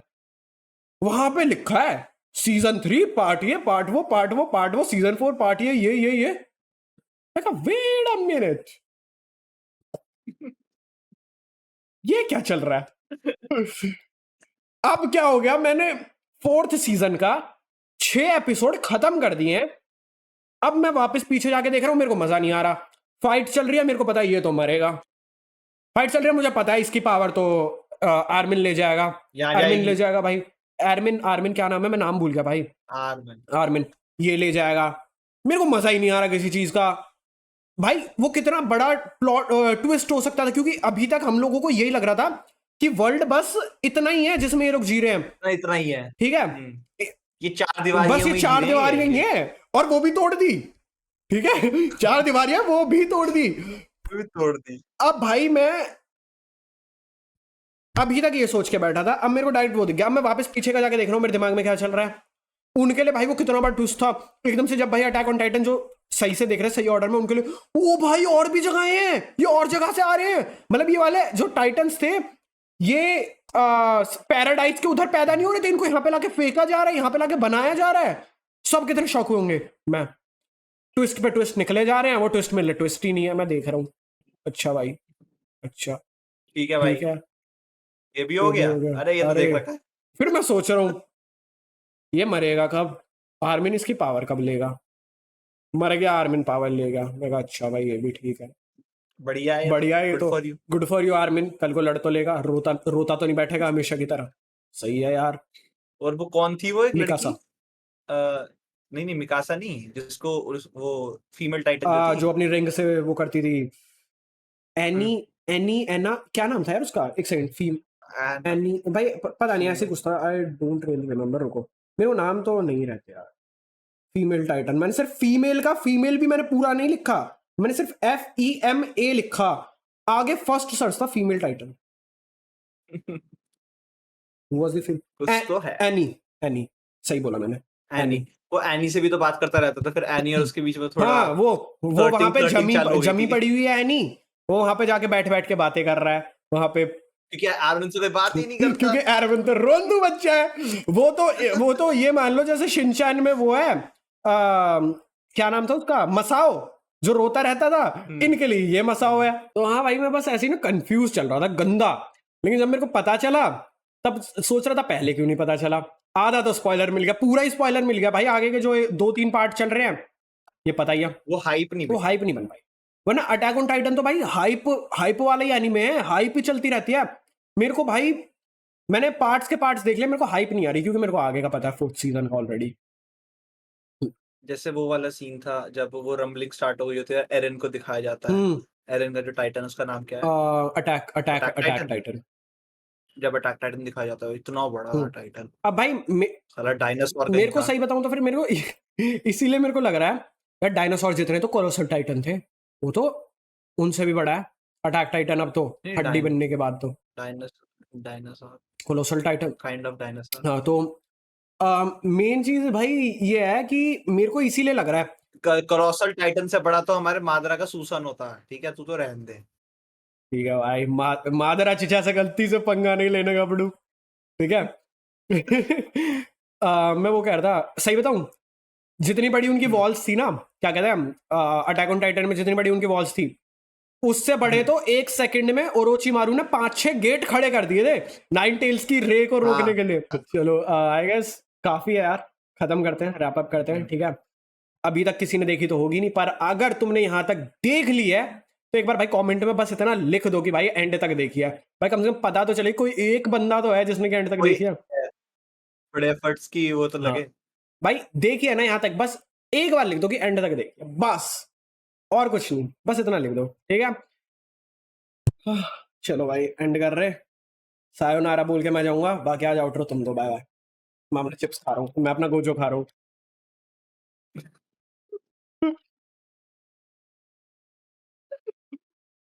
वहां पे लिखा है सीजन 3 पार्ट ये, पार्ट वो सीजन 4 पार्ट ये। मैं कहा वेट अ मिनट, ये क्या चल रहा है? अब क्या हो गया, मैंने 4th सीजन का 6 एपिसोड खत्म कर दिए हैं। अब मैं वापस पीछे जाके देख रहा हूं, मेरे को मजा नहीं आ रहा। फाइट चल रही है, मेरे को पता है ये तो मरेगा। फाइट चल रही है, मुझे पता है इसकी पावर तो आर्मिन ले जाएगा, यहाँ आर्मिन ले जाएगी जाएगा भाई। आर्मिन, आर्मिन क्या नाम है, मैं नाम भूल गया भाई। आर्मिन। आर्मिन ये ले जाएगा। मेरे को मजा ही नहीं आ रहा किसी चीज का। भाई वो कितना बड़ा प्लॉट ट्विस्ट हो सकता था, क्योंकि अभी तक हम लोगों को यही लग रहा था कि वर्ल्ड बस इतना ही है जिसमें ये लोग जी रहे हैं, इतना ही है। ठीक है। ये 4 दीवारियां बस ये में ही 4 जी रहे दीवारियां ही हैं, हैं, और वो भी तोड़ दी, ठीक है। 4 दीवारियां वो भी तोड़ दी। ये भी तोड़ दी। अब भाई मैं अभी तक ये सोच के बैठा था, अब मेरे को डायरेक्ट वो दिख गया। अब मैं वापस पीछे का जाके देख रहा हूँ, मेरे दिमाग में क्या चल रहा है। उनके लिए भाई वो कितना बड़ा ट्विस्ट था एकदम से, जब भाई अटैक ऑन टाइटन जो सही से देख रहे हैं सही ऑर्डर में, उनके लिए ओ भाई और भी जगह हैं, ये और जगह से आ रहे हैं। मतलब ये वाले जो टाइटन्स थे ये पैराडाइज के उधर पैदा नहीं हो रहे थे, इनको यहाँ पे लाके फेंका जा रहा है, यहाँ पे लाके बनाया जा रहा है। सब कितने शौक होंगे। मैं ट्विस्ट पे ट्विस्ट निकले जा रहे हैं, वो ट्विस्ट में ट्विस्ट ही नहीं है, मैं देख रहा हूँ। अच्छा भाई, अच्छा ठीक है भाई, ठीक है, ये भी हो ये भी गया। हो गया। अरे ये तो अरे देख रखा है। फिर मैं सोच रहा हूँ ये मरेगा कब, आर्मिन इसकी पावर कब लेगा। मर गया, आर्मिन पावर लेगा। मैं कहा अच्छा भाई ये भी ठीक है, बढ़िया है ये तो, बढ़िया है ये गुड तो। For you. Good for you Armin, कल को लड़ तो लेगा, रोता रोता तो नहीं बैठेगा हमेशा की तरह। सही है यार। और वो कौन थी वो एक मिकासा, लड़की? नहीं नहीं, मिकासा नहीं, जिसको वो फीमेल टाइटन जो थी। जो अपनी रिंग से वो करती थी, एनी, एना क्या नाम था यार उसका, एक सेकंड। एनी भाई पता नहीं ऐसे कुछ था, आई डोंट रियली रिमेम्बर। रुको, मेरे को नाम तो नहीं रहते यार। फीमेल टाइटन, मैंने सिर्फ फीमेल का फीमेल भी मैंने पूरा नहीं लिखा, मैंने सिर्फ FEMA लिखा, आगे फर्स्ट सर्च था फीमेल टाइटन। वाज द कुछ तो है। एनी, एनी सही बोला मैंने, एनी। वो एनी से भी तो बात करता रहता था, फिर एनी और उसके बीच में थोड़ा हाँ वो वहां पे flirting चालू हो गई जमी थी। पड़ी हुई है एनी, वो वहां पे जाके बैठ बैठ के बातें कर रहा है वहां पे। क्योंकि आर्मिन से कोई बात ही नहीं करता। क्योंकि एरविन तो रोंदू बच्चा है। वो तो ये मान लो जैसे शिनचैन में वो है क्या नाम था उसका, मसाओ, जो रोता रहता था, इनके लिए ये मसाओ है। तो हाँ भाई मैं बस ऐसे ही ना कंफ्यूज चल रहा था गंदा। लेकिन जब मेरे को पता चला तब सोच रहा था पहले क्यों नहीं पता चला। आधा तो स्पॉइलर मिल गया, पूरा ही स्पॉइलर मिल गया भाई। आगे के जो 2-3 पार्ट चल रहे हैं ये पता ही है, वो हाइप नहीं वो बनी। हाइप नहीं बन पाई। वरना अटैक ऑन टाइटन तो भाई हाइप हाइप वाला ही एनीमे है, हाइप ही चलती रहती है। मेरे को भाई मैंने पार्ट्स के पार्ट्स देख लिए, मेरे को हाइप नहीं आ रही क्योंकि मेरे को आगे का पता है 4th सीजन का ऑलरेडी। जैसे वो वाला सीन था जब वो रंबलिंग स्टार्ट हो गई होती है, एरन को दिखाया जाता है। एरन का जो टाइटन, उसका नाम क्या है? Attack Titan. टाइटन। जब अटैक टाइटन दिखाया जाता है, इतना बड़ा टाइटन, अब भाई साला डायनासोर मेरे कहीं को का। सही बताऊं तो फिर मेरे को इसीलिए मेरे को लग रहा है यार डायनासोर जितने तो कोलोसल टाइटन थे, वो तो उनसे भी बड़ा है अटैक टाइटन अब तो, हड्डी बनने के बाद तो। Dinosaur colossal Titan, kind of dinosaur. हाँ तो मेन चीज भाई ये है कि मेरे को इसीलिए लग रहा है। कोलोसल टाइटन से बड़ा तो हमारे मादरा का सूसन होता है। ठीक है, तू तो रहने दे। ठीक है भाई, मादरा चिचा से गलती से पंगा नहीं लेने का पड़ू, ठीक है। मैं वो कह रहा था, सही बताऊं, जितनी बड़ी उनकी वॉल्स थी ना, क्या कहते हैं अटैक ऑन टाइटन में जितनी बड़ी उनकी वॉल्स थी, उससे बड़े तो 1 सेकंड में ओरोचिमारू ने 5-6 गेट खड़े कर दिए थे नाइन टेल्स की रे को रोकने के लिए। चलो आई गेस काफी है यार, खत्म करते हैं, रैप अप करते हैं, ठीक है। अभी तक किसी ने देखी तो होगी नहीं, पर अगर तुमने यहां तक देख ली है तो एक बार भाई कमेंट में बस इतना लिख दो कि भाई एंड तक देखिए। भाई कम से कम पता तो चले कोई एक बंदा तो है जिसने एंड तक देखी है। बड़े एफर्ट्स की वो तो लगे। भाई देखिए ना यहाँ तक, बस एक बार लिख दो कि एंड तक देखिए, बस और कुछ नहीं, बस इतना लिख दो, ठीक है। चलो भाई एंड कर रहे, सायोनारा बोल के मैं जाऊंगा, बाकी आज आउटरो तुम दो, बाय बाय। मैं अपना चिप्स खा रहा हूँ, मैं अपना गोजो खा रहा हूँ।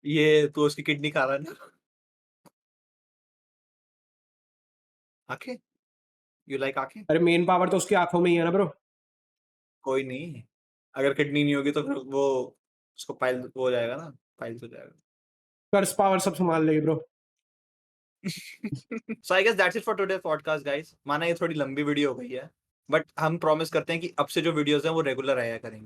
ये तू उसकी किडनी खा रहा है ना? आंखें? यू लाइक आंखें? अरे मेन पावर तो उसकी आंखों में ही है ना ब्रो। कोई नहीं, अगर किडनी नहीं होगी तो फिर वो उसको पाइल हो जाएगा ना, पाइल्स हो जाएगा। कर्स पावर सब संभाल लेगी bro. So I guess that's it for today podcast guys. माना ये थोड़ी लंबी वीडियो हो गई है, बट हम प्रॉमिस करते हैं कि अब से जो वीडियोस हैं वो रेगुलर आया करेंगी।